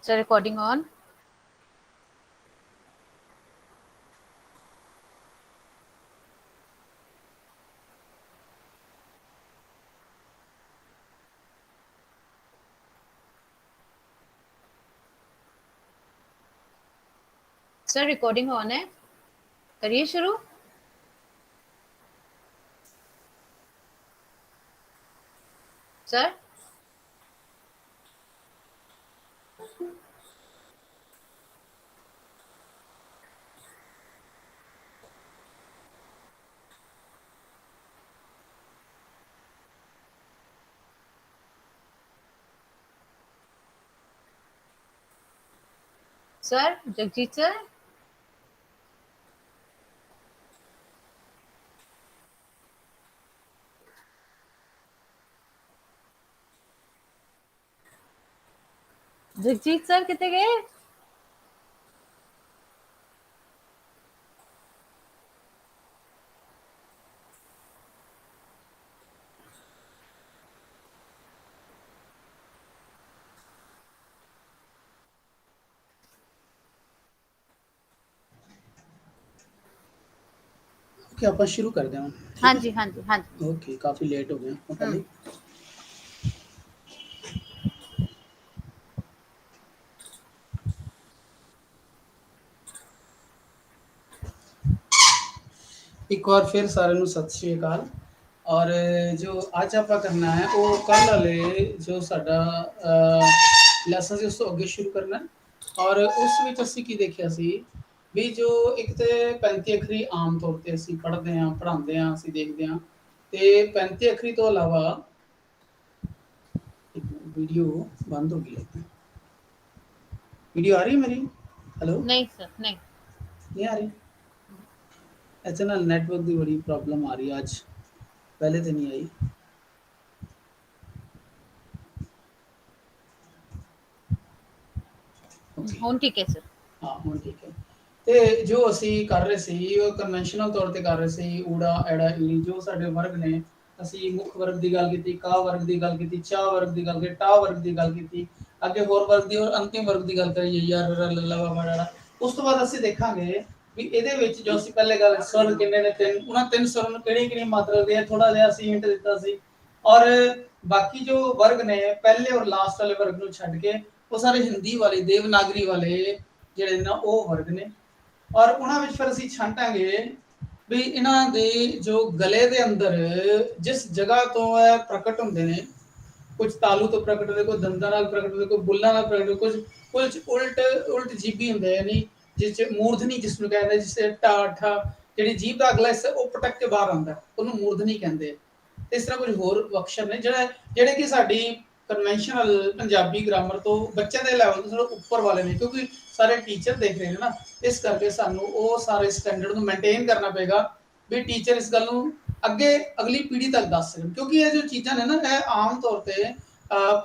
Sir, recording on. Sir recording on है, करिए शुरू। Sir sir Jagjit sir, Jagjit sir कितने गए? ओके आप शुरू कर दें। हाँ जी हाँ जी हाँ जी। ओके काफ़ी लेट हो गया पहले। एक बार फिर सारे ਨੂੰ ਸਤਿ ਸ਼੍ਰੀ ਅਕਾਲ। ਔਰ ਜੋ ਅੱਜ ਆਪਾਂ ਕਰਨਾ ਹੈ ਉਹ ਕੱਲ ਵਾਲੇ ਜੋ ਸਾਡਾ ਲੈਸਨ ਸੀ ਉਸ ਤੋਂ ਅੱਗੇ ਸ਼ੁਰੂ ਕਰਨਾ। ਔਰ ਉਸ ਵਿੱਚ ਅਸੀਂ ਕੀ ਦੇਖਿਆ ਸੀ ਵੀ ਜੋ ਇੱਕ ਤੇ 35 ਅੱਖਰੀ ਆਮ ਤੌਰ ਤੇ ਅਸੀਂ ਪੜ੍ਹਦੇ ਹਾਂ, ਪੜ੍ਹਾਉਂਦੇ ਹਾਂ, ਅਸੀਂ ਦੇਖਦੇ ਹਾਂ। ਤੇ 35 ਅੱਖਰੀ ਤੋਂ ਇਲਾਵਾ वीडियो बंद हो गई लगता है। वीडियो आ रही है मेरी? हेलो नहीं सर नहीं आ रही। अच्छा ना नेटवर्क की बड़ी प्रॉब्लम आ रही है आज, पहले तो नहीं आई। ਹੁਣ ਠੀਕ ਹੈ ਸਰ। हाँ ਹੁਣ ठीक है। ਤੇ ਜੋ ਅਸੀਂ ਕਰ ਰਹੇ ਸੀ ਉਹ ਕਨਵੈਨਸ਼ਨਲ ਤੌਰ ਤੇ ਕਰ ਰਹੇ ਸੀ। ਊੜਾ ਐੜਾ ਈ ਜੋ ਸਾਡੇ ਵਰਗ ਨੇ, ਅਸੀਂ ਮੁੱਖ ਵਰਗ ਦੀ ਗੱਲ ਕੀਤੀ, ਕਾ ਵਰਗ ਦੀ ਗੱਲ ਕੀਤੀ, ਚਾ ਵਰਗ ਦੀ ਗੱਲ ਕੀਤੀ, ਟਾ ਵਰਗ ਦੀ ਗੱਲ ਕੀਤੀ, ਅੱਗੇ ਹੋਰ ਵਰਗ ਦੀ ਔਰ ਅੰਤਿਮ ਵਰਗ ਦੀ ਗੱਲ ਕਰੀ ਯਾਰ ਲੱਲਾ ਬਾਬਾ। ਉਸ ਤੋਂ ਬਾਅਦ ਅਸੀਂ ਦੇਖਾਂਗੇ ਵੀ ਇਹਦੇ ਵਿੱਚ ਜੋ ਅਸੀਂ ਪਹਿਲੇ ਗੱਲ ਸਵਰ ਕਿੰਨੇ ਨੇ, ਤਿੰਨ, ਉਹਨਾਂ ਤਿੰਨ ਸਵਰਾਂ ਨੂੰ ਕਿਹੜੀ ਕਿਹੜੀ ਮਾਤਰਾ ਦੇ ਆ, ਥੋੜਾ ਜਿਹਾ ਅਸੀਂ ਹਿੰਟ ਦਿੱਤਾ ਸੀ। ਔਰ ਬਾਕੀ ਜੋ ਵਰਗ ਨੇ ਪਹਿਲੇ ਔਰ ਲਾਸਟ ਵਾਲੇ ਵਰਗ ਨੂੰ ਛੱਡ ਕੇ ਉਹ ਸਾਰੇ ਹਿੰਦੀ ਵਾਲੇ ਦੇਵਨਾਗਰੀ ਵਾਲੇ ਜਿਹੜੇ ਨੇ ਉਹ ਵਰਗ ਨੇ। ਔਰ ਉਹਨਾਂ ਵਿੱਚ ਫਿਰ ਅਸੀਂ ਛਾਂਟਾਂਗੇ ਵੀ ਇਹਨਾਂ ਦੇ ਜੋ ਗਲੇ ਦੇ ਅੰਦਰ ਜਿਸ ਜਗ੍ਹਾ ਤੋਂ ਇਹ ਪ੍ਰਗਟ ਹੁੰਦੇ ਨੇ, ਕੁਝ ਤਾਲੂ ਤੋਂ ਪ੍ਰਗਟ ਹੁੰਦੇ, ਕੋਈ ਦੰਦਾਂ ਨਾਲ ਪ੍ਰਗਟ ਹੁੰਦੇ, ਕੋਈ ਬੁੱਲਾਂ ਨਾਲ ਪ੍ਰਗਟ ਹੁੰਦੇ, ਕੁਝ ਉਲਟ ਜੀਭੀ ਹੁੰਦੇ, ਯਾਨੀ ਜਿਸ ਚ ਮੂਰਧਨੀ ਜਿਸ ਨੂੰ ਕਹਿੰਦੇ, ਜਿਸ ਠਾ ਜਿਹੜੀ ਜੀਭ ਦਾ ਅਗਲਾ ਹਿੱਸਾ ਉਹ ਪਟਕ ਕੇ ਬਾਹਰ ਆਉਂਦਾ, ਉਹਨੂੰ ਮੂਰਧਨੀ ਕਹਿੰਦੇ। ਤੇ ਇਸ ਤਰ੍ਹਾਂ ਕੁਝ ਹੋਰ ਅਕਸ਼ਰ ਨੇ ਜਿਹੜੇ ਕਿ ਸਾਡੀ ਕਨਵੈਨਸ਼ਨਲ ਪੰਜਾਬੀ ਗ੍ਰਾਮਰ ਤੋਂ ਬੱਚਿਆਂ ਦੇ ਲੈਵਲ ਤੋਂ ਥੋੜਾ ਉੱਪਰ ਵਾਲੇ ਨੇ, ਕਿਉਂਕਿ ਸਾਰੇ ਟੀਚਰ ਦੇਖ ਰਹੇ ਨੇ ਨਾ, ਇਸ ਕਰਕੇ ਸਾਨੂੰ ਉਹ ਸਾਰੇ ਸਟੈਂਡਰਡ ਨੂੰ ਮੇਨਟੇਨ ਕਰਨਾ ਪਏਗਾ ਵੀ ਟੀਚਰ ਇਸ ਗੱਲ ਨੂੰ ਅੱਗੇ ਅਗਲੀ ਪੀੜ੍ਹੀ ਤੱਕ ਦੱਸ ਸਕਣ। ਕਿਉਂਕਿ ਇਹ ਜੋ ਚੀਜ਼ਾਂ ਨੇ ਨਾ ਇਹ ਆਮ ਤੌਰ ਤੇ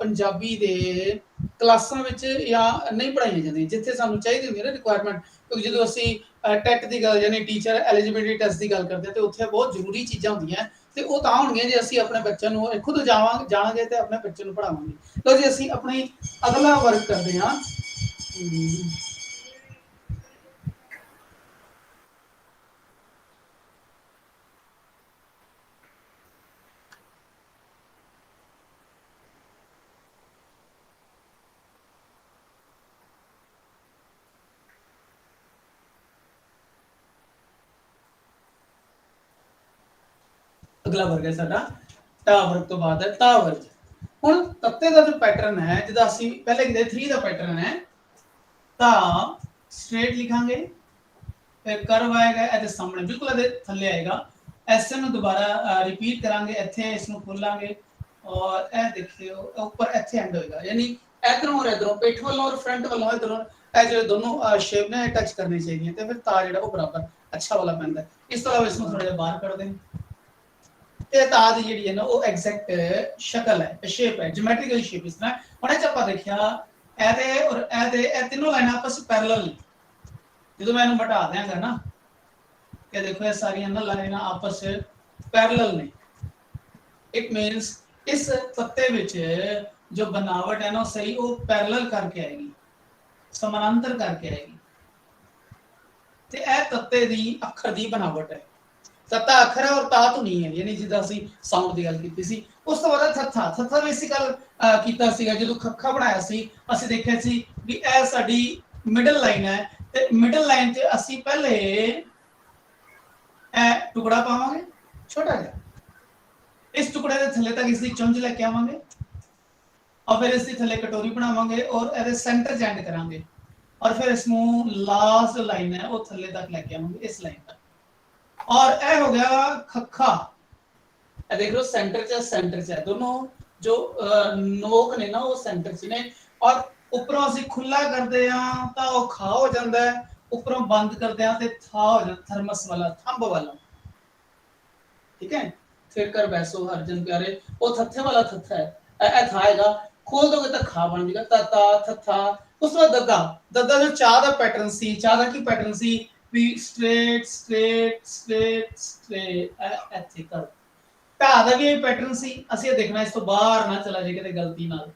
ਪੰਜਾਬੀ ਦੇ ਕਲਾਸਾਂ ਵਿੱਚ ਜਾਂ ਨਹੀਂ ਪੜ੍ਹਾਈਆਂ ਜਾਂਦੀਆਂ ਜਿੱਥੇ ਸਾਨੂੰ ਚਾਹੀਦੀ ਹੁੰਦੀ ਹੈ ਨਾ ਰਿਕੁਆਇਰਮੈਂਟ। ਕਿਉਂਕਿ ਜਦੋਂ ਅਸੀਂ ਟੈਟ ਦੀ ਗੱਲ ਯਾਨੀ ਟੀਚਰ ਐਲੀਜੀਬਿਲਿਟੀ ਟੈਸਟ ਦੀ ਗੱਲ ਕਰਦੇ ਹਾਂ ਤੇ ਉੱਥੇ ਬਹੁਤ ਜ਼ਰੂਰੀ ਚੀਜ਼ਾਂ ਹੁੰਦੀਆਂ ਤੇ ਉਹ ਤਾਂ ਹੋਣਗੀਆਂ ਜੇ ਅਸੀਂ ਆਪਣੇ ਬੱਚਿਆਂ ਨੂੰ ਖੁਦ ਜਾਵਾਂਗੇ ਤੇ ਆਪਣੇ ਬੱਚੇ ਨੂੰ ਪੜ੍ਹਾਵਾਂਗੇ। ਲਓ ਜੀ ਅਸੀਂ ਆਪਣੀ ਅਗਲਾ ਵਰਗ ਕਰਦੇ ਹਾਂ। ਅਗਲਾ ਵਰਗ ਹੈ ਸਾਡਾ ਟਾ ਵਰਗ ਤੋਂ ਬਾਅਦ ਹੈ ਤਾ ਵਰਗ। ਹੁਣ ਤੱਤੇ ਦਾ ਜੋ ਪੈਟਰਨ ਹੈ, ਜਿਹਦਾ ਅਸੀਂ ਪਹਿਲੇ ਕਿਤੇ 3 ਦਾ ਪੈਟਰਨ ਹੈ, ਤਾਂ ਸਟ੍ਰੇਟ ਲਿਖਾਂਗੇ, ਫਿਰ ਕਰਵ ਆਏਗਾ ਇਹਦੇ ਸਾਹਮਣੇ ਬਿਲਕੁਲ ਇਹਦੇ ਥੱਲੇ ਆਏਗਾ। ਐਸੇ ਨੂੰ ਦੁਬਾਰਾ ਰਿਪੀਟ ਕਰਾਂਗੇ, ਇੱਥੇ ਇਸ ਨੂੰ ਖੋਲਾਂਗੇ ਔਰ ਇਹ ਦੇਖਿਓ ਉੱਪਰ ਇੱਥੇ ਐਂਡ ਹੋਏਗਾ, ਯਾਨੀ ਇਧਰੋਂ ਔਰ ਇਧਰੋਂ ਪਿੱਠ ਵੱਲੋਂ ਔਰ ਫਰੰਟ ਵੱਲੋਂ ਇਧਰੋਂ ਇਹ ਜਿਹੜੇ ਦੋਨੋਂ ਸ਼ੇਪ ਨੇ ਟੱਚ ਕਰਨੀ ਚਾਹੀਦੀਆਂ ਤੇ ਫਿਰ ਤਾ ਜਿਹੜਾ ਉਹ ਬਰਾਬਰ ਅੱਛਾ ਵਾਲਾ ਪੈਂਦਾ। ਇਸ ਤੋਂ ਇਲਾਵਾ ਇਸ ਨੂੰ ਥੋੜਾ ਜਿਹਾ ਬਾਹਰ ਕੱਢ ਦੇं ਤੇ ਤਾ ਦੀ ਜਿਹੜੀ ਹੈ ਨਾ ਉਹ ਐਗਜ਼ੈਕਟ ਸ਼ਕਲ ਹੈ, ਸ਼ੇਪ ਹੈ, ਜਿਓਮੈਟ੍ਰੀਕਲ ਸ਼ੇਪ ਇਸ ਤਰ੍ਹਾਂ। ਹੁਣ ਇਹ ਚ ਆਪਾਂ ਦੇਖਿਆ ਇਹਦੇ ਔਰ ਇਹਦੇ ਇਹ ਤਿੰਨੋਂ ਲਾਈਨਾਂ ਆਪਸ ਵਿੱਚ ਪੈਰਲਲ ਨੇ। ਜਦੋਂ ਮੈਂ ਇਹਨੂੰ ਹਟਾ ਦਿਆਂਗਾ ਨਾ ਇਹ ਦੇਖੋ ਇਹ ਸਾਰੀਆਂ ਨਾ ਲਾਈਨਾਂ ਆਪਸ ਵਿੱਚ ਪੈਰਲਲ ਨੇ। ਇਟ ਮੀਨਸ ਇਸ ਪੱਤੇ ਵਿੱਚ ਜੋ ਬਣਾਵਟ ਹੈ ਨਾ ਸਹੀ ਉਹ ਪੈਰਲਲ ਕਰਕੇ ਆਏਗੀ। समानांतर करके आएगी। ਤੇ ਇਹ ਤੱਤੇ ਦੀ ਅੱਖਰ ਦੀ ਬਣਾਵਟ ਹੈ। ਤੱਤਾ ਅੱਖਰ ਹੈ ਔਰ ਤਾ ਧੁਨੀ ਹੈ, ਯਾਨੀ ਜਿੱਦਾਂ ਅਸੀਂ ਸਾਊਂਡ ਦੀ ਗੱਲ ਕੀਤੀ ਸੀ। ਉਸ ਤੋਂ ਬਾਅਦ ਥੱਥਾ, ਥੱਥਾ ਬੇਸਿਕਲ ਕੀਤਾ ਸੀਗਾ ਜਦੋਂ ਖੱਖਾ ਬਣਾਇਆ ਸੀ। ਅਸੀਂ ਦੇਖਿਆ ਸੀ ਵੀ ਇਹ ਸਾਡੀ ਮਿਡਲ ਲਾਈਨ ਹੈ ਤੇ ਮਿਡਲ ਲਾਈਨ 'ਚ ਅਸੀਂ ਪਹਿਲੇ ਇਹ ਟੁਕੜਾ ਪਾਵਾਂਗੇ ਛੋਟਾ ਜਿਹਾ, ਇਸ ਟੁਕੜੇ ਦੇ ਥੱਲੇ ਤੱਕ ਇਸ ਦੀ ਚੁੰਝ ਲੈ ਕੇ ਆਵਾਂਗੇ और फिर इसके थले कटोरी बनावांगे और ਇਹਦੇ सेंटर एंड करांगे और फिर इसमें लास्ट लाइन है वो थले तक लेके आवांगे इस लाइन तक। और यह हो गया खखा। ये देख लो सेंटर च दोनों जो नोक ने ना वो सेंटर च ने और ऊपरों ਅਸੀਂ खुला करते हैं तो वो खा हो जाता है, ऊपरों बंद करते हैं तो था हो जाता थर्मस वाला थंब वाला। ठीक है, फिर कर बैसो हरजन प्यारे वो थत्थे वाला थत्था है, ए था आएगा खोल दोगे तो खा बन जाएगा तता थथा। उस बाद दद्दा, दद्दा जो चाह दा पैटर्न सी, चाह दा की पैटर्न सी भी स्ट्रेट स्ट्रेट स्ट्रेट स्ट्रेट ऐसे कर ता दा भी पैटर्न सी। ਅਸੀਂ ਇਹ ਦੇਖਣਾ ਇਸ ਤੋਂ ਬਾਹਰ ਨਾ ਚਲਾ ਜਾਏ ਕਿਤੇ ਗਲਤੀ ਨਾਲ,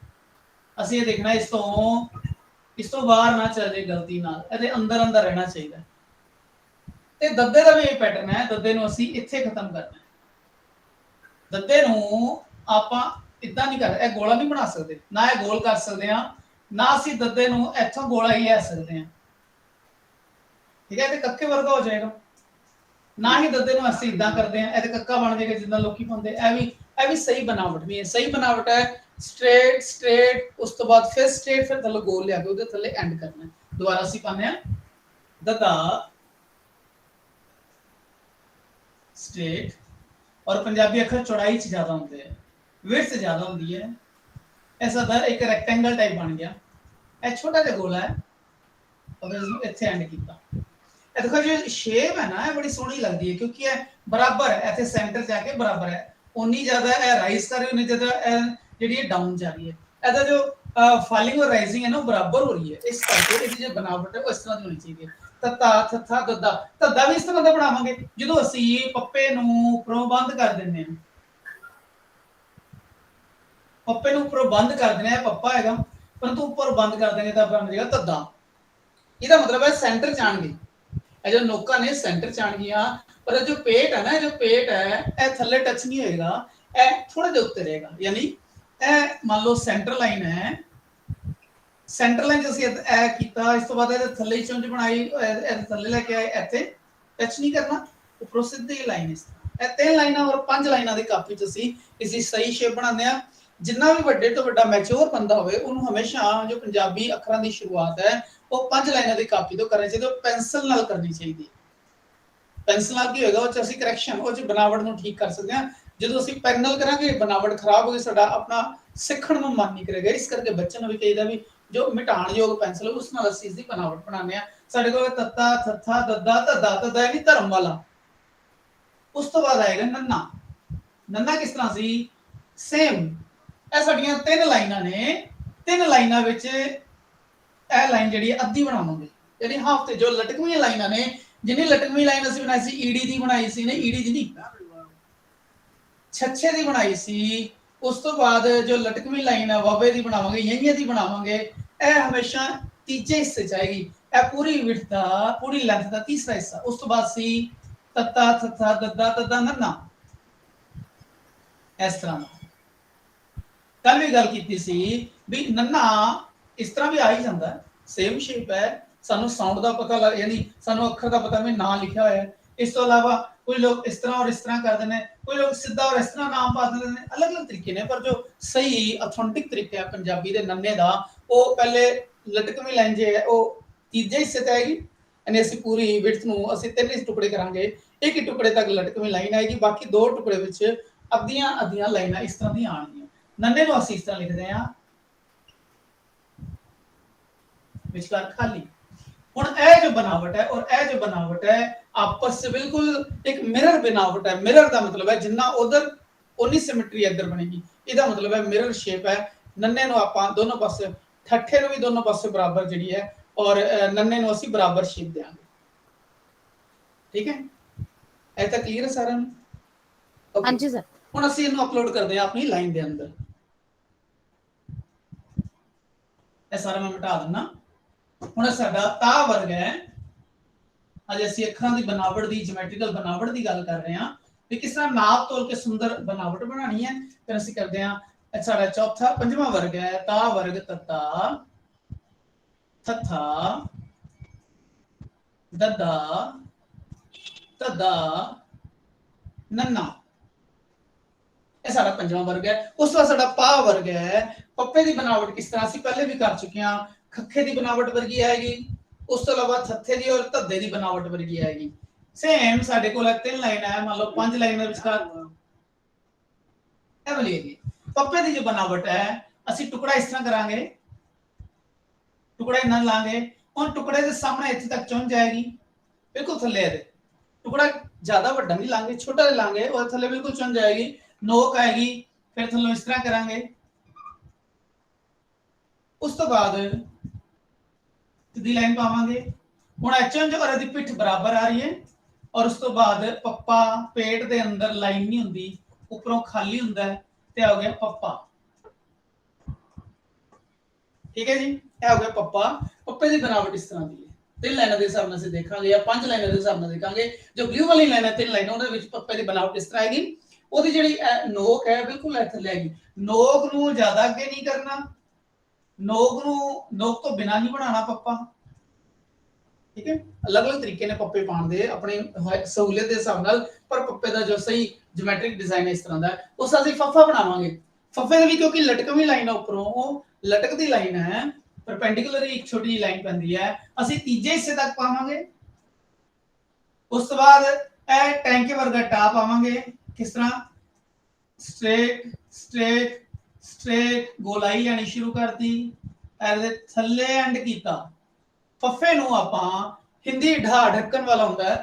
ਅਸੀਂ ਇਹ ਦੇਖਣਾ ਇਸ ਤੋਂ ਬਾਹਰ ਨਾ ਚਲਾ ਜਾਏ ਗਲਤੀ ਨਾਲ, ਇਹਦੇ ਅੰਦਰ ਅੰਦਰ ਰਹਿਣਾ ਚਾਹੀਦਾ। ਤੇ ਦੱਦੇ ਦਾ ਵੀ ਇਹ ਪੈਟਰਨ ਹੈ, ਦੱਦੇ ਨੂੰ ਅਸੀਂ ਇੱਥੇ ਖਤਮ ਕਰਨਾ ਹੈ। ਦੱਦੇ ਨੂੰ ਆਪਾਂ इतना नहीं कर ਇਹ ਗੋਲਾ नहीं बना सकते, ना ਇਹ गोल कर सकते हैं, ना ਅਸੀਂ ਦੱਦੇ ਨੂੰ ਇੱਥੋਂ ਗੋਲਾ ਹੀ ਲੈ ਸਕਦੇ ਹਾਂ। ਠੀਕ ਹੈ, ਤੇ ਕੱਕੇ ਵਰਗਾ ਹੋ ਜਾਏਗਾ। ਨਾ ਹੀ ਦੱਦੇ ਨੂੰ ਅਸੀਂ ਇਦਾਂ ਕਰਦੇ ਹਾਂ, ਇਹ ਤੇ ਕੱਕਾ ਬਣ ਜਾਏਗਾ ਜਿੱਦਾਂ ਲੋਕੀ ਪਾਉਂਦੇ। ਇਹ ਵੀ ਸਹੀ ਬਣਾਵਟ ਨਹੀਂ ਹੈ, ਸਹੀ ਬਣਾਵਟ ਹੈ ਸਟ੍ਰੇਟ ਸਟ੍ਰੇਟ, ਉਸ ਤੋਂ ਬਾਅਦ ਫਿਰ ਸਟ੍ਰੇਟ, ਫਿਰ ਥੱਲੇ ਗੋਲ ਲਿਆ ਕੇ ਉਹਦੇ ਥੱਲੇ ਐਂਡ ਕਰਨਾ ਹੈ। ਦੁਬਾਰਾ ਅਸੀਂ ਪਾਉਂਦੇ ਹਾਂ ਦੱਦਾ ਸਟ੍ਰੇਟ, और पंजाबी अखर चौड़ाई च ज्यादा होंगे हैं, विड्थ ज्यादा होती है। ऐसा दर एक रेक्टेंगल टाइप बन गया, यह छोटा जिहा गोला है और इत्थे एंड कीता। ये देखो जो शेप है ना ये बड़ी सोहनी लगती है क्योंकि ये बराबर है, इत्थे सेंटर से आके बराबर है। उन्नी ज्यादा ये राइज कर रही है, उन्नी ज्यादा जिहड़ी डाउन जा रही है। ਇਹਦਾ जो फॉलिंग और राइजिंग है ना बराबर हो रही है, इस करके इसकी जो बनावट है वो इस तरह की होनी चाहिए। तत्ता थत्था दद्दा, धद्दा भी इस तरह का बनावांगे ਜਦੋਂ ਅਸੀਂ ਪੱਪੇ ਨੂੰ ਉੱਪਰੋਂ ਬੰਦ ਕਰ ਦਿੰਦੇ ਹਾਂ। ਪੱਪੇ ਨੂੰ ਉੱਪਰੋਂ ਬੰਦ ਕਰ ਦਿੰਦੇ ਆ, ਪੱਪਾ ਹੈਗਾ ਪਰੰਤੂ ਉੱਪਰ ਬੰਦ ਕਰ ਦੇंगे ਤਾਂ ਬਣ ਜਾਏਗਾ ਧੱਦਾ। ਇਹਦਾ ਮਤਲਬ ਹੈ सेंटर ਚ ਆਣਗੇ, ਇਹ ਜੋ ਨੋਕਾਂ ਨੇ सेंटर ਚ ਆਣਗੀਆਂ, ਪਰ ਜੋ पेट है ना, जो पेट है ਇਹ ਥੱਲੇ ਟੱਚ ਨਹੀਂ ਹੋਏਗਾ, ਇਹ ਥੋੜਾ ਜਿਹਾ ਉੱਤੇ ਰਹੇਗਾ। यानी ਇਹ ਮੰਨ ਲਓ सेंटर लाइन है, सेंटर लाइन ਅਸੀਂ ਇਹ ਕੀਤਾ, ਇਸ ਤੋਂ ਬਾਅਦ ਇਹਦੇ ਥੱਲੇ ਚੁੰਝ ਬਣਾਈ, ਇਹਦੇ ਥੱਲੇ ਲੈ ਕੇ ਆਏ, ਇੱਥੇ ਟੱਚ ਨਹੀਂ ਕਰਨਾ, ਉੱਪਰੋਂ ਸਿੱਧੀ ਲਾਈਨ। ਇਸ ਤਰ੍ਹਾਂ ਇਹ ਤਿੰਨ ਲਾਈਨਾਂ ਔਰ ਪੰਜ ਲਾਈਨਾਂ ਦੀ ਕਾਪੀ ਚ ਅਸੀਂ ਇਸ ਦੀ ਸਹੀ ਸ਼ੇਪ ਬਣਾਉਂਦੇ ਆ। ਜਿੰਨਾ ਵੀ ਵੱਡੇ ਤੋਂ ਵੱਡਾ ਮੈਚੁਰ ਬੰਦਾ ਹੋਵੇ ਉਹਨੂੰ ਹਮੇਸ਼ਾ ਜੋ ਪੰਜਾਬੀ ਅੱਖਰਾਂ ਦੀ ਸ਼ੁਰੂਆਤ ਹੈ ਉਹ ਪੰਜ ਲਾਈਨਾਂ ਦੀ ਕਾਪੀ ਤੋਂ ਕਰਨੀ ਚਾਹੀਦੀ, ਉਹ ਪੈਨਸਲ ਨਾਲ ਕਰਨੀ ਚਾਹੀਦੀ। ਪੈਨਸਲ ਨਾਲ ਕੀ ਹੋਏਗਾ, ਉਹ ਚ ਅਸੀਂ ਕਰੈਕਸ਼ਨ, ਉਹ ਚ ਬਣਾਵਟ ਨੂੰ ਠੀਕ ਕਰ ਸਕਦੇ ਹਾਂ। ਜਦੋਂ ਅਸੀਂ ਪੈਨ ਨਾਲ ਕਰਾਂਗੇ ਬਣਾਵਟ ਖਰਾਬ ਹੋ ਗਈ, ਸਾਡਾ ਆਪਣਾ ਸਿੱਖਣ ਨੂੰ ਮਨ ਨਹੀਂ ਕਰੇਗਾ। ਇਸ ਕਰਕੇ ਬੱਚੇ ਨੂੰ ਵੀ ਚਾਹੀਦਾ ਵੀ ਜੋ ਮਿਟਾਣਯੋਗ ਪੈਨਸਲ ਉਸ ਨਾਲ ਅਸੀਂ ਇਸ ਦੀ ਬਣਾਵਟ ਬਣਾਉਂਦੇ ਆ। ਸਾਡੇ ਕੋਲ ਤੱਤਾ ਥੱਥਾ ਦੱਦਾ ਧੱਦਾ, ਧੱਦਾ यानी ਧਰਮ ਵਾਲਾ। ਉਸ ਤੋਂ ਬਾਅਦ ਆਏਗਾ ਨੰਨਾ। ਨੰਨਾ ਕਿਸ ਤਰ੍ਹਾਂ ਸੀ, ਸੇਮ ਇਹ ਸਾਡੀਆਂ ਤਿੰਨ ਲਾਈਨਾਂ ਨੇ, ਤਿੰਨ ਲਾਈਨਾਂ ਵਿੱਚ ਇਹ ਲਾਈਨ ਜਿਹੜੀ ਅੱਧੀ ਬਣਾਵਾਂਗੇ, ਯਾਨੀ ਹਾਫ ਤੇ ਜੋ ਲਟਕਵੀਆਂ ਲਾਈਨਾਂ ਨੇ, ਜਿੰਨੀ ਲਟਕਵੀਂ ਲਾਈਨ ਅਸੀਂ ਬਣਾਈ ਸੀ ਈਡੀ ਦੀ ਬਣਾਈ ਸੀ, ਨੇ ਈਡੀ ਦੀ ਨਹੀਂ ਛੱਛੇ ਦੀ ਬਣਾਈ ਸੀ। ਉਸ ਤੋਂ ਬਾਅਦ ਜੋ ਲਟਕਵੀਂ ਲਾਈਨ ਹੈ ਵਾਵੇ ਦੀ ਬਣਾਵਾਂਗੇ, ਯਹੀਆਂ ਦੀ ਬਣਾਵਾਂਗੇ। ਇਹ ਹਮੇਸ਼ਾ ਤੀਜੇ ਹਿੱਸੇ ਚ ਆਏਗੀ, ਇਹ ਪੂਰੀ ਵਿਡਥ ਦਾ, ਪੂਰੀ ਲੈਂਥ ਦਾ ਤੀਸਰਾ ਹਿੱਸਾ। ਉਸ ਤੋਂ ਬਾਅਦ ਸੀ ਤੱਤਾ ਥੱਥਾ ਦੱਦਾ ਤੱਦਾ ਨੰਨਾ, ਇਸ ਤਰ੍ਹਾਂ। ਕੱਲ ਵੀ ਗੱਲ ਕੀਤੀ ਸੀ ਵੀ ਨੰਨਾ ਇਸ ਤਰ੍ਹਾਂ ਵੀ ਆ ਹੀ ਜਾਂਦਾ, ਸੇਮ ਸ਼ੇਪ ਹੈ। ਸਾਨੂੰ ਸਾਊਂਡ ਦਾ ਪਤਾ ਲੱਗ, ਯਾਨੀ ਸਾਨੂੰ ਅੱਖਰ ਦਾ ਪਤਾ ਵੀ ਨਾਂ ਲਿਖਿਆ ਹੋਇਆ ਹੈ। ਇਸ ਤੋਂ ਇਲਾਵਾ ਕੋਈ ਲੋਕ ਇਸ ਤਰ੍ਹਾਂ ਔਰ ਇਸ ਤਰ੍ਹਾਂ ਕਰਦੇ ਨੇ, ਕੋਈ ਲੋਕ ਸਿੱਧਾ ਔਰ ਇਸ ਤਰ੍ਹਾਂ ਨਾਮ ਪਾ ਦਿੰਦੇ ਨੇ, ਅਲੱਗ ਅਲੱਗ ਤਰੀਕੇ ਨੇ। ਪਰ ਜੋ ਸਹੀ ਅਥੈਂਟਿਕ ਤਰੀਕਾ ਹੈ ਪੰਜਾਬੀ ਦੇ ਨੰਨੇ ਦਾ, ਉਹ ਪਹਿਲੇ ਲਟਕਵੀਂ ਲਾਈਨ ਜੇ ਹੈ ਉਹ ਤੀਜੇ ਹਿੱਸੇ ਤੇ ਆਏਗੀ, ਯਾਨੀ ਅਸੀਂ ਪੂਰੀ ਵਿਡਥ ਨੂੰ ਅਸੀਂ ਤਿੰਨ ਹੀ ਟੁਕੜੇ ਕਰਾਂਗੇ, ਇੱਕ ਹੀ ਟੁਕੜੇ ਤੱਕ ਲਟਕਵੀਂ ਲਾਈਨ ਆਏਗੀ, ਬਾਕੀ ਦੋ ਟੁਕੜੇ ਵਿੱਚ ਅੱਧੀਆਂ ਅੱਧੀਆਂ ਲਾਈਨਾਂ ਇਸ ਤਰ੍ਹਾਂ ਦੀਆਂ ਆਣਗੀਆਂ। ਨੰਨੇ ਨੂੰ ਅਸੀਂ ਇਸ ਤਰ੍ਹਾਂ ਲਿਖਦੇ ਹਾਂ, ਵਿਚਕਾਰ ਖਾਲੀ। ਹੁਣ ਇਹ ਜੋ ਬਣਾਵਟ ਹੈ ਔਰ ਇਹ ਜੋ ਬਣਾਵਟ ਹੈ ਆਪਸ ਵਿੱਚ ਬਿਲਕੁਲ ਇੱਕ ਮਿਰਰ ਬਣਾਵਟ ਹੈ। ਮਿਰਰ ਦਾ ਮਤਲਬ ਹੈ ਜਿੰਨਾ ਉਧਰ ਉਨੀ ਸਿਮੈਟਰੀ ਇੱਧਰ ਬਣੇਗੀ, ਇਹਦਾ ਮਤਲਬ ਹੈ ਮਿਰਰ ਸ਼ੇਪ ਹੈ। ਨੰਨੇ ਨੂੰ ਆਪਾਂ ਦੋਨੋਂ ਪਾਸੇ, ਠੱਠੇ ਨੂੰ ਵੀ ਦੋਨੋਂ ਪਾਸੇ ਬਰਾਬਰ ਜਿਹੜੀ ਹੈ, ਔਰ ਨੰਨੇ ਨੂੰ ਅਸੀਂ ਬਰਾਬਰ ਸ਼ੇਪ ਦੇਵਾਂਗੇ। ਠੀਕ ਹੈ, ਇਹ ਤਾਂ ਕਲੀਅਰ ਹੈ ਸਾਰਿਆਂ ਨੂੰ? ਹਾਂਜੀ ਸਰ। ਹੁਣ ਅਸੀਂ ਇਹਨੂੰ ਅਪਲੋਡ ਕਰਦੇ ਹਾਂ ਆਪਣੀ ਲਾਈਨ ਦੇ ਅੰਦਰ। ਇਹ ਸਾਰਾ ਮੈਂ ਮਿਟਾ ਦਿੰਦਾ। ਹੁਣ ਸਾਡਾ ਤਾ ਵਰਗ ਹੈ अजे ਅਸੀਂ ਅੱਖਰਾਂ ਦੀ ਬਣਾਵਟ ਦੀ ਜਿਓਮੈਟ੍ਰੀਕਲ ਬਣਾਵਟ ਦੀ ਗੱਲ ਕਰ ਰਹੇ ਹਾਂ ਕਿ ਕਿਸ ਤਰ੍ਹਾਂ ਨਾਪ ਤੋਲ ਕੇ ਸੁੰਦਰ ਬਣਾਵਟ ਬਣਾਣੀ ਹੈ ਫਿਰ ਅਸੀਂ ਕਰਦੇ ਹਾਂ ਸਾਡਾ ਚੌਥਾ ਪੰਜਵਾਂ ਵਰਗ ਹੈ ਤਾ ਵਰਗ ਤੱਤਾ ਥੱਥਾ ਦੱਦਾ ਤਦਾ ਨੰਨਾ ਇਹ ਸਾਡਾ ਪੰਜਵਾਂ ਵਰਗ ਹੈ ਉਸ ਤੋਂ ਸਾਡਾ ਪਾ ਵਰਗ ਹੈ ਪੱਪੇ ਦੀ ਬਣਾਵਟ ਕਿਸ ਤਰ੍ਹਾਂ ਅਸੀਂ ਪਹਿਲੇ ਵੀ ਕਰ ਚੁੱਕੇ ਹਾਂ ਖੱਖੇ ਦੀ ਬਣਾਵਟ ਵਰਗੀ ਆਏਗੀ ਉਸ ਤੋਂ ਇਲਾਵਾ ਥੱਥੇ ਦੀ ਔਰ ਧੱਦੇ ਦੀ ਬਣਾਵਟ ਵਰਗੀ ਆਏਗੀ ਸੇਮ ਸਾਡੇ ਕੋਲ ਤਿੰਨ ਲਾਈਨ ਹੈ ਮੰਨ ਲਓ ਪੰਜ ਲਾਈਨਾਂ ਵਿਚਕਾਰ ਇਹ ਵਾਲੀ ਹੈਗੀ ਪੱਪੇ ਦੀ ਜੋ ਬਣਾਵਟ ਹੈ ਅਸੀਂ ਟੁਕੜਾ ਇਸ ਤਰ੍ਹਾਂ ਕਰਾਂਗੇ ਟੁਕੜਾ ਇਹਨਾਂ ਲਾਂਗੇ ਹੁਣ ਟੁਕੜੇ ਦੇ ਸਾਹਮਣੇ ਇੱਥੇ ਤੱਕ ਚੁੰਝ ਜਾਏਗੀ ਬਿਲਕੁਲ ਥੱਲੇ ਇਹਦੇ ਟੁਕੜਾ ਜ਼ਿਆਦਾ ਵੱਡਾ ਨਹੀਂ ਲਾਂਗੇ ਛੋਟਾ ਲਾਂਗੇ और थल्ले बिल्कुल चुन जाएगी नोक आएगी फिर थल्लों इस तरह करांगे उस तो बाद सीधी लाइन पावांगे हुण चुंझ और इहदी पिठ बराबर आ रही है और उस तो बाद पप्पा पेट दे अंदर लाइन नहीं हुंदी ऊपरों खाली हुंदा है ते हो गया पप्पा ठीक है जी ये हो गया पप्पा पप्पे दी बनावट इस तरह दी है तीन लाइनों के हिसाब से देखांगे या पांच लाइनों के हिसाब से देखांगे जो ब्लू वाली लाइन है तीन लाइनों दे विच पप्पे दी बनावट इस तरह आएगी ओदी जेड़ी नोक है बिल्कुल थल्ले आएगी नोक नू ज्यादा अगे नहीं करना नोक तो बिना नहीं बनाना पप्पा ठीक है अलग अलग तरीके ने पप्पे पाण दे अपनी सहूलियत के हिसाब नाल पर पप्पे दा जो सही ज्योमेट्रिक डिजाइन इस तरह दा उस असि फफा बनावांगे फफे दी भी क्योंकि लटकवी लाइन है ऊपरों वो लटकदी लाइन है परपेंडिकुलर एक छोटी लाइन पैंदी है ਅਸੀਂ ਤੀਜੇ ਹਿੱਸੇ ਤੱਕ ਪਾਵਾਂਗੇ ਉਸ ਤੋਂ ਬਾਅਦ ਇਹ ਟੈਂਕੇ ਵਰਗਾ ਟਾਪ ਆਵਾਂਗੇ ਕਿਸ ਤਰ੍ਹਾਂ ਸਟ੍ਰੇਟ ਸਟ੍ਰੇਟ ਸਟ੍ਰੇਟ ਗੋਲਾਈ ਆਣੀ ਸ਼ੁਰੂ ਕਰਤੀ ਇਹਦੇ ਥੱਲੇ ਐਂਡ ਕੀਤਾ ਫੱਫੇ ਨੂੰ ਆਪਾਂ ਹਿੰਦੀ ਢਾ ਢੱਕਣ ਵਾਲਾ ਹੁੰਦਾ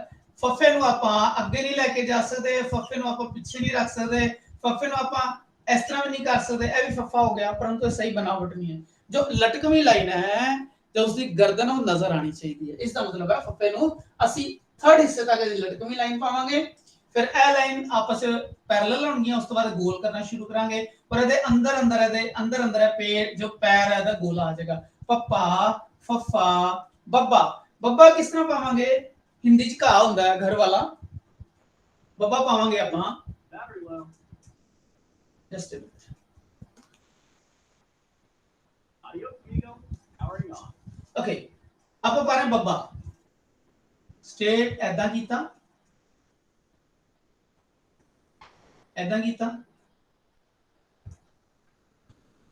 ਫੱਫੇ ਨੂੰ ਆਪਾਂ ਅੱਗੇ ਨਹੀਂ ਲੈ ਕੇ ਜਾ ਸਕਦੇ ਫੱਫੇ ਨੂੰ ਆਪਾਂ ਪਿੱਛੇ ਨਹੀਂ ਰੱਖ ਸਕਦੇ ਫੱਫੇ ਨੂੰ ਆਪਾਂ ਇਸ ਤਰ੍ਹਾਂ ਵੀ ਨਹੀਂ ਕਰ ਸਕਦੇ ਇਹ ਵੀ ਫੱਫਾ ਹੋ ਗਿਆ ਪਰੰਤु ਸਹੀ ਬਣਾਵਟ नहीं है जो लटकवी लाइन है जो उसकी गर्दन वो नजर आनी चाहिए इसका मतलब है फप्पे नु ਅਸੀਂ थर्ड हिस्से तक लटकवी लाइन पावांगे फिर ए लाइन आपस पैरेलल होंगी उस तो बाद गोल करना शुरू करांगे और ਇਹਦੇ अंदर पेट जो पैर है ਇਹਦਾ गोला आ जाएगा पप्पा फफ्फा बब्बा बब्बा किस तरह पावांगे हिंदी च घा ਹੁੰਦਾ है घर वाला बब्बा पावांगे ਆਪਾਂ जस्ट ओके अब पा रहे बब्बा स्ट्रेट ऐदा कीता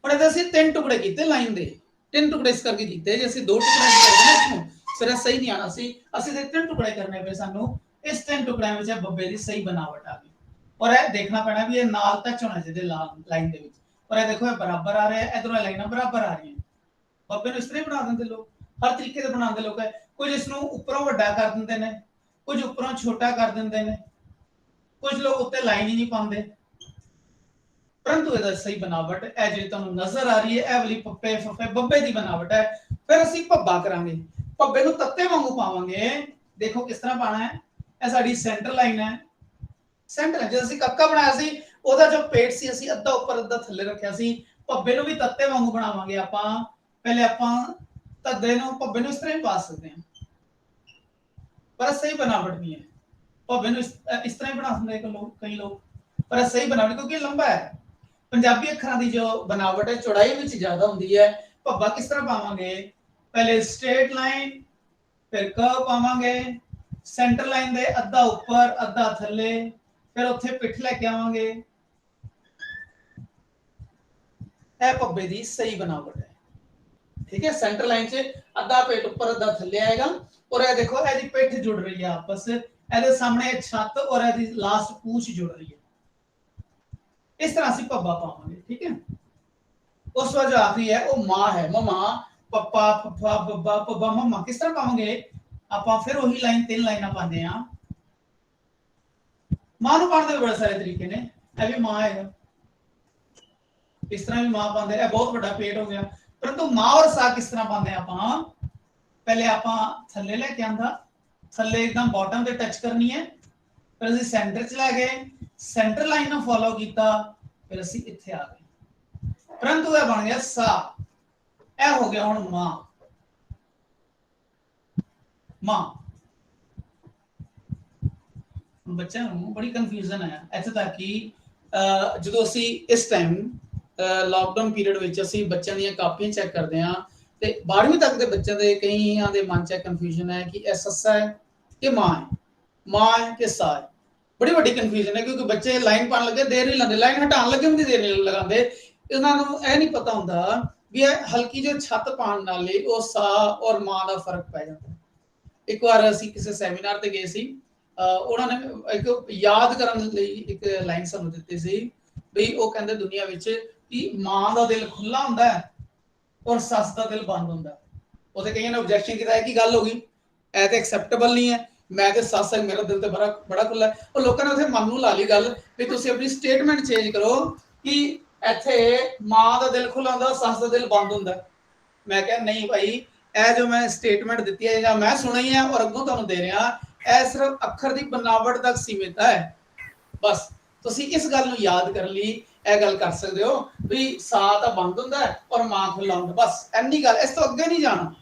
और ऐसे ਅਸੀਂ ਤਿੰਨ ਟੁਕੜੇ ਕੀਤੇ ਲਾਈਨ ਦੇ ਤਿੰਨ ਟੁਕੜੇ ਇਸ ਕਰਕੇ ਕੀਤੇ ਜੇ ਅਸੀਂ ਦੋ ਟੁਕੜੇ ਕਰਦੇ ਨਾ ਇਸਨੂੰ ਫਿਰ ਸਹੀ ਨਹੀਂ ਆਣਾ ਅਸੀਂ ਦੇ ਤਿੰਨ ਟੁਕੜੇ ਕਰਨੇ ਪਏ ਸਾਨੂੰ ਇਸ ਤਿੰਨ ਟੁਕੜਿਆਂ ਵਿੱਚ ਬੱਬੇ ਦੀ ਸਹੀ ਬਣਾਵਟ ਆ ਗਈ और ਇਹ ਦੇਖਣਾ ਪੈਣਾ ਵੀ ਇਹ ਨਾਲ ਟੱਚ ਹੋਣਾ ਚਾਹੀਦਾ ਲਾਈਨ ਦੇ ਵਿੱਚ और ਇਹ ਦੇਖੋ ਇਹ ਬਰਾਬਰ ਆ ਰਿਹਾ ਹੈ ਇਧਰੋਂ ਲਾਈਨਾਂ ਬਰਾਬਰ ਆ ਰਹੀਆਂ ਬੱਬੇ ਨੂੰ ਇਸ ਤਰ੍ਹਾਂ ਬਣਾ ਦਿੰਦੇ ਲੋਕ हर तरीके से बनाते लोग है कुछ इसनु ऊपरों वड्डा कर देंदे ने कुछ ऊपरों छोटा कर देंदे ने कुछ लोग उत्ते लाइन ही नहीं पाते परंतु ਇਹਦਾ सही बनावट है जो ਤੁਹਾਨੂੰ नजर आ रही है ਇਹ वाली पप्पे फफे बब्बे ਦੀ बनावट है फिर ਅਸੀਂ ਭੱਬਾ ਕਰਾਂਗੇ ਭੱਬੇ ਨੂੰ ਤੱਤੇ ਵਾਂਗੂ ਪਾਵਾਂਗੇ ਦੇਖੋ ਕਿਸ ਤਰ੍ਹਾਂ ਪਾਣਾ ਹੈ ਇਹ ਸਾਡੀ ਸੈਂਟਰ ਲਾਈਨ ਹੈ ਸੈਂਟਰ ਹੈ ਜਦੋਂ ਅਸੀਂ ਕੱਕਾ ਬਣਾਇਆ ਸੀ ਉਹਦਾ ਜੋ ਪੇਟ ਸੀ ਅਸੀਂ ਅੱਧਾ ਉੱਪਰ ਅੱਧਾ ਥੱਲੇ ਰੱਖਿਆ ਸੀ ਭੱਬੇ ਨੂੰ ਵੀ ਤੱਤੇ ਵਾਂਗੂ ਬਣਾਵਾਂਗੇ ਆਪਾਂ ਪਹਿਲੇ ਆਪਾਂ तद्दे नु भब्बे नु इस तरह पा सकते हैं पर सही बनावट नहीं है भब्बे नु इस तरह बना सकते हैं कई लोग पर सही बनावट क्योंकि लंबा है पंजाबी अखरां दी जो बनावट है चौड़ाई विच ज्यादा हुंदी है भब्बा किस तरह पावांगे पहले स्ट्रेट लाइन फिर कर्व पावांगे सेंटर लाइन दे अद्धा ऊपर अद्धा थल्ले फिर उत्थे पिठ लेके आवांगे ए भब्बे दी सही बनावट है ठीक है सेंटर लाइन से आधा पेट ऊपर आधा थल्ले आएगा और ये देखो एदी पेट जुड़ रही है आपस एदे सामने छत और एदी लास्ट पूंछ जुड़ रही है इस तरह से पब्बा पावांगे ठीक है उस वजह आखिरी है वो मां है मम्मा पप्पा फफा बब्बा पब्बा मम्मा किस तरह पावांगे आपा फिर वही लाइन तीन लाइना पाते हैं मां नु पाने दे बड़े सारे तरीके ने ए भी मां है इस तरह भी मां पाते हैं बहुत बड़ा पेट हो गया परंतु मां और सा किस तरह पाते हैं आपा पहले आपा थल्ले लेके आंदा थल्ले एकदम बॉटम पे टच करनी है फिर ਅਸੀਂ सेंटर च ले गए सेंटर लाइन ਨੂੰ फॉलो ਕੀਤਾ फिर ਅਸੀਂ ਇੱਥੇ ਆ ਗਏ परंतु ਇਹ ਬਣ ਗਿਆ सा ਇਹ ਹੋ ਗਿਆ ਹੁਣ मां ਮਾਂ। ਬੱਚਿਆਂ ਨੂੰ ਬੜੀ ਕਨਫਿਊਜ਼ਨ ਹੈ ਇੱਥੇ ਤੱਕ ਕਿ ਜਦੋਂ ਅਸੀਂ ਇਸ ਟਾਈਮ ਲਾਕਡਾਊਨ ਪੀਰੀਅਡ ਵਿੱਚ ਅਸੀਂ ਬੱਚਿਆਂ ਦੀਆਂ ਕਾਪੀਆਂ ਚੈੱਕ ਕਰਦੇ ਹਾਂ ਤੇ 12ਵੀਂ ਤੱਕ ਦੇ ਬੱਚਿਆਂ ਦੇ ਕਈਆਂ ਦੇ ਮਨ 'ਚ ਕਨਫਿਊਜ਼ਨ ਹੈ ਕਿ ਇਹ ਸੱਸਾ ਹੈ ਕਿ ਮਾਂ ਹੈ ਕਿ ਸਾ ਹੈ। ਬੜੀ ਵੱਡੀ ਕਨਫਿਊਜ਼ਨ ਹੈ ਕਿਉਂਕਿ ਬੱਚੇ ਲਾਈਨ ਪਾਉਣ ਲੱਗੇ ਦੇਰ ਨਹੀਂ ਲਾਉਂਦੇ, ਲਾਈਨ ਹਟਾਉਣ ਲੱਗੇ ਵੀ ਦੇਰ ਨਹੀਂ ਲਗਾਉਂਦੇ। ਇਹਨਾਂ ਨੂੰ ਇਹ ਨਹੀਂ ਪਤਾ ਹੁੰਦਾ ਵੀ ਇਹ ਹਲਕੀ ਜਿਹੀ ਛੱਤ ਪਾਉਣ ਨਾਲ ਹੀ ਉਹ ਸਾ ਔਰ ਮਾਂ ਦਾ ਫਰਕ ਪੈ ਜਾਂਦਾ। ਇੱਕ ਵਾਰ ਅਸੀਂ ਕਿਸੇ ਸੈਮੀਨਾਰ ਤੇ ਗਏ ਸੀ, ਉਹਨਾਂ ਨੇ ਇੱਕ ਯਾਦ ਕਰਨ ਲਈ ਇੱਕ ਲਾਈਨ ਸਾਨੂੰ ਦਿੱਤੀ ਸੀ ਵੀ ਉਹ ਕਹਿੰਦੇ ਦੁਨੀਆ ਵਿੱਚ ਕਿ ਮਾਂ ਦਾ ਦਿਲ ਖੁੱਲਾ ਹੁੰਦਾ ਹੈ ਔਰ ਸੱਸ ਦਾ ਦਿਲ ਬੰਦ ਹੁੰਦਾ। ਉਹਦੇ ਕਈਆਂ ਨੇ ਆਬਜੈਕਸ਼ਨ ਕੀਤਾ ਹੈ ਕਿ ਗੱਲ ਹੋ ਗਈ, ਇਹ ਤੇ ਐਕਸੈਪਟੇਬਲ ਨਹੀਂ ਹੈ, ਮੈਂ ਤੇ ਸੱਸ ਹੈ ਮੇਰਾ ਦਿਲ ਤੇ ਬੜਾ ਖੁੱਲਾ ਹੈ। ਉਹ ਲੋਕਾਂ ਨੇ ਉੱਥੇ ਮਨ ਨੂੰ ਲਾ ਲਈ ਗੱਲ ਵੀ ਤੁਸੀਂ ਆਪਣੀ ਸਟੇਟਮੈਂਟ ਚੇਂਜ ਕਰੋ ਕਿ ਇੱਥੇ ਮਾਂ ਦਾ ਦਿਲ ਖੁੱਲਾ ਹੁੰਦਾ ਸੱਸ ਦਾ ਦਿਲ ਬੰਦ ਹੁੰਦਾ। ਮੈਂ ਕਿਹਾ ਨਹੀਂ ਭਾਈ, ਇਹ ਜੋ ਮੈਂ ਸਟੇਟਮੈਂਟ ਦਿੱਤੀ ਹੈ ਜਾਂ ਮੈਂ ਸੁਣੀ ਹੈ ਔਰ ਅੱਗੋਂ ਤੁਹਾਨੂੰ ਦੇ ਰਿਹਾ, ਇਹ ਸਿਰਫ ਅੱਖਰ ਦੀ ਬਨਾਵਟ ਤੱਕ ਸੀਮਿਤ ਹੈ। ਬਸ ਤੁਸੀਂ ਇਸ ਗੱਲ ਨੂੰ ਯਾਦ ਕਰਨ ਲਈ ਇਹ ਗੱਲ ਕਰ ਸਕਦੇ ਹੋ ਵੀ ਸਾ ਤਾਂ ਬੰਦ ਹੁੰਦਾ ਹੈ ਔਰ ਮਾਂ ਖੁੱਲਾ ਹੁੰਦਾ, ਬਸ ਇੰਨੀ ਗੱਲ, ਇਸ ਤੋਂ ਅੱਗੇ ਨਹੀਂ ਜਾਣਾ।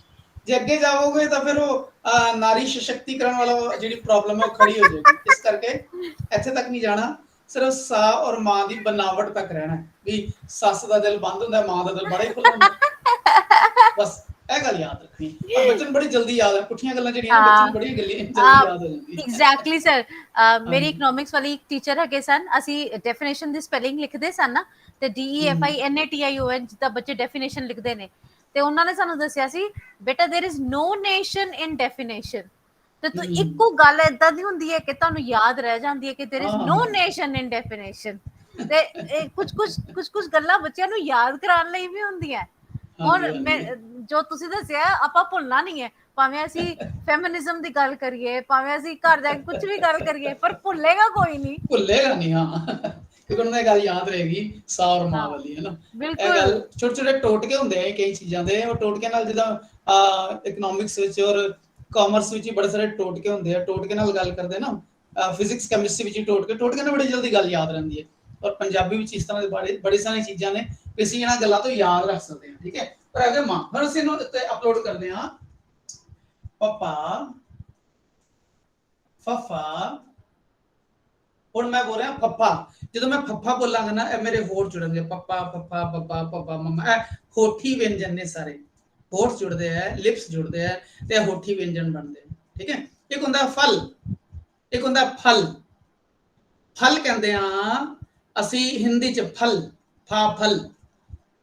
ਜੇ ਅੱਗੇ ਜਾਓਗੇ ਤਾਂ ਫਿਰ ਉਹ ਨਾਰੀ ਸਸ਼ਕਤੀਕਰਨ ਵਾਲਾ ਜਿਹੜੀ ਪ੍ਰੋਬਲਮ ਹੈ ਉਹ ਖੜੀ ਹੋ ਜਾਏਗੀ। ਇਸ ਕਰਕੇ ਇੱਥੇ ਤੱਕ ਨਹੀਂ ਜਾਣਾ, ਸਿਰਫ ਸਾ ਔਰ ਮਾਂ ਦੀ ਬਨਾਵਟ ਤੱਕ ਰਹਿਣਾ ਵੀ ਸੱਸ ਦਾ ਦਿਲ ਬੰਦ ਹੁੰਦਾ, ਮਾਂ ਦਾ ਦਿਲ ਬੜਾ ਹੀ ਖੁੱਲਾ ਹੁੰਦਾ। ਬਸ ਇਹ ਗੱਲ ਯਾਦ ਰੱਖਣੀ। ਪਰ ਬੱਚੇ ਨੂੰ ਬੜੀ ਜਲਦੀ ਯਾਦ ਹੈ, ਪੁੱਠੀਆਂ ਗੱਲਾਂ ਜਿਹੜੀਆਂ ਬੱਚੇ ਨੂੰ ਬੜੀਆਂ ਜਲਦੀ ਯਾਦ ਹੋ ਜਾਂਦੀਆਂ। ਐਗਜ਼ੈਕਟਲੀ ਸਰ, ਮੇਰੀ ਇਕਨੋਮਿਕਸ ਵਾਲੀ ਟੀਚਰ ਹੈਗੇ ਸਨ, ਅਸੀਂ ਡੈਫੀਨੇਸ਼ਨ ਦੀ ਸਪੈਲਿੰਗ ਲਿਖਦੇ ਸਨ ਨਾ, ਤੇ DEFINATION ਜਿੱਦਾਂ ਬੱਚੇ ਡੈਫੀਨੇਸ਼ਨ ਲਿਖਦੇ ਨੇ, ਤੇ ਉਹਨਾਂ ਨੇ ਸਾਨੂੰ ਦੱਸਿਆ ਸੀ ਬੇਟਾ there is no nation in definition. ਤੇ ਤੂੰ ਇੱਕੋ ਗੱਲ ਏਦਾਂ ਦੀ ਹੁੰਦੀ ਹੈ ਕਿ ਤੁਹਾਨੂੰ ਯਾਦ ਰਹਿ ਜਾਂਦੀ ਹੈ ਕਿ there is no nation in definition. ਤੇ ਕੁਝ ਗੱਲਾਂ ਬੱਚਿਆਂ ਨੂੰ ਯਾਦ ਕਰਾਉਣ ਲਈ ਵੀ ਹੁੰਦੀਆਂ। ਹੁਣ ਜੋ ਤੁਸੀਂ ਦੱਸਿਆ ਆਪਾਂ ਭੁੱਲਣਾ ਨਹੀਂ ਹੈ, ਭਾਵੇਂ ਅਸੀਂ ਫੈਮਿਨਿਜ਼ਮ ਦੀ ਗੱਲ ਕਰੀਏ, ਭਾਵੇਂ ਅਸੀਂ ਘਰ ਜਾ ਕੇ ਕੁਝ ਵੀ ਗੱਲ ਕਰੀਏ, ਪਰ ਭੁੱਲੇਗਾ ਕੋਈ ਨਹੀਂ, ਭੁੱਲੇਗਾ ਨਹੀਂ। ਹਾਂ, ਕਿਉਂਕਿ ਉਹਨਾਂ ਦੀ ਗੱਲ ਯਾਦ ਰਹੇਗੀ ਸਾ ਔਰ ਮਾਂ ਵਾਲੀ, ਹੈ ਨਾ। ਇਹ ਗੱਲ ਛੋਟੇ ਛੋਟੇ ਟੋਟਕੇ ਹੁੰਦੇ ਆ ਕਈ ਚੀਜ਼ਾਂ ਦੇ, ਉਹ ਟੋਟਕੇ ਨਾਲ ਜਿੱਦਾਂ ਇਕਨੋਮਿਕਸ ਵਿੱਚ ਔਰ ਕਾਮਰਸ ਵਿੱਚ ਬੜੇ ਸਾਰੇ ਟੋਟਕੇ ਹੁੰਦੇ ਆ, ਟੋਟਕੇ ਨਾਲ ਗੱਲ ਕਰਦੇ ਨਾ, ਫਿਜ਼ਿਕਸ ਕੈਮਿਸਟਰੀ ਵਿੱਚ ਟੋਟਕੇ ਨਾਲ ਬੜੀ ਜਲਦੀ ਗੱਲ ਯਾਦ ਰਹਿੰਦੀ ਹੈ। ਔਰ ਪੰਜਾਬੀ ਵਿੱਚ ਇਸ ਤਰ੍ਹਾਂ ਦੇ ਬੜੀ ਸਾਰੀਆਂ ਚੀਜ਼ਾਂ ਨੇ ਕਿ ਅਸੀਂ ਇਹਨਾਂ ਗੱਲਾਂ ਤੋਂ ਯਾਦ ਰੱਖ ਸਕਦੇ ਹਾਂ, ਠੀਕ ਹੈ। ਪਰ ਅਗੇ ਮਾਂ, ਫਿਰ ਅਸੀਂ ਇਹਨੂੰ ਉੱਤੇ ਅਪਲੋਡ ਕਰਦੇ ਹਾਂ। ਪਪਾ, ਫਫਾ, ਹੁਣ ਮੈਂ ਬੋਲ ਰਿਹਾ ਫੱਫਾ। ਜਦੋਂ ਮੈਂ ਫੱਫਾ ਬੋਲਾਂਗਾ ਨਾ, ਇਹ ਮੇਰੇ ਹੋਠ ਜੁੜਨਗੇ, ਪਪਾ ਫੱਫਾ ਬੱਬਾ ਪਪਾ ਮਮਾ, ਇਹ ਹੋਠੀ ਵਿਅੰਜਨ ਨੇ ਸਾਰੇ, ਹੋਠ ਜੁੜਦੇ ਹੈ, ਲਿਪਸ ਜੁੜਦੇ ਹੈ ਤੇ ਹੋਠੀ ਵਿਅੰਜਨ ਬਣਦੇ, ਠੀਕ ਹੈ। ਇੱਕ ਹੁੰਦਾ ਫਲ, ਇੱਕ ਹੁੰਦਾ ਫਲ। ਫਲ ਕਹਿੰਦੇ ਆ ਅਸੀਂ ਹਿੰਦੀ ਚ ਫਲ, ਫਾ ਫਲ,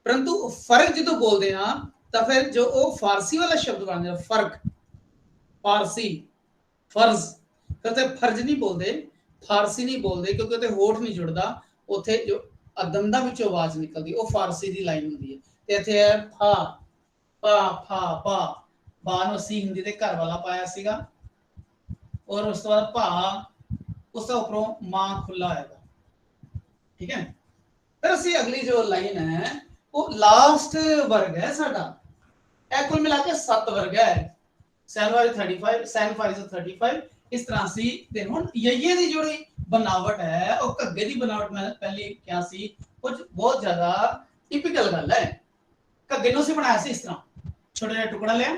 ਪਰੰਤੂ ਫਰਕ ਜਦੋਂ ਬੋਲਦੇ ਆ ਤਾਂ ਫਿਰ ਜੋ ਉਹ ਫਾਰਸੀ ਵਾਲਾ ਸ਼ਬਦ ਬਣ ਜਾਂਦਾ ਫਰਕ, ਫਾਰਸੀ ਫਰਜ਼, ਫਿਰ ਤੇ ਫਰਜ਼ ਨਹੀਂ ਬੋਲਦੇ, ਫਾਰਸੀ ਨਹੀਂ ਬੋਲਦੇ, ਕਿਉਂਕਿ ਉੱਥੇ ਹੋਠ ਨਹੀਂ ਜੁੜਦਾ, ਉੱਥੇ ਜੋ ਦੰਦਾਂ ਵਿੱਚੋਂ ਆਵਾਜ਼ ਨਿਕਲਦੀ ਉਹ ਫਾਰਸੀ ਦੀ ਲਾਈਨ ਹੁੰਦੀ ਹੈ। ਤੇ ਇੱਥੇ ਹੈ ਫਾ, ਪਾ ਫਾ ਪਾ, ਬਾ ਨੂੰ ਅਸੀਂ ਹਿੰਦੀ ਦੇ ਘਰ ਵਾਲਾ ਪਾਇਆ ਸੀਗਾ, ਔਰ ਉਸ ਤੋਂ ਬਾਅਦ ਭਾ, ਉਸ ਤੋਂ ਉੱਪਰੋਂ ਮਾਂ ਖੁੱਲਾ ਆਏਗਾ, ਠੀਕ ਹੈ। ਫਿਰ ਅਸੀਂ ਅਗਲੀ ਜੋ ਲਾਈਨ ਹੈ ਉਹ ਲਾਸਟ ਵਰਗ ਹੈ ਸਾਡਾ। ਇਹ ਕੁੱਲ ਮਿਲਾ ਕੇ 7 ਵਰਗ ਹੈ। ਸੈਨ 35, ਸੈਨ 35, ਇਸ ਤਰ੍ਹਾਂ ਸੀ। ਤੇ ਹੁਣ ਯਈਏ ਦੀ ਜਿਹੜੀ ਬਣਾਵਟ ਹੈ ਉਹ ਘੱਗੇ ਦੀ ਬਣਾਵਟ ਮੈਂ ਪਹਿਲੇ ਕਿਹਾ ਸੀ, ਕੁਝ ਬਹੁਤ ਜ਼ਿਆਦਾ ਟਿਪੀਕਲ ਗੱਲ ਹੈ। ਘੱਗੇ ਨੂੰ ਅਸੀਂ ਬਣਾਇਆ ਸੀ ਇਸ ਤਰ੍ਹਾਂ, ਛੋਟਾ ਜਿਹਾ ਟੁਕੜਾ ਲਿਆ,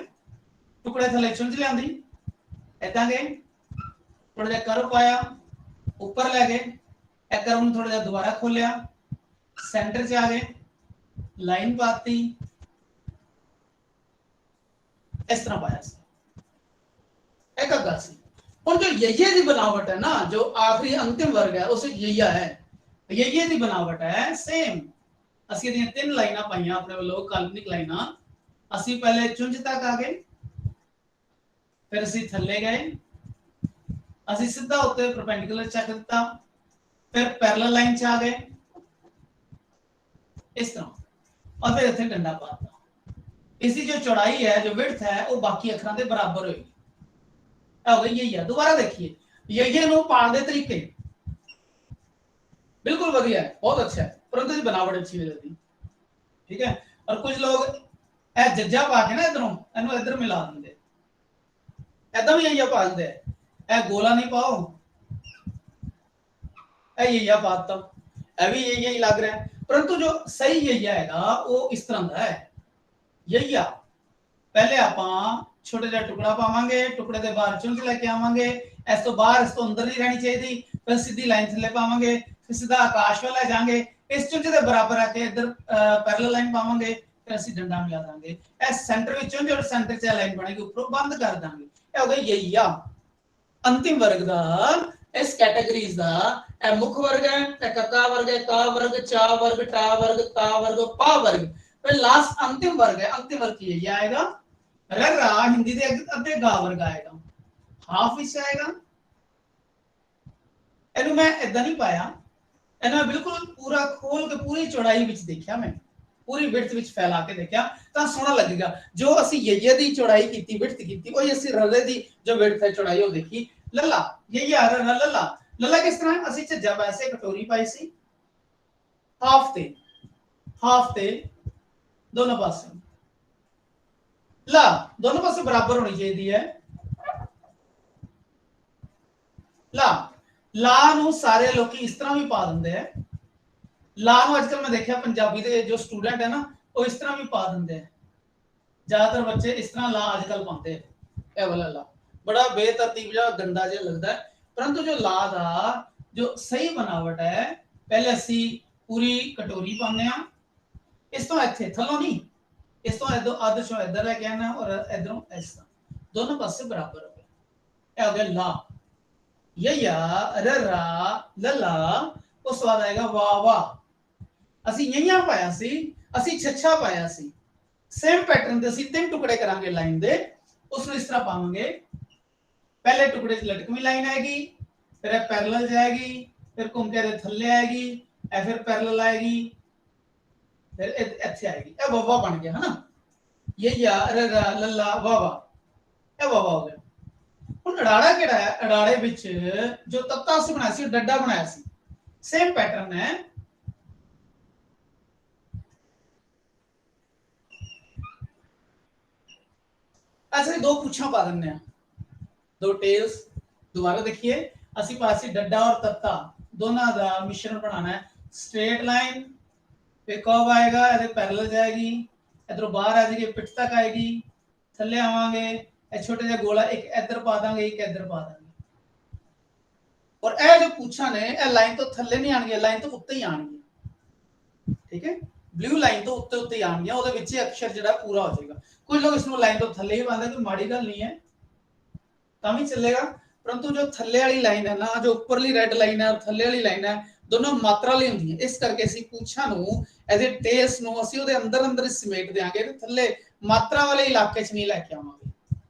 ਟੁਕੜੇ ਥੱਲੇ ਚੁੰਝ ਲਿਆਂਦੀ, ਏਦਾਂ ਗਏ, ਥੋੜਾ ਜਿਹਾ ਕਰਵ ਪਾਇਆ, ਉੱਪਰ ਲੈ ਗਏ, ਇਹ ਕਰਵ ਨੂੰ ਥੋੜਾ ਜਿਹਾ ਦੁਬਾਰਾ ਖੋਲਿਆ, ਸੈਂਟਰ 'ਚ ਆ ਗਏ, ਲਾਈਨ ਪਾਤੀ, ਇਸ ਤਰ੍ਹਾਂ ਪਾਇਆ ਸੀ, ਇਹ ਘੱਗਾ ਸੀ। ਹੁਣ ਜੋ ਯਈਏ ਦੀ ਬਣਾਵਟ ਹੈ ਨਾ, ਜੋ ਆਖਰੀ अंतिम वर्ग है उसे यैया है। यैये ਦੀ ਬਣਾਵਟ ਹੈ ਸੇਮ। ਅਸੀਂ ਇਹਦੀਆਂ 3 ਲਾਈਨਾਂ ਪਾਈਆਂ ਆਪਣੇ ਵੱਲੋਂ, ਕਾਲਪਨਿਕ ਲਾਈਨਾਂ। ਅਸੀਂ ਪਹਿਲੇ ਚੁੰਝ ਤੱਕ ਆ ਗਏ, ਫਿਰ ਅਸੀਂ ਥੱਲੇ ਗਏ, ਅਸੀਂ ਸਿੱਧਾ ਉੱਤੇ ਪਰਪੈਂਡੀਕੂਲਰ ਚੱਕ ਦਿੱਤਾ, ਫਿਰ ਪੈਰਲਲ ਲਾਈਨ 'ਚ ਆ ਗਏ ਇਸ ਤਰ੍ਹਾਂ, और फिर ਇੱਥੇ ਡੰਡਾ ਪਾਤਾ। इसकी जो चौड़ाई है, जो विड्थ है, वो बाकी अखरां ਦੇ ਬਰਾਬਰ ਹੋਏਗੀ। हो गई यही है। दोबारा देखिए, यही नो पाल दे तरीके बिल्कुल बढ़िया है, बहुत अच्छा है, परंतु जी बनावट अच्छी नहीं लगती, ठीक है। और कुछ लोग ए जज्जा पा के ना इधरों इन्हों इधर मिला देंगे, ऐदा भी यही पा देंगे, ए गोला नहीं पाओ, ए यही पाता, ए भी यही लग रहा है, परंतु जो सही यही हैगा वो इस तरह का है। यही पहले आपां ਛੋਟਾ ਜਿਹਾ ਟੁਕੜਾ ਪਾਵਾਂਗੇ, ਟੁਕੜੇ ਦੇ ਬਾਹਰ ਚੁੰਝ ਲੈ ਕੇ ਆਵਾਂਗੇ, ਇਸ ਤੋਂ ਬਾਹਰ ਇਸ ਤੋਂ ਅੰਦਰ ਨਹੀਂ ਰਹਿਣੀ ਚਾਹੀਦੀ, ਫਿਰ ਸਿੱਧੀ ਲਾਈਨ ਥੱਲੇ ਪਾਵਾਂਗੇ, ਫਿਰ ਸਿੱਧਾ ਆਕਾਸ਼ ਵੱਲ ਲੈ ਜਾਾਂਗੇ, ਇਸ ਚੁੰਝ ਦੇ ਬਰਾਬਰ ਆ ਕੇ ਇੱਧਰ ਪੈਰਲਲ ਲਾਈਨ ਪਾਵਾਂਗੇ, ਫਿਰ ਅਸੀਂ ਡੰਡਾ ਮਿਲਾ ਦਾਂਗੇ, ਇਹ ਸੈਂਟਰ ਵਿੱਚ ਚੁੰਝ ਔਰ ਸੈਂਟਰ 'ਚ ਲਾਈਨ ਬਣੇਗੀ, ਉੱਪਰੋਂ ਬੰਦ ਕਰ ਦਾਂਗੇ। ਇਹ ਹੋ ਗਿਆ ਯਈਆ। अंतिम वर्ग दा इस कैटेगरीज दा ए मुख्य वर्ग है, ए कका वर्ग है, का वर्ग, चा वर्ग, टा वर्ग, ता वर्ग, पा वर्ग। फिर लास्ट अंतिम वर्ग है, अंतिम वर्ग की ये आएगा र रा, हिंदी दे अद्धे गा वर्ग आएगा, हाफ विच आएगा। ਇਹਨੂੰ ਮੈਂ ਇਦਾਂ ਨਹੀਂ ਪਾਇਆ, ਇਹਨਾਂ ਬਿਲਕੁਲ ਪੂਰਾ ਖੋਲ ਕੇ ਪੂਰੀ ਚੌੜਾਈ ਵਿੱਚ ਦੇਖਿਆ, ਮੈਂ ਪੂਰੀ ਵਿਡਥ ਵਿੱਚ ਫੈਲਾ ਕੇ ਦੇਖਿਆ ਤਾਂ ਸੋਹਣਾ ਲੱਗੇਗਾ। ਜੋ ਅਸੀਂ ਯਈਏ ਦੀ ਚੌੜਾਈ ਕੀਤੀ, ਵਿਡਥ ਕੀਤੀ, ਉਹ ਅਸੀਂ ਰਲੇ ਦੀ ਜੋ ਵਿਡਥ ਹੈ ਚੌੜਾਈ ਉਹ ਦੇਖੀ। ਲੱਲਾ ਯਈਏ ਆ ਰਿਹਾ, ਲੱਲਾ ਲੱਲਾ ਕਿਸ ਤਰ੍ਹਾਂ ਅਸੀਂ ਝੱਜਾ ਵੈਸੇ ਕਟੋਰੀ ਪਾਈ ਸੀ, ਹਾਫ ਤੇ ਦੋਨੋਂ ਪਾਸੇ, ਲਾ ਦੋਨੋਂ ਪਾਸੇ ਬਰਾਬਰ ਹੋਣੀ ਚਾਹੀਦੀ ਹੈ। ਲਾ ਨੂੰ ਸਾਰੇ ਲੋਕੀ ਇਸ ਤਰ੍ਹਾਂ ਵੀ ਪਾ ਦਿੰਦੇ ਆ, ਲਾ ਨੂੰ ਅੱਜਕੱਲ ਮੈਂ ਦੇਖਿਆ ਪੰਜਾਬੀ ਦੇ ਜੋ ਸਟੂਡੈਂਟ ਹੈ ਨਾ ਉਹ ਇਸ ਤਰ੍ਹਾਂ ਵੀ ਪਾ ਦਿੰਦੇ ਆ, ਜ਼ਿਆਦਾਤਰ ਬੱਚੇ ਇਸ ਤਰ੍ਹਾਂ ਲਾ ਅੱਜਕੱਲ ਪਾਉਂਦੇ ਆ। ਇਹ ਵਾਲਾ ਲਾ ਬੜਾ ਬੇਤਰਤੀਬ ਜਿਹਾ ਗੰਦਾ ਜਿਹਾ ਲੱਗਦਾ ਹੈ, परंतु जो ला दा जो सही बनावट है, पहले ਅਸੀਂ पूरी कटोरी पाने आ, इस तो ਇੱਥੇ ਥੱਲੋਂ ਨਹੀਂ, इस तो इधर ਅੱਧ ਚੋਂ ਇੱਧਰ ਲੈ ਕੇ ਆਣਾ और इधरों इस तरह दोनों पासे बराबर हो गया। ਇਹ ਹੋ ਗਿਆ ਲਾ। ਯਯਾ ਰਰਾ ਲਲਾ, ਉਸ ਬਾਅਦ ਆਏਗਾ ਵਾ ਵਾ। ਅਸੀਂ ਯਈਆਂ ਪਾਇਆ ਸੀ, ਅਸੀਂ ਛੱਛਾ ਪਾਇਆ ਸੀ, सेम पैटर्न ਦੇ ਅਸੀਂ ਤਿੰਨ ਟੁਕੜੇ ਕਰਾਂਗੇ ਲਾਈਨ ਦੇ, ਉਸ ਨੂੰ ਇਸ ਤਰ੍ਹਾਂ ਪਾਵਾਂਗੇ। पहले टुकड़े च लटकवी लाइन आएगी, फिर पैरेलल जाएगी, फिर घूम के थल्ले आएगी, फिर पैरेलल आएगी, फिर इत्थे आएगी। ये वावा बन गया है ना, ये या र लल्ला वावा, ये वावा हो गया। हुन अड़ाड़ा केड़ा है, अड़ाड़े विच जो तत्ता से बनाया सी डड्डा बनाया सी, सेम पैटर्न है। ऐसे दो पूछा पा देने हैं, दो टेल्स। दोबारा देखिए, ਅਸੀਂ ਪਾਸੇ ਡੱਡਾ और तत्ता दोनों ਦਾ मिश्रण बनाना है। स्ट्रेट लाइन पे कर्व आएगा, ਇਹਦੇ पैरेलल जाएगी, इधरों बाहर आ जाएगी, पिट तक आएगी, थल्ले आवांगे, ਇਹ छोटे ਜਿਹਾ गोला एक इधर पा ਦਾਂਗੇ, एक इधर पा ਦਾਂਗੇ। और ਇਹ जो पूछा ने ਇਹ लाइन तो थल्ले नहीं आਣਗੇ, लाइन तो ਉੱਤੇ ਹੀ ਆਣਗੇ, ठीक है। ब्लू लाइन तो ਉੱਤੇ ਹੀ ਆਣਗੇ, ਉਹਦੇ ਵਿੱਚ ਹੀ ਅਕਸ਼ਰ ਜਿਹੜਾ ਪੂਰਾ ਹੋ ਜਾਏਗਾ। कुछ लोग इसमें लाइन तो थल्ले ही पाते, कोई माड़ी गल नहीं है, ਤਾਂ ਵੀ ਚੱਲੇਗਾ। परंतु जो थल्ले वाली लाइन है ना, जो उपरली रेड लाइन है और थल्ले वाली लाइन है, दोनों मात्रा वाली ਹੁੰਦੀ ਹੈ। ਇਸ ਕਰਕੇ ਅਸੀਂ ਪੁੱਛਾਂ ਨੂੰ ਇਹਦੇ ਟੇਸ ਨੂੰ ਅਸੀਂ ਉਹਦੇ ਅੰਦਰ ਅੰਦਰ ਸਮੇਟ ਦੇਾਂਗੇ ਤੇ ਥੱਲੇ ਮਾਤਰਾ ਵਾਲੇ ਇਲਾਕੇ 'ਚ ਨਹੀਂ ਲੈ ਕੇ ਆਵਾਂਗੇ।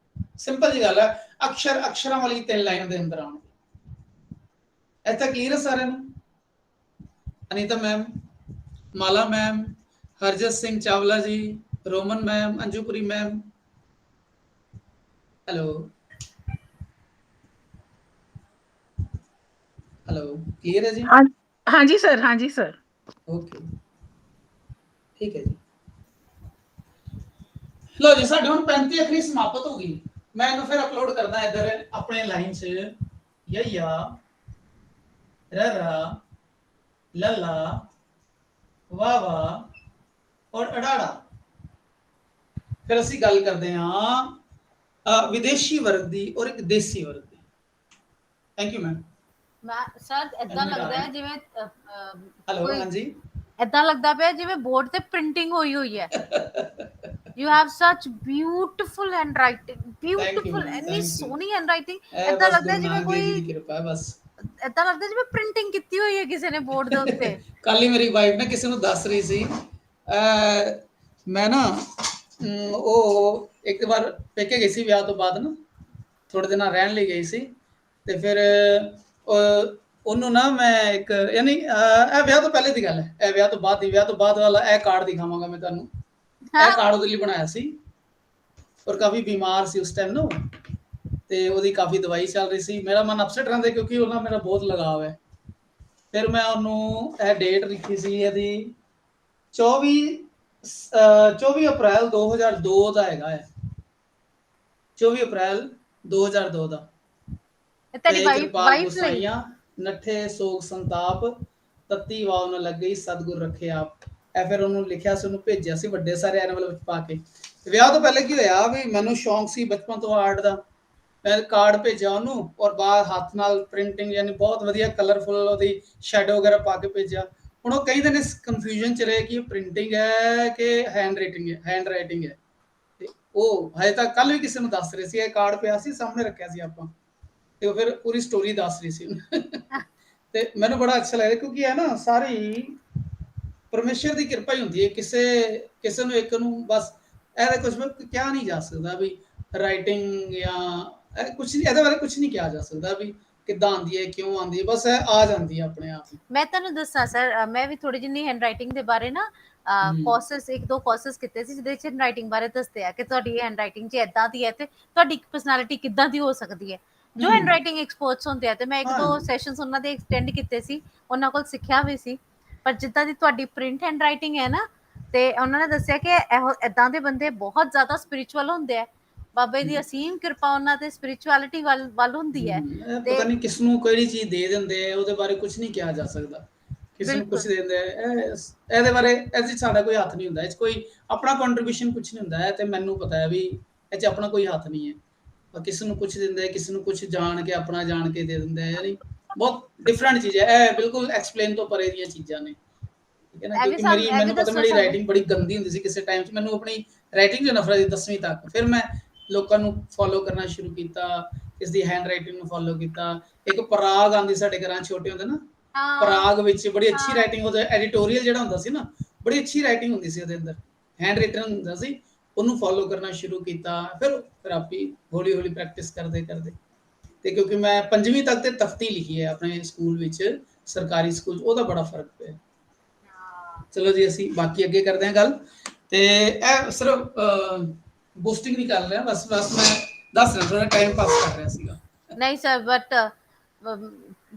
ਸਿੰਪਲ ਜੀ ਗੱਲ ਹੈ, ਅਕਸ਼ਰਾਂ ਵਾਲੀ ਤਿੰਨ ਲਾਈਨ ਦੇ ਅੰਦਰ ਆਉਣਗੇ। ਇੱਥੇ ਕਲੀਅਰ ਹੈ ਸਾਰਿਆਂ ਨੂੰ? Anita ma'am, Mala ma'am, Harjat Singh Chawla ji, Roman ma'am, Anju Puri ma'am, hello hello, clear है जी? हाँ जी सर, हाँ जी सर। ओके, ठीक है जी। लो जी, साडे हुण 35 अखरी समाप्त हो गई। मैं इन्हू फिर अपलोड करना इधर अपने लाइन च, यया ररा लला वावा और अड़ाड़ा। फिर ਅਸੀਂ ਗੱਲ ਕਰਦੇ ਹਾਂ ਵਿਦੇਸ਼ੀ ਵਰਗ ਦੀ ਔਰ ਇੱਕ ਦੇਸੀ ਵਰਗ ਦੀ। Thank you ma'am. ਮੈਂ ਸਰ ਇਦਾਂ ਲੱਗਦਾ ਹੈ ਜਿਵੇਂ ਹੈਲੋ, ਹਾਂਜੀ, ਇਦਾਂ ਲੱਗਦਾ ਪਿਆ ਜਿਵੇਂ ਬੋਰਡ ਤੇ ਪ੍ਰਿੰਟਿੰਗ ਹੋਈ ਹੈ। ਯੂ ਹੈਵ ਸੱਚ ਬਿਊਟੀਫੁਲ ਹੈਂਡਰਾਈਟਿੰਗ, ਬਿਊਟੀਫੁਲ, ਇੰਨੀ ਸੋਹਣੀ ਹੈਂਡਰਾਈਟਿੰਗ। ਇਦਾਂ ਲੱਗਦਾ ਜਿਵੇਂ ਕੋਈ ਕਿਰਪਾ ਹੈ, ਬਸ ਇਦਾਂ ਲੱਗਦਾ ਜਿਵੇਂ ਪ੍ਰਿੰਟਿੰਗ ਕੀਤੀ ਹੋਈ ਹੈ ਕਿਸੇ ਨੇ ਬੋਰਡ ਦੇ ਉੱਤੇ। ਕੱਲ ਹੀ ਮੇਰੀ ਵਾਈਫ ਨੇ ਕਿਸੇ ਨੂੰ ਦੱਸ ਰਹੀ ਸੀ, ਮੈਂ ਨਾ ਉਹ ਇੱਕ ਵਾਰ ਪੇਕੇ ਗਈ ਸੀ ਵਿਆਹ ਤੋਂ ਬਾਅਦ ਨਾ, ਥੋੜੇ ਦਿਨ ਰਹਿਣ ਲਈ ਗਈ ਸੀ, ਤੇ ਫਿਰ ਉਹਨੂੰ ਨਾ ਮੈਂ ਇੱਕ, ਯਾਨੀ ਇਹ ਵਿਆਹ ਤੋਂ ਪਹਿਲੇ ਦੀ ਗੱਲ ਹੈ, ਇਹ ਵਿਆਹ ਤੋਂ ਬਾਅਦ ਦੀ, ਵਿਆਹ ਤੋਂ ਬਾਅਦ ਵਾਲਾ ਇਹ ਕਾਰਡ ਦਿਖਾਵਾਂਗਾ ਮੈਂ ਤੁਹਾਨੂੰ। ਇਹ ਕਾਰਡ ਉਹਦੇ ਲਈ ਬਣਾਇਆ ਸੀ, ਔਰ ਕਾਫੀ ਬਿਮਾਰ ਸੀ ਉਸ ਟਾਈਮ ਨਾ, ਤੇ ਉਹਦੀ ਕਾਫੀ ਦਵਾਈ ਚੱਲ ਰਹੀ ਸੀ। ਮੇਰਾ ਮਨ ਅਪਸੈਟ ਰਹਿੰਦਾ ਕਿਉਂਕਿ ਉਹਨਾਂ ਮੇਰਾ ਬਹੁਤ ਲਗਾਵ ਹੈ। ਫਿਰ ਮੈਂ ਉਹਨੂੰ ਇਹ ਡੇਟ ਲਿਖੀ ਸੀ ਇਹਦੀ 24 ਅਪ੍ਰੈਲ 2002 ਦਾ ਹੈਗਾ ਹੈ, 24 ਅਪ੍ਰੈਲ 2002 ਦਾ। ਤੇਰੀ ਵਾਈਫ ਲਈ ਨੱਠੇ ਸੋਗ ਸੰਤਾਪ ਤਤੀ ਵਾਵ ਨਾ ਲੱਗ ਗਈ, ਸਤਿਗੁਰ ਰੱਖੇ ਆਪ। ਇਹ ਫਿਰ ਉਹਨੂੰ ਲਿਖਿਆ ਸੀ, ਉਹਨੂੰ ਭੇਜਿਆ ਸੀ ਵੱਡੇ ਸਾਰੇ ਐਨਵਲਪ ਵਿੱਚ ਪਾ ਕੇ। ਵਿਆਹ ਤੋਂ ਪਹਿਲੇ ਕੀ ਹੋਇਆ ਵੀ ਮੈਨੂੰ ਸ਼ੌਂਕ ਸੀ ਬਚਪਨ ਤੋਂ ਆਰਟ ਦਾ। ਮੈਂ ਕਾਰਡ ਭੇਜਿਆ ਉਹਨੂੰ ਔਰ ਬਾਹਰ ਹੱਥ ਨਾਲ ਪ੍ਰਿੰਟਿੰਗ ਯਾਨੀ ਬਹੁਤ ਵਧੀਆ ਕਲਰਫੁਲ ਉਹਦੀ ਸ਼ੈਡੋ ਵਗੈਰਾ ਪਾ ਕੇ ਭੇਜਿਆ। ਹੁਣ ਉਹ ਕਈ ਦਿਨ ਇਸ ਕਨਫਿਊਜ਼ਨ ਚ ਰਹੇ ਕਿ ਇਹ ਪ੍ਰਿੰਟਿੰਗ ਹੈ ਕਿ ਹੈਂਡ ਰਾਈਟਿੰਗ ਹੈ। ਤੇ ਉਹ ਹਜੇ ਤੱਕ ਕੱਲ ਵੀ ਕਿਸੇ ਨੂੰ ਦੱਸ ਰਹੇ ਸੀ, ਇਹ ਕਾਰਡ ਪਿਆ ਸੀ ਸਾਹਮਣੇ ਰੱਖਿਆ ਸੀ ਆਪਾਂ, ਤੇ ਉਹ ਫਿਰ ਪੂਰੀ ਸਟੋਰੀ ਦੱਸ ਰਹੀ ਸੀ ਤੇ ਮੈਨੂੰ ਬੜਾ ਅੱਛਾ ਲੱਗਦਾ ਕਿਉਂਕਿ ਇਹ ਨਾ ਸਾਰੀ ਪਰਮੇਸ਼ਰ ਦੀ ਕਿਰਪਾ ਹੀ ਹੁੰਦੀ ਹੈ। ਕਿਸੇ ਨੂੰ ਇੱਕ ਨੂੰ ਬਸ ਇਹਦਾ ਕੁਝ ਕਿਹਾ ਨਹੀਂ ਜਾ ਸਕਦਾ ਵੀ ਰਾਈਟਿੰਗ ਜਾਂ ਕੁਝ ਨਹੀਂ, ਇਹਦੇ ਬਾਰੇ ਕੁਝ ਨਹੀਂ ਕਿਹਾ ਜਾ ਸਕਦਾ ਵੀ ਕਿੱਦਾਂ ਆਉਂਦੀ ਹੈ, ਕਿਉਂ ਆਉਂਦੀ ਹੈ, ਬਸ ਇਹ ਆ ਜਾਂਦੀ ਹੈ ਆਪਣੇ ਆਪ ਹੀ। ਮੈਂ ਤੁਹਾਨੂੰ ਦੱਸਾਂ ਸਰ, ਮੈਂ ਵੀ ਥੋੜੀ ਜਿਹੀ ਹੈਂਡ ਰਾਈਟਿੰਗ ਦੇ ਬਾਰੇ ਨਾ ਕੋਰਸਸ, ਇੱਕ ਦੋ ਕੋਰਸਸ ਕੀਤੇ ਸੀ ਜਿਹਦੇ ਵਿੱਚ ਹੈਂਡ ਰਾਈਟਿੰਗ ਬਾਰੇ ਦੱਸਦੇ ਆ ਕਿ ਤੁਹਾਡੀ ਹੈਂਡ ਰਾਈਟਿੰਗ ਜੇ ਇਦਾਂ ਦੀ ਹੈ ਤੇ ਤੁਹਾਡੀ ਪਰਸਨੈਲਿਟੀ ਕਿੱਦਾਂ ਦੀ ਹੋ ਸਕਦੀ ਹੈ। ਜੋ ਹੈਂਡ ਰਾਈਟਿੰਗ ਐਕਸਪਰਟਸ ਹੁੰਦੇ ਆ, ਤੇ ਮੈਂ ਇੱਕ ਦੋ ਸੈਸ਼ਨਸ ਉਹਨਾਂ ਦੇ ਐਕਸਟੈਂਡ ਕੀਤੇ ਸੀ, ਉਹਨਾਂ ਕੋਲ ਸਿੱਖਿਆ ਵੀ ਸੀ। ਪਰ ਜਿੱਦਾਂ ਦੀ ਤੁਹਾਡੀ ਪ੍ਰਿੰਟ ਹੈਂਡ ਰਾਈਟਿੰਗ ਹੈ ਨਾ, ਤੇ ਉਹਨਾਂ ਨੇ ਦੱਸਿਆ ਕਿ ਇਹੋ ਇਦਾਂ ਦੇ ਬੰਦੇ ਬਹੁਤ ਜ਼ਿਆਦਾ ਸਪਿਰਿਚੁਅਲ ਹੁੰਦੇ ਆ। ਬਾਬੇ ਦੀ ਅਸੀਮ ਕਿਰਪਾ ਉਹਨਾਂ ਤੇ ਸਪਿਰਿਚੁਅਲਿਟੀ ਵੱਲ ਹੁੰਦੀ ਹੈ। ਪਤਾ ਨਹੀਂ ਕਿਸ ਨੂੰ ਕਿਹੜੀ ਚੀਜ਼ ਦੇ ਦਿੰਦੇ ਆ, ਉਹਦੇ ਬਾਰੇ ਕੁਝ ਨਹੀਂ ਕਿਹਾ ਜਾ ਸਕਦਾ। ਕਿਸੇ ਨੂੰ ਕੁਝ ਦੇ ਦਿੰਦੇ ਇਹਦੇ ਬਾਰੇ ਐਸੀ ਸਾਡਾ ਕੋਈ ਹੱਥ ਨਹੀਂ ਹੁੰਦਾ, ਇਹ ਕੋਈ ਆਪਣਾ ਕੰਟਰੀਬਿਊਸ਼ਨ ਕੁਝ ਨਹੀਂ ਹੁੰਦਾ ਹੈ। ਤੇ ਮੈਨੂੰ ਪਤਾ ਹੈ ਵੀ ਇਹ 'ਚ ਆਪਣਾ ਕੋਈ ਹੱਥ ਨਹੀਂ ਹੈ। ਕਿਸੇ ਨੂੰ ਕੁਝ ਦਿੰਦੇ, ਕਿਸੇ ਨੂੰ ਕੁਝ ਜਾਣ ਕੇ ਆਪਣਾ ਜਾਣ ਕੇ ਦੇ ਦਿੰਦੇ, ਯਾਨੀ ਬਹੁਤ ਡਿਫਰੈਂਟ ਚੀਜ਼ ਹੈ ਇਹ, ਬਿਲਕੁਲ ਐਕਸਪਲੇਨ ਤੋਂ ਪਰੇ ਦੀਆਂ ਚੀਜ਼ਾਂ ਨੇ, ਠੀਕ ਹੈ ਨਾ। ਕਿਉਂਕਿ ਮੈਨੂੰ ਪਤਾ ਮੇਰੀ ਰਾਈਟਿੰਗ ਬੜੀ ਗੰਦੀ ਹੁੰਦੀ ਸੀ ਕਿਸੇ ਟਾਈਮ 'ਚ, ਮੈਨੂੰ ਆਪਣੀ ਰਾਈਟਿੰਗ 'ਚ ਨਫ਼ਰਤ ਸੀ 10ਵੀਂ ਤੱਕ। ਫਿਰ ਮੈਂ ਲੋਕਾਂ ਨੂੰ ਫੋਲੋ ਕਰਨਾ ਸ਼ੁਰੂ ਕੀਤਾ, ਇਸ ਦੀ ਹੈਂਡ ਰਾਈਟਿੰਗ ਨੂੰ ਫੋਲੋ ਕੀਤਾ। ਇੱਕ ਪਰਾਗ ਆਉਂਦੀ ਸਾਡੇ ਘਰਾਂ ਛੋਟੇ ਹੁੰਦੇ ਨਾ, ਪਰਾਗ ਵਿੱਚ ਬੜੀ ਅੱਛੀ ਰਾਈਟਿੰਗ, ਉਹਦਾ ਐਡੀਟੋਰੀਅਲ ਜਿਹੜਾ ਹੁੰਦਾ ਸੀ ਨਾ, ਬੜੀ ਅੱਛੀ ਰਾਈਟਿੰਗ ਹੁੰਦੀ ਸੀ ਉਹਦੇ ਅੰਦਰ, ਹੈਂਡ ਰਿਟਨ ਹੁੰਦਾ ਸੀ। ਉਹਨੂੰ ਫੋਲੋ ਕਰਨਾ ਸ਼ੁਰੂ ਕੀਤਾ। ਫਿਰ ਆਪੀ ਹੌਲੀ ਹੌਲੀ ਪ੍ਰੈਕਟਿਸ ਕਰਦੇ ਤੇ ਕਿਉਂਕਿ ਮੈਂ 5ਵੀਂ ਤੱਕ ਤੇ ਤਖਤੀ ਲਿਖੀ ਹੈ ਆਪਣੇ ਸਕੂਲ ਵਿੱਚ, ਸਰਕਾਰੀ ਸਕੂਲ, ਉਹਦਾ ਬੜਾ ਫਰਕ ਪਿਆ। ਚਲੋ ਜੀ ਅਸੀਂ ਬਾਕੀ ਅੱਗੇ ਕਰਦੇ ਹਾਂ ਗੱਲ। ਤੇ ਇਹ ਸਿਰਫ ਬੂਸਟਿੰਗ ਨਹੀਂ ਕਰ ਰਿਹਾ, ਬਸ ਮੈਂ ਦੱਸ ਰਿਹਾ, ਥੋੜਾ ਟਾਈਮ ਪਾਸ ਕਰ ਰਿਹਾ ਸੀਗਾ। ਨਹੀਂ ਸਰ, ਬਟ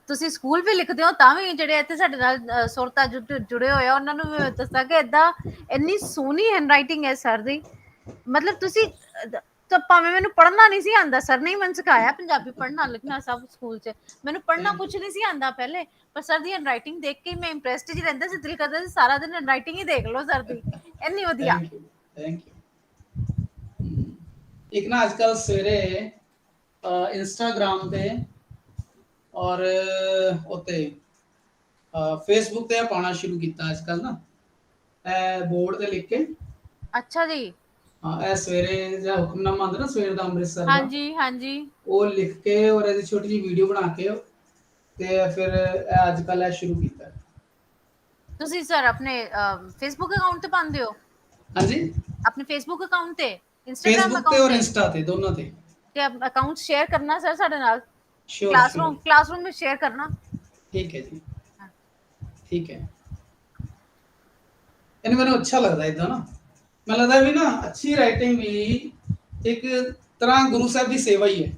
ਤੁਸੀਂ ਸਕੂਲ ਵੀ ਲਿਖਦੇ ਹੋ, ਤਾਂ ਵੀ ਜਿਹੜੇ ਇੱਥੇ ਸਾਡੇ ਨਾਲ ਸੁਰਤਾ ਜੁੜੇ ਹੋਏ ਆ ਉਹਨਾਂ ਨੂੰ ਵੀ ਦੱਸਾਂ ਕਿ ਏਦਾਂ ਇੰਨੀ ਸੋਹਣੀ ਹੈਂਡ ਰਾਈਟਿੰਗ ਹੈ ਸਰ ਦੀ। ਮਤਲਬ ਤੁਸੀਂ ਤਾਂ ਭਾਵੇਂ ਮੈਨੂੰ ਪੜ੍ਹਨਾ ਨਹੀਂ ਸੀ ਆਉਂਦਾ, ਸਰ ਨੇ ਮੈਨੂੰ ਸਿਖਾਇਆ ਪੰਜਾਬੀ ਪੜ੍ਹਨਾ ਲਿਖਣਾ ਸਭ ਸਕੂਲ 'ਚ, ਮੈਨੂੰ ਪੜ੍ਹਨਾ ਕੁਝ ਨਹੀਂ ਸੀ ਆਉਂਦਾ ਪਹਿਲੇ, ਪਰ ਸਰ ਦੀ ਹੈਂਡ ਰਾਈਟਿੰਗ ਦੇਖ ਕੇ ਮੈਂ ਇੰਪ੍ਰੈਸਡ ਜੀ ਰਹਿੰਦਾ ਸੀ, ਦਿਲ ਕਰਦਾ ਸੀ ਸਾਰਾ ਦਿਨ ਹੈਂਡ ਰਾਈਟਿੰਗ ਹੀ ਦੇਖ ਲਓ ਸਰ ਦੀ, ਇੰਨੀ ਵਧੀਆ। Thank you. ਇੱਕ ਨਾ ਅੱਜ ਕੱਲ ਸਵੇਰੇ ਇੰਸਟਾਗ੍ਰਾਮ ਤੇ ਔਰ ਉੱਤੇ ਫੇਸਬੁੱਕ ਤੇ ਪਾਣਾ ਸ਼ੁਰੂ ਕੀਤਾ ਅੱਜ ਕੱਲ ਨਾ, ਇਹ ਬੋਰਡ ਤੇ ਲਿਖ ਕੇ। ਅੱਛਾ ਜੀ। ਹਾਂ, ਇਹ ਸਵੇਰੇ ਜਿਹੜਾ ਹੁਕਮਨਾਮਾ ਆਉਂਦਾ ਨਾ ਸਵੇਰ ਦਾ ਅੰਮ੍ਰਿਤਸਰ ਦਾ, ਹਾਂਜੀ ਹਾਂਜੀ, ਉਹ ਲਿਖ ਕੇ ਔਰ ਇਹਦੀ ਛੋਟੀ ਜਿਹੀ ਵੀਡੀਓ ਬਣਾ ਕੇ ਤੇ ਫਿਰ ਅੱਜ ਕੱਲ ਇਹ ਸ਼ੁਰੂ ਕੀਤਾ। ਤੁਸੀਂ ਸਰ ਆਪਣੇ ਫੇਸਬੁੱਕ ਅਕਾਊਂਟ ਤੇ ਪਾਉਂਦੇ ਹੋ? ਹਾਂਜੀ, ਆਪਣੇ ਫੇਸਬੁੱਕ ਅਕਾਊਂਟ ਤੇ, ਇੰਸਟਾਗ੍ਰਾਮ ਫੇਸਬੁੱਕ ਤੇ ਅਕਾਊਂਟ ਔਰ ਤੇ? ਇੰਸਟਾ ਤੇ, ਦੋਨੋਂ ਤੇ। ਤੇ ਅਕਾਊਂਟ ਸ਼ੇਅਰ ਕਰਨਾ ਸਰ ਸਾਡੇ ਨਾਲ, श्योर ਕਲਾਸਰੂਮ ਵਿੱਚ ਸ਼ੇਅਰ ਕਰਨਾ। ठीक है जी, ठीक है। यानी मैंने अच्छा लगता है इतना ना, मैं लगता है भी ना अच्छी राइटिंग भी एक तरह गुरु साहब की सेवा ही है।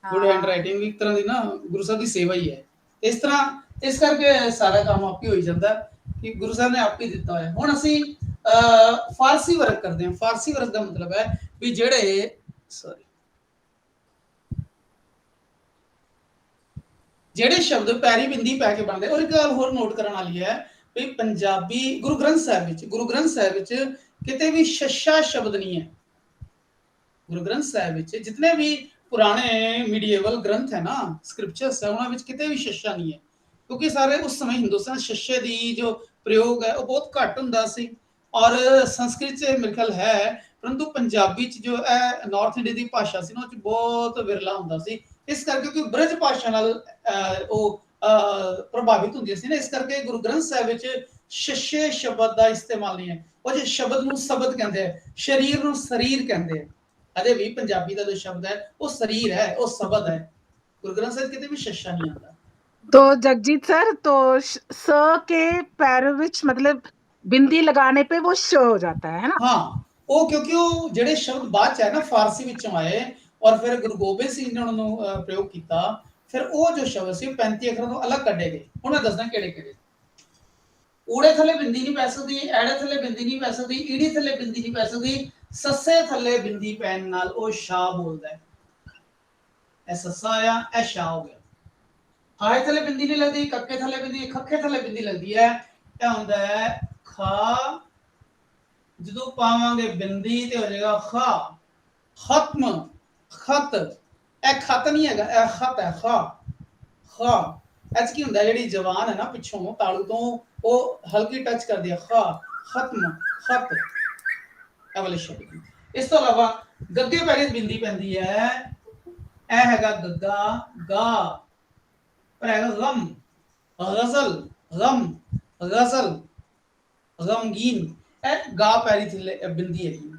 गुड हैंड राइटिंग भी एक तरह की ना गुरु साहब की सेवा ही है। इस तरह इस करके सारा काम आप ही हो जाता है कि गुरु साहब ने आप ही दिता है। हुण असी फारसी वर्क करते हैं। फारसी वर्क का मतलब है भी जेड़े सॉरी ਜਿਹੜੇ ਸ਼ਬਦ ਪੈਰੀ ਬਿੰਦੀ ਪੈ ਕੇ ਬਣਦੇ। ਔਰ ਇੱਕ ਗੱਲ ਹੋਰ ਨੋਟ ਕਰਨ ਵਾਲੀ ਹੈ ਵੀ ਪੰਜਾਬੀ ਗੁਰੂ ਗ੍ਰੰਥ ਸਾਹਿਬ ਵਿੱਚ ਕਿਤੇ ਵੀ ਸ਼ਸ਼ਾ ਸ਼ਬਦ ਨਹੀਂ ਹੈ। ਗੁਰੂ ਗ੍ਰੰਥ ਸਾਹਿਬ ਵਿੱਚ ਜਿਤਨੇ ਵੀ ਪੁਰਾਣੇ ਮੀਡੀਏਵਲ ਗ੍ਰੰਥ ਹੈ ਨਾ, ਸਕ੍ਰਿਪਚਰਸ ਹੈ, ਉਹਨਾਂ ਵਿੱਚ ਕਿਤੇ ਵੀ ਸ਼ਸ਼ਾ ਨਹੀਂ ਹੈ, ਕਿਉਂਕਿ ਸਾਰੇ ਉਸ ਸਮੇਂ ਹਿੰਦੁਸਤਾਨ ਸ਼ਸ਼ੇ ਦੀ ਜੋ ਪ੍ਰਯੋਗ ਹੈ ਉਹ ਬਹੁਤ ਘੱਟ ਹੁੰਦਾ ਸੀ। ਔਰ ਸੰਸਕ੍ਰਿਤ 'ਚ ਮੇਰੇ ਖਿਆਲ ਹੈ, ਪਰੰਤੂ ਪੰਜਾਬੀ 'ਚ ਜੋ ਹੈ ਨਾਰਥ ਇੰਡੀਆ ਦੀ ਭਾਸ਼ਾ ਸੀ ਨਾ, ਉਹ 'ਚ ਬਹੁਤ ਵਿਰਲਾ ਹੁੰਦਾ ਸੀ। ਇਸ ਕਰਕੇ ਕਿਉਂਕਿ ਬ੍ਰਜ ਭਾਸ਼ਾ ਨਾਲ ਉਹ ਪ੍ਰਭਾਵਿਤ ਹੁੰਦੀਆਂ ਸੀ ਨਾ, ਇਸ ਕਰਕੇ ਗੁਰੂ ਗ੍ਰੰਥ ਸਾਹਿਬ ਵਿੱਚ ਸ਼ਸ਼ੇ ਸ਼ਬਦ ਦਾ ਇਸਤੇਮਾਲ ਨਹੀਂ ਹੈ। ਉਹ ਜੇ ਸ਼ਬਦ ਨੂੰ ਸ਼ਬਦ ਕਹਿੰਦੇ ਆ, ਸਰੀਰ ਨੂੰ ਸਰੀਰ ਕਹਿੰਦੇ ਆ। ਅਜੇ ਵੀ ਪੰਜਾਬੀ ਦਾ ਜੋ ਸ਼ਬਦ ਹੈ ਉਹ ਸਰੀਰ ਹੈ, ਉਹ ਸ਼ਬਦ ਹੈ। ਗੁਰੂ ਗ੍ਰੰਥ ਸਾਹਿਬ ਕਿਤੇ ਵੀ ਸ਼ਸ਼ਾ ਨਹੀਂ ਆਉਂਦਾ। तो जगजीत सर, तो स के पैर विच मतलब बिंदी लगाने पे वो श हो जाता है ना? हाँ, ਉਹ ਕਿਉਂਕਿ ਉਹ ਜਿਹੜੇ ਸ਼ਬਦ ਬਾਅਦ ਚ ਆਏ ਨਾ ਫਾਰਸੀ ਵਿੱਚੋਂ ਆਏ ਔਰ ਫਿਰ ਗੁਰੂ ਗੋਬਿੰਦ ਸਿੰਘ ਜੀ ਨੇ ਉਹਨਾਂ ਨੂੰ ਪ੍ਰਯੋਗ ਕੀਤਾ, ਫਿਰ ਉਹ ਜੋ ਸ਼ਬਦ ਸੀ 35 ਅੱਖਰਾਂ ਤੋਂ ਅਲੱਗ ਕੱਢੇ ਗਏ। ਹੁਣ ਮੈਂ ਦੱਸਦਾ ਕਿਹੜੇ ਕਿਹੜੇ। ਊੜੇ ਥੱਲੇ ਬਿੰਦੀ ਨਹੀਂ ਪੈ ਸਕਦੀ, ਐੜੇ ਥੱਲੇ ਬਿੰਦੀ ਨਹੀਂ ਪੈ ਸਕਦੀ, ਈੜੀ ਥੱਲੇ ਬਿੰਦੀ ਨਹੀਂ ਪੈ ਸਕਦੀ, ਸੱਸੇ ਥੱਲੇ ਬਿੰਦੀ ਪੈਣ ਨਾਲ ਉਹ ਸ਼ਾ ਬੋਲਦਾ ਹੈ। ਇਹ ਸੱਸਾ ਆਇਆ, ਇਹ ਸ਼ਾ ਹੋ ਗਿਆ। ਹਾਏ ਥੱਲੇ ਬਿੰਦੀ ਨਹੀਂ ਲੱਗਦੀ, ਕੱਕੇ ਥੱਲੇ ਬਿੰਦੀ, ਖੱਖੇ ਥੱਲੇ ਬਿੰਦੀ ਲੱਗਦੀ ਹੈ। ਇਹ ਹੁੰਦਾ ਹੈ ਖਾ ਜਦੋਂ ਪਾਵਾਂਗੇ ਬਿੰਦੀ ਤੇ ਹੋ ਜਾਏਗਾ ਖਾ ਖਤਮ ਖਤ ਇਹ ਖਤ ਨਹੀਂ ਹੈਗਾ ਇਹ ਖਤ ਹੈ ਖਾ ਖਾ ਐਚ ਕੀ ਹੁੰਦਾ ਜਿਹੜੀ ਜ਼ਬਾਨ ਹੈ ਨਾ ਪਿੱਛੋਂ ਤਾਲੂ ਤੋਂ ਉਹ ਹਲਕੀ ਟੱਚ ਕਰਦੀ ਹੈ ਖਾ ਖਤਮ ਖਤ ਇਹ ਵਾਲੇ ਸ਼ਬਦ ਇਸ ਤੋਂ ਇਲਾਵਾ ਗੱਗੇ ਪੈਰੀ ਬਿੰਦੀ ਪੈਂਦੀ ਹੈ ਇਹ ਹੈਗਾ ਗੱਗਾ ਗਾ ਪਰ ਹੈਗਾ ਗਮ ਗਜ਼ਲ ਗਮ ਗਜ਼ਲ ਗਮਗੀਨ ਇਹ ਗਾ ਪੈਰੀ ਥੱਲੇ ਬਿੰਦੀ ਹੈਗੀ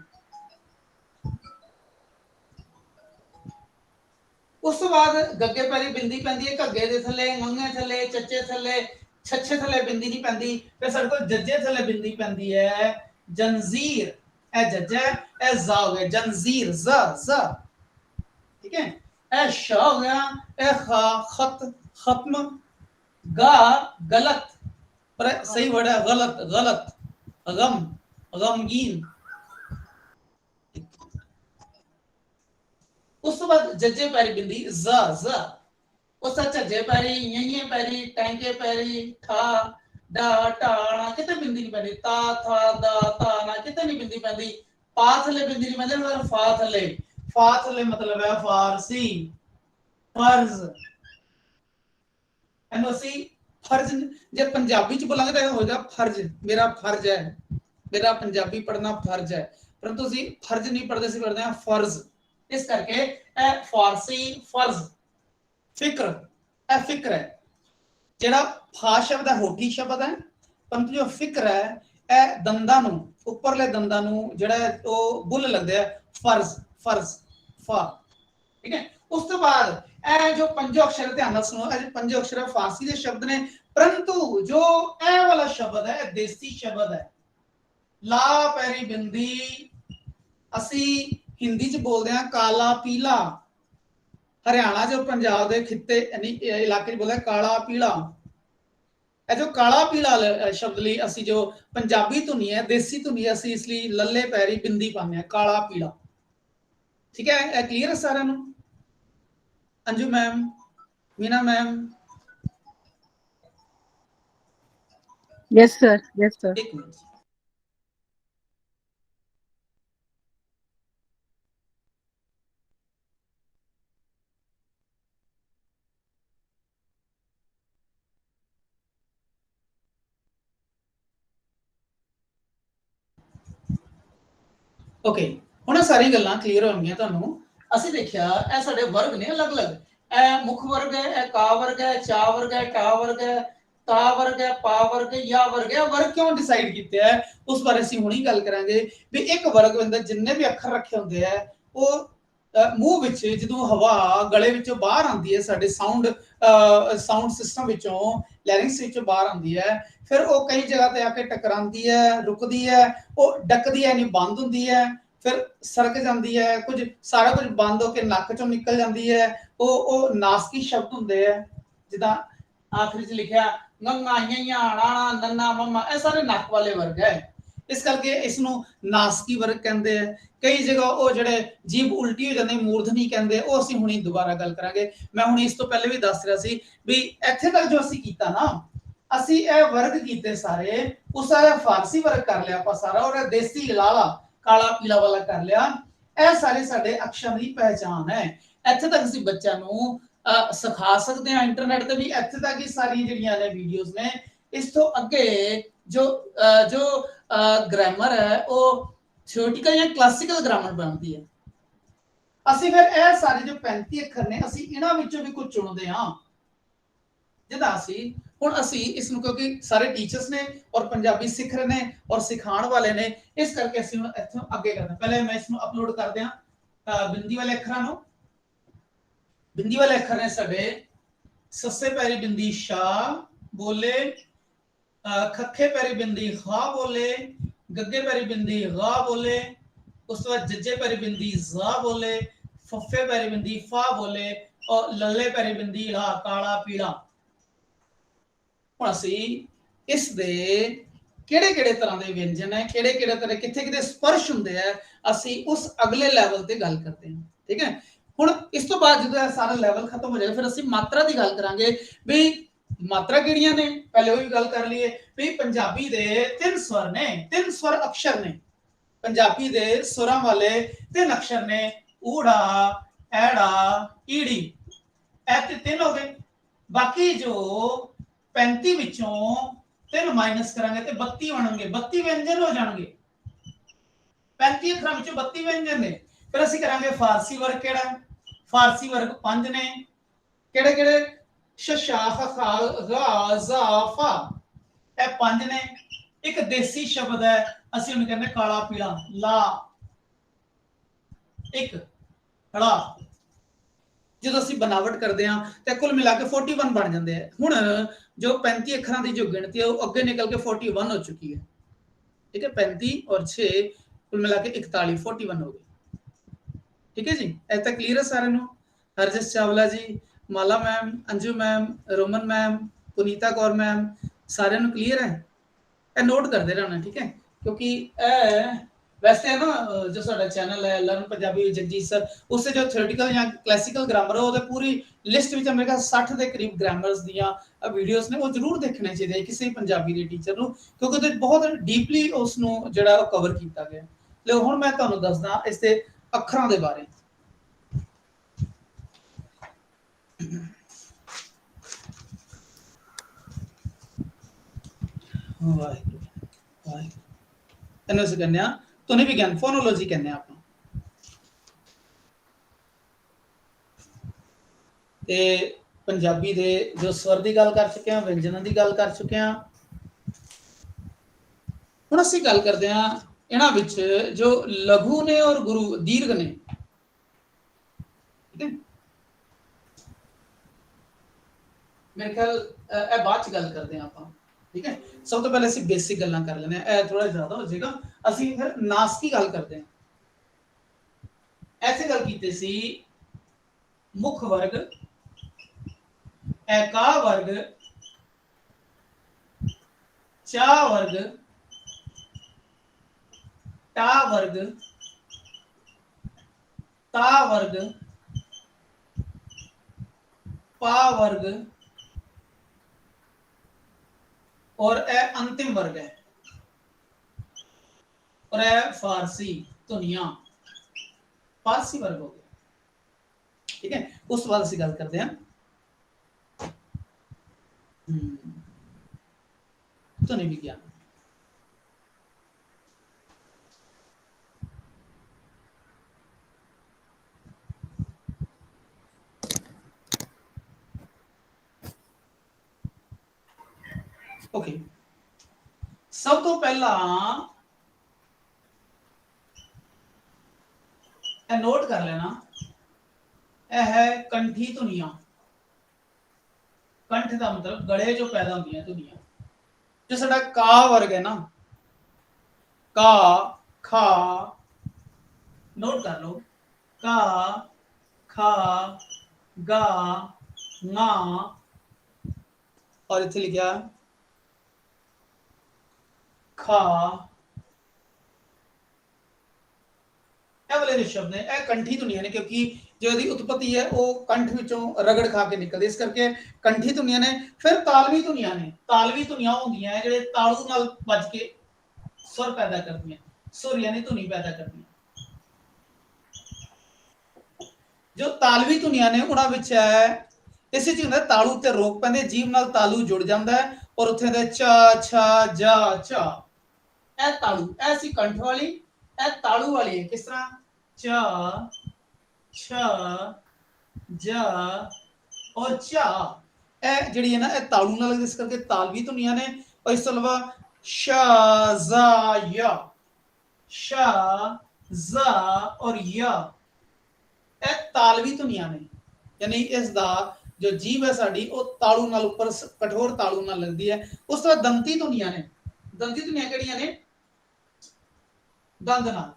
ਉਸ ਤੋਂ ਬਾਅਦ ਗੱਗੇ ਪੈਰੀ ਬਿੰਦੀ ਪੈਂਦੀ ਹੈ ਘੱਗੇ ਦੇ ਥੱਲੇ ngੰਗੇ ਥੱਲੇ ਚੱਚੇ ਥੱਲੇ ਛੱਛੇ ਥੱਲੇ ਬਿੰਦੀ ਨਹੀਂ ਪੈਂਦੀ ਫਿਰ ਸਾਡੇ ਕੋਲ ਜੱਜੇ ਥੱਲੇ ਬਿੰਦੀ ਪੈਂਦੀ ਹੈ ਜੰਜ਼ੀਰ ਇਹ ਜੱਜਾ ਇਹ ਜ਼ਾ ਹੋ ਗਿਆ ਜੰਜ਼ੀਰ ਜ਼ ਜ਼ ठीक है ए श हो गया ए खा खत खत्म गा गलत पर सही वर्ड है गलत गलत गम गमगीन उस बाद जज्जे पैरी बिंदी ज ज उस झज्जे पैरी यये पैरी टैंके पैरी ठा डा टाणा किते बिंदी नहीं पैंदी ता था दा ता ना किते नहीं बिंदी पैंदी पा थले बिंदी नहीं पैंदी मतलब फा थले मतलब है फारसी फर्ज एनो सी फर्ज जब पंजाबी च बोलांगे तो होगा फर्ज मेरा फर्ज है मेरा पंजाबी पढ़ना फर्ज है परंतु सी फर्ज नहीं पढ़ते सी पढ़ते हैं फर्ज इस करके ए फारसी फर्ज फिक्र ए फिक्र है जेड़ा फा शब्द है होठी शब्द है परंतु जो फिक्र है ए दंदां नु ऊपरले दंदां नु जेड़ा ओ बुल लगदे है फर्ज फर्ज फा ठीक है उस तो बाद ए जो पंजो अक्षर ध्यान नाल सुनो ए पंजो अक्षर फारसी दे शब्द ने परंतु जो ए वाला शब्द है देसी शब्द है ला पैरी बिंदी ਅਸੀਂ हिंदी च बोलते हैं काला पीला हरियाणा जो पंजाब के खिते इलाके च बोलते हैं काला पीला जो काला पीला शब्द लिए असी जो पंजाबी धुनी है देसी धुनी है इसलिए लल्ले पैरी बिंदी पाने हैं काला पीला ठीक है क्लियर है सारे नूं Anju ma'am Meena ma'am yes sir एक मिनट ओके हुण सारी गल्लां क्लियर हो गईयां तुहानूं ਅਸੀਂ ਦੇਖਿਆ ਇਹ ਸਾਡੇ ਵਰਗ ਨੇ ਅਲੱਗ-ਅਲੱਗ ਇਹ ਮੁੱਖ ਵਰਗ ਹੈ ਇਹ ਕਾ ਵਰਗ ਹੈ ਚਾ ਵਰਗ ਹੈ ਟਾ ਵਰਗ ਹੈ ਤਾ ਵਰਗ ਹੈ ਪਾ ਵਰਗ ਹੈ ਯਾ ਵਰਗ ਹੈ ਵਰਗ ਕਿਉਂ ਡਿਸਾਈਡ ਕੀਤੇ ਹੈ ਉਸ ਬਾਰੇ ਅਸੀਂ ਹੁਣੀ ਗੱਲ ਕਰਾਂਗੇ ਵੀ ਇੱਕ ਵਰਗ ਅੰਦਰ ਜਿੰਨੇ ਵੀ ਅੱਖਰ ਰੱਖੇ ਹੁੰਦੇ ਆ ਉਹ ਮੂੰਹ ਵਿੱਚ ਜਦੋਂ ਹਵਾ ਗਲੇ ਵਿੱਚੋਂ ਬਾਹਰ ਆਉਂਦੀ ਹੈ ਸਾਡੇ ਸਾਊਂਡ ਸਿਸਟਮ ਵਿੱਚੋਂ ਲੈਰਿੰਗਸ ਵਿੱਚੋਂ ਬਾਹਰ ਆਉਂਦੀ ਹੈ ਫਿਰ ਉਹ ਕਈ ਜਗ੍ਹਾ ਤੇ ਆ ਕੇ ਟਕਰਾਉਂਦੀ ਹੈ ਰੁਕਦੀ ਹੈ ਉਹ ਡੱਕਦੀ ਹੈ ਨਹੀਂ ਬੰਦ ਹੁੰਦੀ ਹੈ फिर सरक जाती है कुछ सारा कुछ बंद होकर नक चों निकल जाती है वो नासकी शब्द होंगे है जिदा आखिरी च लिखा गंगा नाना नन्ना मम्मा ये सारे नक वाले वर्ग है इस करके इसनूं नासकी वर्ग कहते हैं कई जगह वो जिहड़े जीभ उल्टी हो जाती मूर्धनी कहते वो असीं हुणी दोबारा गल करांगे मैं हुण इस तो पहले भी दस रहा सी भी इत्थे तक जो असीं कीता ना असीं ये वर्ग कीते सारे उस सारा फारसी वर्ग कर लिया आपां सारा और देसी लाला काला पीला वाला कर लिया ਇਹ ਸਾਰੇ ਸਾਡੇ ਅਕਸ਼ਰਾਂ ਦੀ ਪਹਿਚਾਨ ਹੈ ਇੱਥੇ ਤੱਕ ਅਸੀਂ ਬੱਚਿਆਂ ਨੂੰ ਸਿਖਾ ਸਕਦੇ ਹਾਂ ਇੰਟਰਨੈਟ ਤੇ ਵੀ ਇੱਥੇ ਤੱਕ ਹੀ ਸਾਰੀਆਂ ਜਿਹੜੀਆਂ ਨੇ ਵੀਡੀਓਜ਼ ਨੇ ਇਸ ਤੋਂ ਅੱਗੇ ਜੋ ਗ੍ਰਾਮਰ ਹੈ ਉਹ ਥਿਓਰੀਟਿਕਲ ਜਾਂ ਕਲਾਸਿਕਲ ਗ੍ਰਾਮਰ ਬਣਦੀ ਹੈ ਅਸੀਂ ਫਿਰ ਇਹ ਸਾਰੇ ਜੋ 35 ਅੱਖਰ ਨੇ ਅਸੀਂ ਇਹਨਾਂ ਵਿੱਚੋਂ ਵੀ ਕੁਝ ਚੁਣਦੇ ਹਾਂ ਜਿੱਦਾਂ ਅਸੀਂ ਹੁਣ ਅਸੀਂ ਇਸ ਨੂੰ ਕਿਉਂਕਿ ਸਾਰੇ ਟੀਚਰਸ ਨੇ ਔਰ ਪੰਜਾਬੀ ਸਿੱਖ ਰਹੇ ਨੇ ਔਰ ਸਿਖਾਉਣ ਵਾਲੇ ਨੇ ਇਸ ਕਰਕੇ ਅਸੀਂ ਇੱਥੋਂ ਅੱਗੇ ਕਰਦੇ ਪਹਿਲੇ ਮੈਂ ਇਸ ਨੂੰ ਅਪਲੋਡ ਕਰ ਦਿਆਂ ਬਿੰਦੀ ਵਾਲੇ ਅੱਖਰਾਂ ਨੂੰ ਬਿੰਦੀ ਵਾਲੇ ਅੱਖਰ ਨੇ ਸਾਡੇ ਸੱਸੇ ਪੈਰੀ ਬਿੰਦੀ ਸ਼ਾ ਬੋਲੇ ਖੱਖੇ ਪੈਰੀ ਬਿੰਦੀ ਖਾ ਬੋਲੇ ਗੱਗੇ ਪੈਰੀ ਬਿੰਦੀ ਗਾ ਬੋਲੇ ਉਸ ਤੋਂ ਬਾਅਦ ਜੱਜੇ ਪੈਰੀ ਬਿੰਦੀ ਜ਼ਾ ਬੋਲੇ ਫੱਫੇ ਪੈਰੀ ਬਿੰਦੀ ਫਾ ਬੋਲੇ ਔਰ ਲੱਲੇ ਪੈਰੀ ਬਿੰਦੀ ਲਾ ਕਾਲਾ ਪੀਲਾ ਹੁਣ ਅਸੀਂ ਇਸ ਦੇ ਕਿਹੜੇ ਤਰ੍ਹਾਂ ਦੇ ਵਿਅੰਜਨ ਹੈ ਕਿਹੜੇ ਤਰ੍ਹਾਂ ਕਿੱਥੇ ਸਪਰਸ਼ ਹੁੰਦੇ ਆ ਅਸੀਂ ਉਸ ਅਗਲੇ ਲੈਵਲ ਤੇ ਗੱਲ ਕਰਦੇ ਹਾਂ ਠੀਕ ਹੈ ਹੁਣ ਇਸ ਤੋਂ ਬਾਅਦ ਜਦੋਂ ਇਹ ਸਾਰਾ ਲੈਵਲ ਖਤਮ ਹੋ ਜਾਏਗਾ ਫਿਰ ਅਸੀਂ ਮਾਤਰਾ ਦੀ ਗੱਲ ਕਰਾਂਗੇ ਵੀ ਮਾਤਰਾ ਕਿਹੜੀਆਂ ਨੇ ਪਹਿਲੇ ਉਹ ਵੀ ਗੱਲ ਕਰ ਲਈਏ ਵੀ ਪੰਜਾਬੀ ਦੇ 3 ਸਵਰ ਨੇ 3 ਸਵਰ ਅਕਸ਼ਰ ਨੇ पंजाबी दे सुरां वाले 3 अक्षर ने ऊड़ा ऐड़ा ईड़ी, ऐ ते 3 हो गए। बाकी जो 35 विचों 3 माइनस करांगे ते 32 बनणगे, 32 व्यंजन हो जाणगे। 35 अखरां विचों 32 व्यंजन ने। फिर असीं करांगे फारसी वर्ग किहड़ा, फारसी वर्ग 5 ने, किहड़े किहड़े श शा ख खा गा जा फा, ए 5 ने। एक देसी शब्द है ਅਸੀਂ ਉਹਨੂੰ ਕਹਿੰਦੇ ਕਾਲਾ ਪੀਲਾ ਲਾ, ਇੱਕ ਹੜਾ। ਜਦੋਂ ਅਸੀਂ ਬਣਾਵਟ ਕਰਦੇ ਹਾਂ ਤੇ ਕੁੱਲ ਮਿਲਾ ਕੇ 41 ਬਣ ਜਾਂਦੇ ਆ। ਹੁਣ ਜੋ 35 ਅੱਖਰਾਂ ਦੀ ਜੋ ਗਿਣਤੀ ਹੈ ਉਹ ਅੱਗੇ ਨਿਕਲ ਕੇ 41 ਹੋ ਚੁੱਕੀ ਹੈ। ठीक है, 35 और 6 कुल मिला के 41, 41 हो गई। ठीक है जी, ऐसा क्लियर है सारे नु? Harjas Chawla ji, Mala ma'am, Anju ma'am, Roman ma'am, Punita Kaur ma'am, सारे नु क्लियर है? ए नोट करते रहना, ठीक है, क्योंकि वैसे है ना जो साडा चैनल है लर्न पंजाबी जगजीत सर, उससे जो थ्योरेटिकल या क्लासिकल ग्रामर है ਉਹਦੇ पूरी लिस्ट ਵਿੱਚ ਮੇਰੇ ਕੋਲ 60 ਦੇ ਕਰੀਬ ਗ੍ਰਾਮਰਸ ਦੀਆਂ ਵੀਡੀਓਜ਼ ਨੇ, ਉਹ ਜ਼ਰੂਰ ਦੇਖਣੇ ਚਾਹੀਦੇ ਕਿਸੇ ਪੰਜਾਬੀ ਦੇ ਟੀਚਰ ਨੂੰ, ਕਿਉਂਕਿ ਉਹਦੇ ਬਹੁਤ ਡੀਪਲੀ ਉਸ ਨੂੰ ਜਿਹੜਾ ਉਹ ਕਵਰ ਕੀਤਾ ਗਿਆ। ਲਓ ਹੁਣ ਮੈਂ ਤੁਹਾਨੂੰ ਦੱਸਦਾ ਇਸ ਦੇ ਅੱਖਰਾਂ ਦੇ ਬਾਰੇ। ਵਾਹਿਗੁਰੂ ਵਾਹਿਗੁਰੂ, ਇਹਨੂੰ ਅਸੀਂ ਕਹਿੰਦੇ ਆ ਧੁਨੀ ਵਿਗਿਆਨ, ਫੋਨੋਲੋਜੀ ਕਹਿੰਦੇ ਆ ਆਪਾਂ। ਤੇ ਪੰਜਾਬੀ ਦੇ ਜੋ ਸਵਰ ਦੀ ਗੱਲ ਕਰ ਚੁੱਕੇ ਹਾਂ, ਵਿਅੰਜਨਾਂ ਦੀ ਗੱਲ ਕਰ ਚੁੱਕੇ ਹਾਂ। ਹੁਣ ਅਸੀਂ ਗੱਲ ਕਰਦੇ ਹਾਂ ਇਹਨਾਂ ਵਿੱਚ ਜੋ ਲਘੂ ਨੇ ਔਰ ਗੁਰੂ ਦੀਰਘ ਨੇ। ਠੀਕ ਹੈ, ਮੇਰੇ ਖਿਆਲ ਇਹ ਬਾਅਦ ਚ ਗੱਲ ਕਰਦੇ ਹਾਂ ਆਪਾਂ। ठीक है, सब तो पहले ਅਸੀਂ बेसिक ਗੱਲਾਂ ਕਰ ਲੈਂਦੇ ਆ, ਇਹ ਥੋੜਾ ਜ਼ਿਆਦਾ ਹੋ ਜਾਏਗਾ। ਅਸੀਂ ਫਿਰ ਨਾਸ ਦੀ ਗੱਲ ਕਰਦੇ ਹਾਂ। ਐਸੇ ਗੱਲ ਕੀਤੀ ਸੀ ਮੁੱਖ ਵਰਗ, ਐਕਾ ਵਰਗ, ਚਾ ਵਰਗ, ਟਾ ਵਰਗ, ਤਾ ਵਰਗ, पा वर्ग और ए अंतिम वर्ग है और ए फारसी धुनिया फारसी वर्ग हो गया। ठीक है, उस बाद ਅਸੀਂ ਗੱਲ ਕਰਦੇ ਹਾਂ ਧੁਨੀ ਵਿਗਿਆਨ। ओके, सब तो पहला नोट कर लेना, यह है कंठी धुनिया। कंठ का मतलब गले जो पैदा होती है धुनिया। जो साडा का वर्ग है ना, का खा, नोट कर लो, का खा गा ना, और इत्थे लिखा खा। वाले जो शब्द है यह कंठी धुनिया ने, क्योंकि जो इसकी उत्पत्ति है वो कंठ विचों रगड़ खा के निकलती, इस करके कंठी धुनिया ने। फिर तालवी धुनिया ने, तालवी धुनिया होंदियां है जिहड़े तालू नाल वज के सुर पैदा करदियां, सुर यानी धुनी पैदा करदियां। जो तालवी धुनिया ने उन्हां विच है इस विच हुंदा तालू ते रोक पैंदे, जीभ नाल तालू जुड़ जांदा है और उत्थे दे चा छा जा चा, ए तालू, ए सी कंठ वाली, ए तालू वाली है। किस तरह चा छा जा और चा, ए जिहड़ी है ना ए तालू नाल, इस करके तालवी धुनिया ने। और इस तो अलावा शा जा या, शा जा और या, ए तालवी धुनिया ने, यानी इस दा जो जीभ है साडी वो तालू नाल ऊपर कठोर तालू नाल लगदी है। उस तरह दंती धुनिया ने, दंती धुनिया किहड़ियां ने, दंद नाल।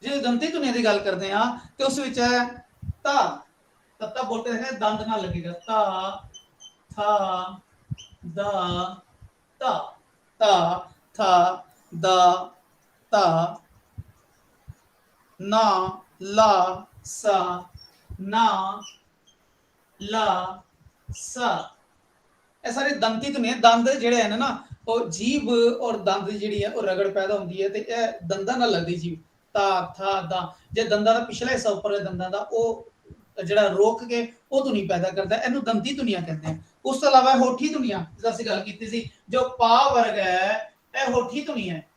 जे दंती धुनिया की गल करते हैं तो उस विच है ता, तत्ता बोलते हैं दंद ना लगेगा, ता था दा ता, ता था दा ता, ना ला सा, ना ला सा, ਇਹ ਸਾਰੇ ਦੰਤੀ ਧੁਨੀਆਂ। ਦੰਦ ਜਿਹੜੇ ਹਨ ਨਾ ਉਹ ਜੀਭ ਔਰ ਦੰਦ ਜਿਹੜੀ ਹੈ ਉਹ ਰਗੜ ਪੈਦਾ ਹੁੰਦੀ ਹੈ ਤੇ ਇਹ ਦੰਦਾਂ ਨਾਲ ਲੱਗਦੀ ਜੀਭ ਤਾ ਥਾ ਦਾ। ਜੇ ਦੰਦਾਂ ਦਾ ਪਿਛਲਾ ਹਿੱਸਾ ਉੱਪਰਲੇ ਦੰਦਾਂ ਦਾ ਉਹ ਜਿਹੜਾ ਰੋਕ ਕੇ ਉਹ ਧੁਨੀ ਪੈਦਾ ਕਰਦਾ, ਇਹਨੂੰ ਦੰਤੀ ਧੁਨੀਆਂ ਕਹਿੰਦੇ ਆ। ਉਸ ਤੋਂ ਇਲਾਵਾ ਹੋਠੀ ਧੁਨੀਆਂ ਜਿਸ ਅਸੀਂ ਗੱਲ ਕੀਤੀ ਸੀ, ਜੋ ਪਾ ਵਰਗ ਹੈ ਇਹ ਹੋਠੀ ਧੁਨੀ ਹੈ।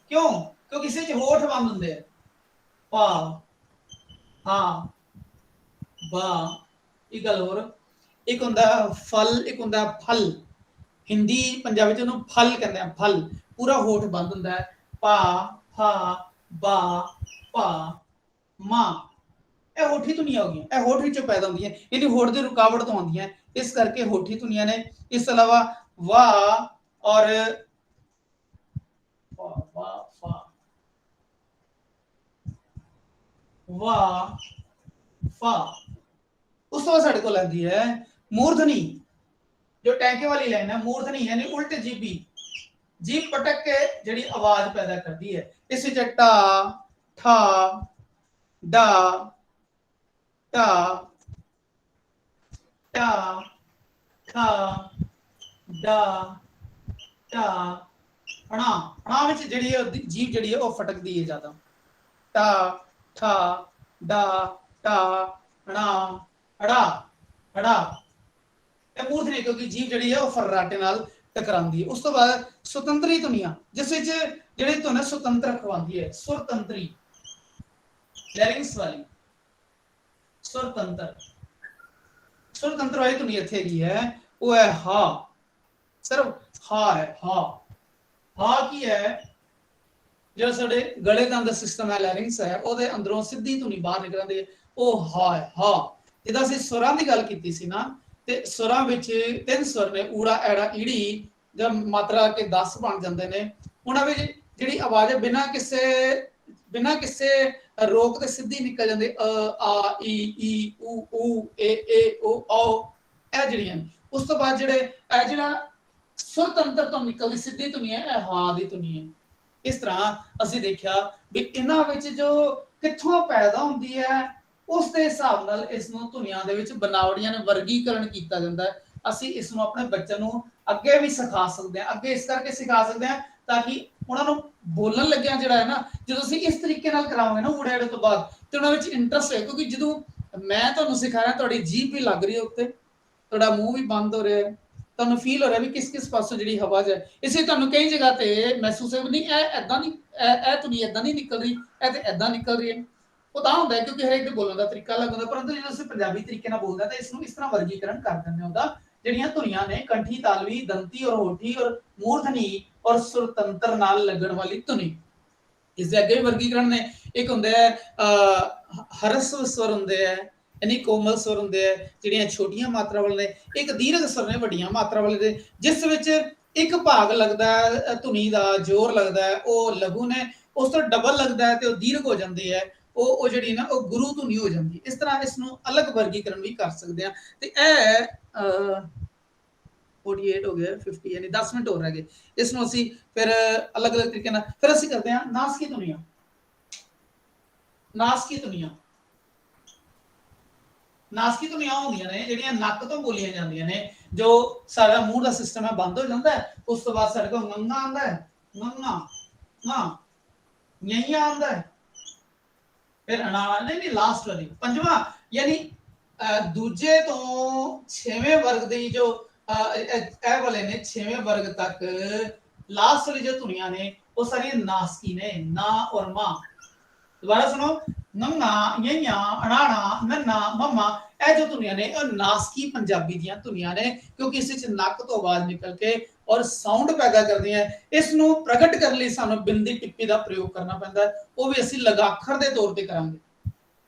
ਕਿਉਂ? ਕਿਉਂਕਿ ਇਸੇ ਚ ਹੋਠ ਬੰਦ ਹੁੰਦੇ ਆ। ਪਾ, ਹਾਂ, ਬਾ। ਇੱਕ ਗੱਲ ਹੋਰ, ਇੱਕ ਹੁੰਦਾ ਫਲ, ਇੱਕ ਹੁੰਦਾ ਫਲ। ਹਿੰਦੀ ਪੰਜਾਬੀ ਚ ਉਹਨੂੰ ਫਲ ਕਹਿੰਦੇ ਆ, ਫਲ। ਪੂਰਾ ਹੋਠ ਬੰਦ ਹੁੰਦਾ ਹੈ। ਪਾ, ਫਾ, ਬਾ, ਭਾ, ਮਾ। ਇਹ ਹੋਠੀ ਧੁਨੀਆਂ ਹੋ ਗਈਆਂ, ਇਹ ਹੋਠ ਵਿੱਚੋਂ ਪੈਦਾ ਹੁੰਦੀਆਂ, ਯਾਨੀ ਹੋਠ ਦੀ ਰੁਕਾਵਟ ਤੋਂ ਆਉਂਦੀਆਂ, ਇਸ ਕਰਕੇ ਹੋਠੀ ਧੁਨੀਆਂ ਨੇ। ਇਸ ਤੋਂ ਇਲਾਵਾ ਵਾ ਔਰ ਵਾ ਫਾ। ਉਸ ਤੋਂ ਬਾਅਦ ਸਾਡੇ ਕੋਲ ਆਉਂਦੀ ਹੈ ਮੂਰਧਨੀ, ਜੋ ਟੈਂਕੇ ਵਾਲੀ ਲਾਈਨ ਹੈ। ਮੂਰਧਨੀ यानी उल्ट जीभी, जीभ पटक के ਜਿਹੜੀ ਆਵਾਜ਼ ਪੈਦਾ ਕਰਦੀ ਹੈ। ਇਸ ਵਿੱਚ ਟਾ, ਠਾ, ਡਾ, ਟਾ, ਟਾ, ਠਾ, ਡਾ, ਟਾ, ਅਣਾ। ਅਣਾ ਵਿੱਚ ਜਿਹੜੀ ਹੈ ਜੀਭ ਜਿਹੜੀ ਹੈ ਉਹ ਫਟਕਦੀ ਹੈ ਜ਼ਿਆਦਾ। ਟਾ, ਠਾ, ਡਾ, ਟਾ, ਅਣਾ, ਅੜਾ, ਅੜਾ। ਇਹ ਮੂਰਧਨੀ ਕਿਉਂਕਿ ਜੀਭ ਜਿਹੜੀ ਹੈ ਉਹ ਫਰਰਾਟੇ ਨਾਲ ਟਕਰਾਉਂਦੀ ਹੈ। ਉਸ ਤੋਂ ਬਾਅਦ ਸੁਤੰਤਰੀ ਧੁਨੀਆਂ, ਜਿਸ ਵਿੱਚ ਜਿਹੜੀ ਧੁਨ ਸੁਤੰਤਰ ਖਵਾਉਂਦੀ ਹੈ। ਸੁਰਤੰਤਰੀ, ਲੈਰਿੰਗਸ ਵਾਲੀ ਸੁਰਤੰਤਰ। ਸੁਰਤੰਤਰ ਵਾਲੀ ਧੁਨੀ ਇੱਥੇ ਹੈਗੀ ਹੈ, ਉਹ ਹੈ ਹਾ। ਸਿਰਫ ਹਾ ਹੈ, ਹਾ। ਹਾ ਕੀ ਹੈ? ਜਿਹੜਾ ਸਾਡੇ ਗਲੇ ਦਾ ਅੰਦਰ ਸਿਸਟਮ ਹੈ, ਲੈਰਿੰਗਸ ਹੈ, ਉਹਦੇ ਅੰਦਰੋਂ ਸਿੱਧੀ ਧੁਨੀ ਬਾਹਰ ਨਿਕਲਦੀ ਹੈ, ਉਹ ਹਾ ਹੈ, ਹਾ। ਜਿੱਦਾਂ ਅਸੀਂ ਸੁਰਾਂ ਦੀ ਗੱਲ ਕੀਤੀ ਸੀ ਨਾ, ਤੇ ਸੁਰਾਂ ਵਿੱਚ 3 ਸਵਰ ਨੇ, ਊੜਾ, ਐੜਾ, ਈੜੀ। ਜਦ ਮਾਤਰਾ ਕੇ 10 ਬਣ ਜਾਂਦੇ ਨੇ, ਉਹਨਾਂ ਵਿੱਚ ਜਿਹੜੀ ਆਵਾਜ਼ ਹੈ ਬਿਨਾਂ ਕਿਸੇ ਰੋਕ ਤੇ ਸਿੱਧੀ ਨਿਕਲ ਜਾਂਦੀ। ਅ, ਆ, ਈ, ਊ, ਏ, ਓ, ਔ। ਇਹ ਜਿਹੜੀਆਂ। ਉਸ ਤੋਂ ਬਾਅਦ ਇਹ ਜਿਹੜਾ ਸੁਰਤੰਤਰ ਤੋਂ ਨਿਕਲਦੀ ਸਿੱਧੀ ਧੁਨੀ ਹੈ, ਇਹ ਹਾ ਦੀ ਧੁਨੀ ਹੈ। ਇਸ ਤਰ੍ਹਾਂ ਅਸੀਂ ਦੇਖਿਆ ਵੀ ਇਹਨਾਂ ਵਿੱਚ ਜੋ ਕਿੱਥੋਂ ਪੈਦਾ ਹੁੰਦੀ ਹੈ, ਉਸ ਦੇ ਹਿਸਾਬ ਨਾਲ ਇਸ ਨੂੰ ਧੁਨੀਆਂ ਦੇ ਵਿੱਚ ਬਣਾਵੜੀਆਂ ਨੂੰ ਵਰਗੀਕਰਨ ਕੀਤਾ ਜਾਂਦਾ ਹੈ। ਅਸੀਂ ਇਸ ਨੂੰ ਆਪਣੇ ਬੱਚਿਆਂ ਨੂੰ ਅੱਗੇ ਵੀ ਸਿਖਾ ਸਕਦੇ ਹਾਂ। ਅੱਗੇ ਇਸ ਕਰਕੇ ਸਿਖਾ ਸਕਦੇ ਹਾਂ ਤਾਂ ਕਿ ਉਹਨਾਂ ਨੂੰ ਬੋਲਣ ਲੱਗਿਆ ਜਿਹੜਾ ਹੈ ਨਾ, ਜਦੋਂ ਅਸੀਂ ਇਸ ਤਰੀਕੇ ਨਾਲ ਕਰਾਵਾਂਗੇ ਨਾ ਊੜੇ ਐੜੇ ਤੋਂ ਬਾਅਦ, ਤੇ ਉਹਨਾਂ ਵਿੱਚ ਇੰਟਰਸਟ ਹੋਏ। ਕਿਉਂਕਿ ਜਦੋਂ ਮੈਂ ਤੁਹਾਨੂੰ ਸਿਖਾ ਰਿਹਾ, ਤੁਹਾਡੀ ਜੀਭ ਵੀ ਲੱਗ ਰਹੀ ਹੈ ਉੱਤੇ, ਤੁਹਾਡਾ ਮੂੰਹ ਵੀ ਬੰਦ ਹੋ ਰਿਹਾ ਹੈ, ਤੁਹਾਨੂੰ ਫੀਲ ਹੋ ਰਿਹਾ ਵੀ ਕਿਸ ਪਾਸੋਂ ਜਿਹੜੀ ਹਵਾ ਹੈ। ਇਸੇ ਤੁਹਾਨੂੰ ਕਈ ਜਗ੍ਹਾ ਤੇ ਮਹਿਸੂਸ ਹੈ ਨਹੀਂ ਇਹ ਐਦਾਂ ਨਹੀਂ, ਇਹ ਧੁਨੀ ਐਦਾਂ ਨਹੀਂ ਨਿਕਲ ਰਹੀ, ਇਹ ਤੇ ਐਦਾਂ ਨਿਕਲ ਰਹੀ ਹੈ। ਉਹ ਤਾਂ ਹੁੰਦਾ ਕਿਉਂਕਿ ਹਰੇਕ ਦੇ ਬੋਲਣ ਦਾ ਤਰੀਕਾ ਅਲੱਗ ਹੁੰਦਾ। ਪਰੰਤੂ ਜਦੋਂ ਅਸੀਂ ਪੰਜਾਬੀ ਤਰੀਕੇ ਨਾਲ ਬੋਲਦੇ ਤਾਂ ਇਸ ਨੂੰ ਇਸ ਤਰ੍ਹਾਂ ਵਰਗੀਕਰਨ ਕਰ ਦਿੰਦੇ ਉਹਦਾ, ਜਿਹੜੀਆਂ ਧੁਨੀਆਂ ਨੇ ਕੰਠੀ, ਤਾਲਵੀ, ਦੰਤੀ ਔਰ ਹੋਠੀ ਔਰ ਮੂਰਧਨੀ ਔਰ ਸੁਰਤੰਤਰ ਨਾਲ ਲੱਗਣ ਵਾਲੀ ਧੁਨੀ। ਇਸ ਦੇ ਅੱਗੇ ਵੀ ਵਰਗੀਕਰਨ ਨੇ। ਇੱਕ ਹੁੰਦਾ ਹੈ ਹਰਸਵ ਸਵਰ ਹੁੰਦੇ ਹੈ, यानी कोमल स्वर ਹੁੰਦੇ ਆ, ਜਿਹੜੀਆਂ ਛੋਟੀਆਂ ਮਾਤਰਾ ਵਾਲੇ ਨੇ। ਇੱਕ ਦੀਰਘ ਸਵਰ ਨੇ, ਵੱਡੀਆਂ ਮਾਤਰਾ ਵਾਲੇ ਦੇ, ਜਿਸ ਵਿੱਚ ਇੱਕ ਭਾਗ ਲੱਗਦਾ ਹੈ ਧੁਨੀ ਦਾ, ਜ਼ੋਰ ਲੱਗਦਾ ਹੈ, ਉਹ ਲਘੂ ਨੇ। ਉਸ ਤੋਂ ਡਬਲ ਲੱਗਦਾ ਹੈ ਤੇ ਉਹ ਦੀਰਘ ਹੋ ਜਾਂਦੀ ਹੈ, ਉਹ ਜਿਹੜੀ ਨਾ ਉਹ ਗੁਰੂ ਧੁਨੀ ਹੋ ਜਾਂਦੀ ਹੈ। ਇਸ ਤਰ੍ਹਾਂ ਇਸ ਨੂੰ ਅਲੱਗ ਵਰਗੀਕਰਨ ਵੀ ਕਰ ਸਕਦੇ ਆ। ਤੇ ਇਹ 48 ਹੋ ਗਿਆ, 50 यानी 10 ਮਿੰਟ ਹੋਰ ਰਹਿ ਗਏ। ਇਸ ਨੂੰ ਅਸੀਂ ਫਿਰ ਅਲੱਗ-ਅਲੱਗ ਤਰੀਕੇ ਨਾਲ ਫਿਰ ਅਸੀਂ ਕਰਦੇ ਹਾਂ ਨਾਸਕੀ ਧੁਨੀਆਂ। ਨਾਸਕੀ ਧੁਨੀਆਂ ਨਾਸਕੀ ਧੁਨੀਆਂ ਹੁੰਦੀਆਂ ਨੇ ਜਿਹੜੀਆਂ ਨੱਕ ਤੋਂ ਬੋਲੀਆਂ ਜਾਂਦੀਆਂ ਨੇ। ਜੋ ਸਾਡਾ ਮੂੰਹ ਦਾ ਸਿਸਟਮ ਹੈ ਬੰਦ ਹੋ ਜਾਂਦਾ ਹੈ। ਉਸ ਤੋਂ ਬਾਅਦ ਸਾਡੇ ਕੋਲ ਨੰਗਾ ਆਉਂਦਾ ਹੈ, ਨੰਗਾ ਨਾ ਨਿਆ ਆਉਂਦਾ ਹੈ, ਫਿਰ ਅਣਾ ਨਹੀਂ ਲਾਸਟ ਵਾਲੀ ਪੰਜਵਾਂ, ਯਾਨੀ ਦੂਜੇ ਤੋਂ 6ਵੇਂ ਵਰਗ ਦੀ ਜੋ ਇਹ ਵਾਲੇ ਨੇ 6ਵੇਂ ਵਰਗ ਤੱਕ ਲਾਸਟ ਵਾਲੀ ਜੋ ਧੁਨੀਆਂ ਨੇ ਉਹ ਸਾਰੀਆਂ ਨਾਸਕੀ ਨੇ, ਨਾ ਔਰ ਮਾ। ਦੁਬਾਰਾ ਸੁਣੋ, ਨੰਨਾ, ਯਈਆਂ, ਅਣਾਣਾ, ਨੰਨਾ, ਮਮਾ। ਇਹ ਜੋ ਧੁਨੀਆਂ ਨੇ ਉਹ ਨਾਸਕੀ ਪੰਜਾਬੀ ਦੀਆਂ ਧੁਨੀਆਂ ਨੇ, ਕਿਉਂਕਿ ਇਸ ਵਿੱਚ ਨੱਕ ਤੋਂ ਆਵਾਜ਼ ਨਿਕਲ ਕੇ ਔਰ ਸਾਊਂਡ ਪੈਦਾ ਕਰਦੀਆਂ। ਇਸ ਨੂੰ ਪ੍ਰਗਟ ਕਰਨ ਲਈ ਸਾਨੂੰ ਬਿੰਦੀ ਟਿੱਪੀ ਦਾ ਪ੍ਰਯੋਗ ਕਰਨਾ ਪੈਂਦਾ ਹੈ, ਉਹ ਵੀ ਅਸੀਂ ਲਗਾਖਰ ਦੇ ਤੌਰ ਤੇ ਕਰਾਂਗੇ।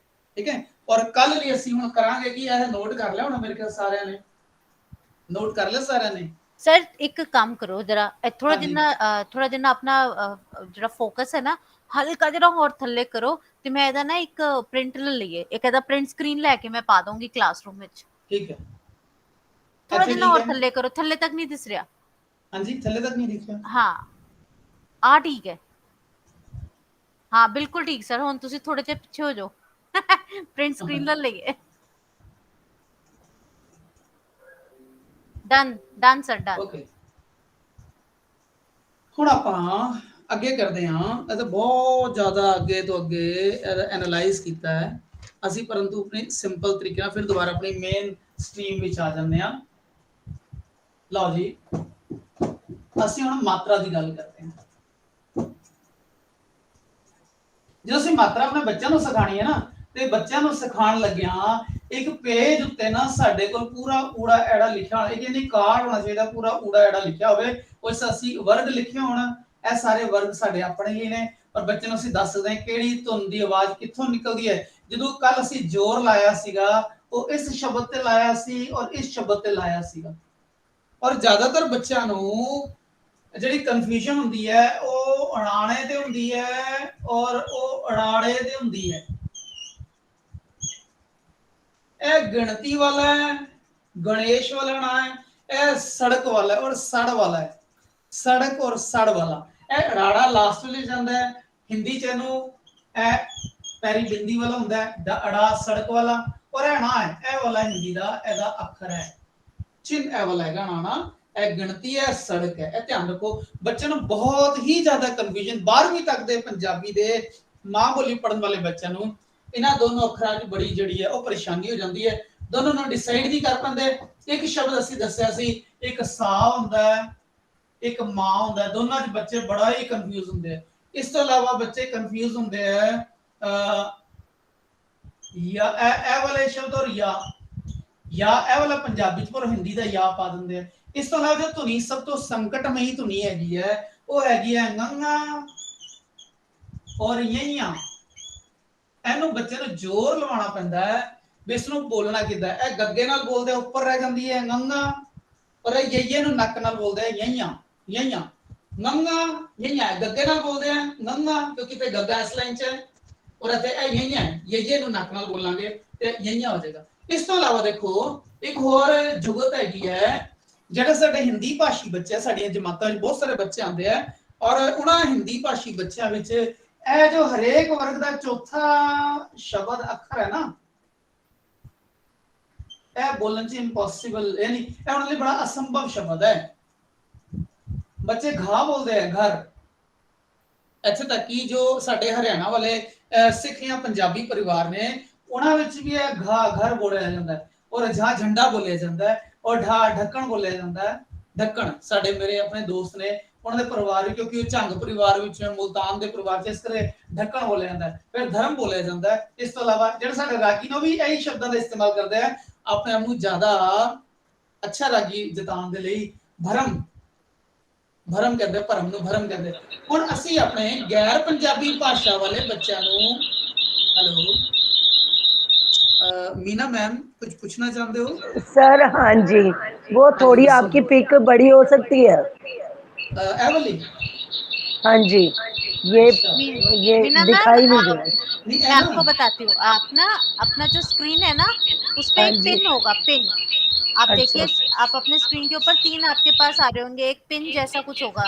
ਠੀਕ ਹੈ। ਔਰ ਕੱਲ ਲਈ ਅਸੀਂ ਹੁਣ ਕਰਾਂਗੇ ਕਿ ਇਹ ਨੋਟ ਕਰ ਲਿਆ ਹੁਣ ਮੇਰੇ ਖਿਆਲ ਸਾਰਿਆਂ ਨੇ ਨੋਟ ਕਰ ਲਿਆ ਸਾਰਿਆਂ ਨੇ। ਸਰ ਇੱਕ ਕੰਮ ਕਰੋ ਜਰਾ, ਥੋੜਾ ਜਿੰਨਾ ਆਪਣਾ ਜਿਹੜਾ ਫੋਕਸ ਹੈ ਨਾ ਹਲਕਾ ਜਿਹੜਾ ਹੋਰ ਥੱਲੇ ਕਰੋ, ਤੇ ਮੈਂ ਇਹਦਾ ਨਾ ਇੱਕ ਪ੍ਰਿੰਟ ਲੈ ਲਈਏ, ਇੱਕ ਇਹਦਾ ਪ੍ਰਿੰਟ ਸਕਰੀਨ ਲੈ ਕੇ ਮੈਂ ਪਾ ਦਊਂਗੀ ਕਲਾਸਰੂਮ ਵਿੱਚ। ਠੀਕ ਹੈ। ਥੋੜਾ ਜਿੰਨਾ ਹੋਰ ਥੱਲੇ ਕਰੋ, ਥੱਲੇ ਤੱਕ ਨਹੀਂ ਦਿਸ ਰਿਹਾ। ਹਾਂਜੀ, ਥੱਲੇ ਤੱਕ ਨਹੀਂ ਦਿਖ ਰਿਹਾ। ਹਾਂ ਆ ਠੀਕ ਹੈ, ਹਾਂ ਬਿਲਕੁਲ ਠੀਕ ਸਰ। ਹੁਣ ਤੁਸੀਂ ਥੋੜੇ ਜਿਹੇ ਪਿੱਛੇ ਹੋ ਜਾਓ, ਪ੍ਰਿੰਟ ਸਕਰੀਨ ਲੈ ਲਈਏ। Done sir done. ਓਕੇ, ਹੁਣ ਆਪਾਂ ਅੱਗੇ ਕਰਦੇ ਹਾਂ। ਇਹ ਤਾਂ ਬਹੁਤ ਜ਼ਿਆਦਾ ਅੱਗੇ ਤੋਂ ਅੱਗੇ ਐਨਾਲਾਈਜ਼ ਕੀਤਾ ਹੈ ਅਸੀਂ, ਪਰੰਤੂ ਆਪਣੇ ਸਿੰਪਲ ਤਰੀਕੇ ਨਾਲ ਫਿਰ ਦੁਬਾਰਾ ਆਪਣੀ ਮੇਨ ਸਟਰੀਮ ਵਿੱਚ ਆ ਜਾਂਦੇ ਹਾਂ। ਲਓ ਜੀ, ਅਸੀਂ ਹੁਣ ਮਾਤਰਾ ਦੀ ਗੱਲ ਕਰਦੇ ਹਾਂ। ਜਦੋਂ ਅਸੀਂ ਮਾਤਰਾ ਆਪਣੇ ਬੱਚਿਆਂ ਨੂੰ ਸਿਖਾਣੀ ਹੈ ਨਾ, ਤੇ ਬੱਚਿਆਂ ਨੂੰ ਸਿਖਾਉਣ ਲੱਗਿਆ ਇੱਕ ਪੇਜ ਉੱਤੇ ਨਾ ਸਾਡੇ ਕੋਲ ਪੂਰਾ ਊੜਾ ਐੜਾ ਲਿਖਿਆ ਹੋਣਾ, ਇਹ ਨਹੀਂ ਕਾਰਡ ਹੋਣਾ ਚਾਹੀਦਾ, ਪੂਰਾ ਊੜਾ ਐੜਾ ਲਿਖਿਆ ਹੋਵੇ, ਉਸ ਅਸੀਂ ਵਰਗ ਲਿਖੇ ਹੋਣ। ਇਹ ਸਾਰੇ ਵਰਗ ਸਾਡੇ ਆਪਣੇ ਹੀ ਨੇ, ਔਰ ਬੱਚੇ ਨੂੰ ਅਸੀਂ ਦੱਸ ਸਕਦੇ ਹਾਂ ਕਿਹੜੀ ਧੁਨ ਦੀ ਆਵਾਜ਼ ਕਿੱਥੋਂ ਨਿਕਲਦੀ ਹੈ। ਜਦੋਂ ਕੱਲ ਅਸੀਂ ਜ਼ੋਰ ਲਾਇਆ ਸੀਗਾ, ਉਹ ਇਸ ਸ਼ਬਦ ਤੇ ਲਾਇਆ ਸੀ ਔਰ ਇਸ ਸ਼ਬਦ ਤੇ ਲਾਇਆ ਸੀਗਾ। ਔਰ ਜ਼ਿਆਦਾਤਰ ਬੱਚਿਆਂ ਨੂੰ ਜਿਹੜੀ ਕਨਫਿਊਜ਼ਨ ਹੁੰਦੀ ਹੈ ਉਹ ਅਣਾਣੇ ਤੇ ਹੁੰਦੀ ਹੈ ਔਰ ਉਹ ਅੜਾੜੇ ਤੇ ਹੁੰਦੀ ਹੈ। ਇਹ ਗਿਣਤੀ ਵਾਲਾ ਹੈ, गणेश वाला ना है, ਇਹ ਸੜਕ ਵਾਲਾ ਔਰ ਸੜ ਵਾਲਾ ਹੈ। ਸੜਕ ਔਰ ਸੜ ਵਾਲਾ, ਇਹ ਰਾੜਾ ਲਾਸਟ ਵਿੱਚ ਜਾਂਦਾ ਹੈ। ਹਿੰਦੀ ਚ ਇਹਨੂੰ ਇਹ ਪੈਰੀ ਬਿੰਦੀ ਵਾਲਾ ਹੁੰਦਾ ਹੈ, ਅੜਾ ਸੜਕ ਵਾਲਾ, ਔਰ ਇਹ ਨਾ ਹੈ, ਇਹ ਵਾਲਾ ਹਿੰਦੀ ਦਾ ਇਹਦਾ ਅੱਖਰ ਹੈ, ਚਿੰਨ ਇਹ ਵਾਲਾ ਹੈਗਾ ਨਾ। ਇਹ ਗਿਣਤੀ ਹੈ, ਸੜਕ ਹੈ, ਇਹ ਧਿਆਨ ਰੱਖੋ। ਬੱਚਿਆਂ ਨੂੰ ਬਹੁਤ ਹੀ ਜ਼ਿਆਦਾ ਕਨਫਿਊਜ਼ਨ 12ਵੀਂ ਤੱਕ ਦੇ ਪੰਜਾਬੀ ਦੇ ਮਾਂ ਬੋਲੀ ਪੜਨ ਵਾਲੇ ਬੱਚਿਆਂ ਨੂੰ ਇਹਨਾਂ ਦੋਨੋਂ ਅੱਖਰਾਂ 'ਚ ਬੜੀ ਜਿਹੜੀ ਹੈ ਉਹ ਪਰੇਸ਼ਾਨੀ ਹੋ ਜਾਂਦੀ ਹੈ। ਦੋਨੋਂ ਨੂੰ ਡਿਸਾਈਡ ਨਹੀਂ ਕਰ ਪਾਉਂਦੇ। ਇੱਕ ਸ਼ਬਦ ਅਸੀਂ ਦੱਸਿਆ ਸੀ, ਇੱਕ ਸਾ ਹੁੰਦਾ ਹੈ, ਇੱਕ ਮਾਂ ਹੁੰਦਾ ਹੈ, ਦੋਨਾਂ 'ਚ ਬੱਚੇ ਬੜਾ ਹੀ ਕਨਫਿਊਜ਼ ਹੁੰਦੇ ਆ। ਇਸ ਤੋਂ ਇਲਾਵਾ ਬੱਚੇ ਕਨਫਿਊਜ਼ ਹੁੰਦੇ ਆ या ए वाले शब्द और या ए वाला पंजाबी पर हिंदी दा या पा दिंदे हैं। इस तो अलावा जो धुनी सब तो संकटमयी धुनी हैगी है वो हैगी है गंगा और यइयां। ਇਹਨੂੰ ਬੱਚੇ ਨੂੰ ਜ਼ੋਰ ਲਵਾਉਣਾ ਪੈਂਦਾ ਹੈ ਵੀ ਇਸ ਨੂੰ ਬੋਲਣਾ ਕਿੱਦਾਂ। ਇਹ ਗੱਗੇ ਨਾਲ ਬੋਲਦੇ ਉੱਪਰ ਰਹਿ ਜਾਂਦੀ ਹੈ ਗੰਗਾ, ਔਰ ਇਹ ਯਈਏ ਨੂੰ ਨੱਕ ਨਾਲ ਬੋਲਦੇ ਆ ਯਈਆਂ ਯਈਆਂ ਗੰਗਾ ਯਈਆਂ। ਗੱਗੇ ਨਾਲ ਬੋਲਦੇ ਆ ਗੰਗਾ ਕਿਉਂਕਿ ਤੇ ਗੱਗਾ ਇਸ ਲਾਈਨ 'ਚ ਹੈ, और ये नक नाल बोलांगे ते यही हो जाएगा। इस तो इलावा देखो एक होर जुगत हैगी है, जेडे साडे हिंदी भाषी बच्चे साडियां जमातां विच बहुत सारे बच्चे आंदे हैं, और उन्हां हिंदी भाषी बच्चों विच ए जो हरेक वर्ग दा चौथा शब्द अखर है ना, ए बोलण च इंपॉसिबल, यानी ए उन्हां लई बड़ा असंभव शब्द है। बच्चे घा बोलते हैं घर, ਇੱਥੇ ਤੱਕ ਕਿ ਜੋ ਸਾਡੇ ਹਰਿਆਣਾ ਵਾਲੇ ਸਿੱਖ ਜਾਂ ਪੰਜਾਬੀ ਪਰਿਵਾਰ ਨੇ ਉਹਨਾਂ ਵਿੱਚ ਵੀ ਇਹ ਘਰ ਬੋਲਿਆ ਜਾਂਦਾ ਹੈ, ਔਰ ਜਹਾਂ ਝੰਡਾ ਬੋਲਿਆ ਜਾਂਦਾ ਹੈ, ਔਰ ਢੱਕਣ ਬੋਲਿਆ ਜਾਂਦਾ ਹੈ। ਢੱਕਣ ਸਾਡੇ ਮੇਰੇ ਆਪਣੇ ਦੋਸਤ ਨੇ, ਉਹਨਾਂ ਦੇ ਪਰਿਵਾਰ ਵਿੱਚ, ਕਿਉਂਕਿ ਉਹ ਝੰਗ ਪਰਿਵਾਰ ਵਿੱਚ ਮੁਲਤਾਨ ਦੇ ਪਰਿਵਾਰ ਚ ਇਸ ਤਰ੍ਹਾਂ ਢੱਕਣ ਬੋਲਿਆ ਜਾਂਦਾ ਹੈ, ਫਿਰ ਧਰਮ ਬੋਲਿਆ ਜਾਂਦਾ ਹੈ। ਇਸ ਤੋਂ ਇਲਾਵਾ ਜਿਹੜੇ ਸਾਡੇ ਰਾਗੀ ਨੇ ਉਹ ਵੀ ਇਹੀ ਸ਼ਬਦਾਂ ਦਾ ਇਸਤੇਮਾਲ ਕਰਦੇ ਆ ਆਪਣੇ ਆਪ ਨੂੰ ਜ਼ਿਆਦਾ ਅੱਛਾ ਰਾਗੀ ਜਤਾਉਣ ਦੇ ਲਈ। ਭਰਮ ਭਰਮ ਕਰਦੇ, ਭਰਮ ਨੂੰ ਭਰਮ ਕਰਦੇ। ਹੁਣ ਅਸੀਂ ਆਪਣੇ ਗੈਰ ਪੰਜਾਬੀ ਭਾਸ਼ਾ ਵਾਲੇ ਬੱਚਿਆਂ ਨੂੰ, ਹੈਲੋ मीना मैम कुछ पूछना चाहते हो सर? हाँ जी, वो थोड़ी आपकी पिक बड़ी हो सकती है। वाली? हाँ जी, ये दिखाई नहीं दे। मैं आपको बताती हूँ, आप ना अपना जो स्क्रीन है ना उस पे एक पिन होगा, पिन आप देखिए, आप अपने स्क्रीन के ऊपर 3 आपके पास आ रहे होंगे, एक पिन जैसा कुछ होगा।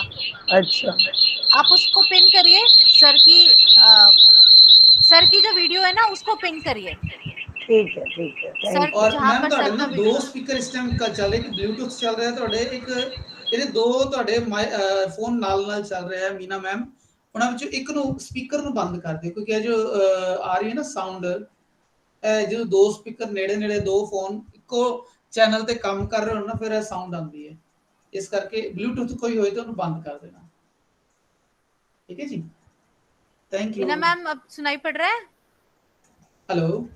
अच्छा, आप उसको पिन करिए, सर की जो वीडियो है ना उसको पिन करिए। ठीक है ठीक है। सर, और मैम ਤੁਹਾਡੇ ਨਾ ਦੋ ਸਪੀਕਰ ਇਸ ਟਾਈਮ ਚੱਲ ਰਹੇ, ਇੱਕ ਬਲੂਟੁੱਥ ਚੱਲ ਰਿਹਾ ਤੁਹਾਡੇ, ਇੱਕ ਇਹਦੇ ਦੋ ਤੁਹਾਡੇ ਫੋਨ ਨਾਲ ਚੱਲ ਰਿਹਾ ਹੈ ਮੀਨਾ ਮੈਮ। ਉਹਨਾਂ ਵਿੱਚੋਂ ਇੱਕ ਨੂੰ ਸਪੀਕਰ ਨੂੰ ਬੰਦ ਕਰ ਦਿਓ, ਕਿਉਂਕਿ ਇਹ ਜੋ ਆ ਰਹੀ ਹੈ ਨਾ ਸਾਊਂਡ, ਜਦੋਂ ਦੋ ਸਪੀਕਰ ਨੇੜੇ ਦੋ ਫੋਨ ਇੱਕੋ ਚੈਨਲ ਤੇ ਕੰਮ ਕਰ ਰਹੇ ਹੋ ਨਾ, ਫਿਰ ਇਹ ਸਾਊਂਡ ਆਉਂਦੀ ਹੈ। ਇਸ ਕਰਕੇ ਬਲੂਟੁੱਥ ਕੋਈ ਹੋਏ ਤਾਂ ਉਹਨੂੰ ਬੰਦ कर देना, ठीक है जी। Thank you. मैम अब सुनाई पड़ रहा है? हेलो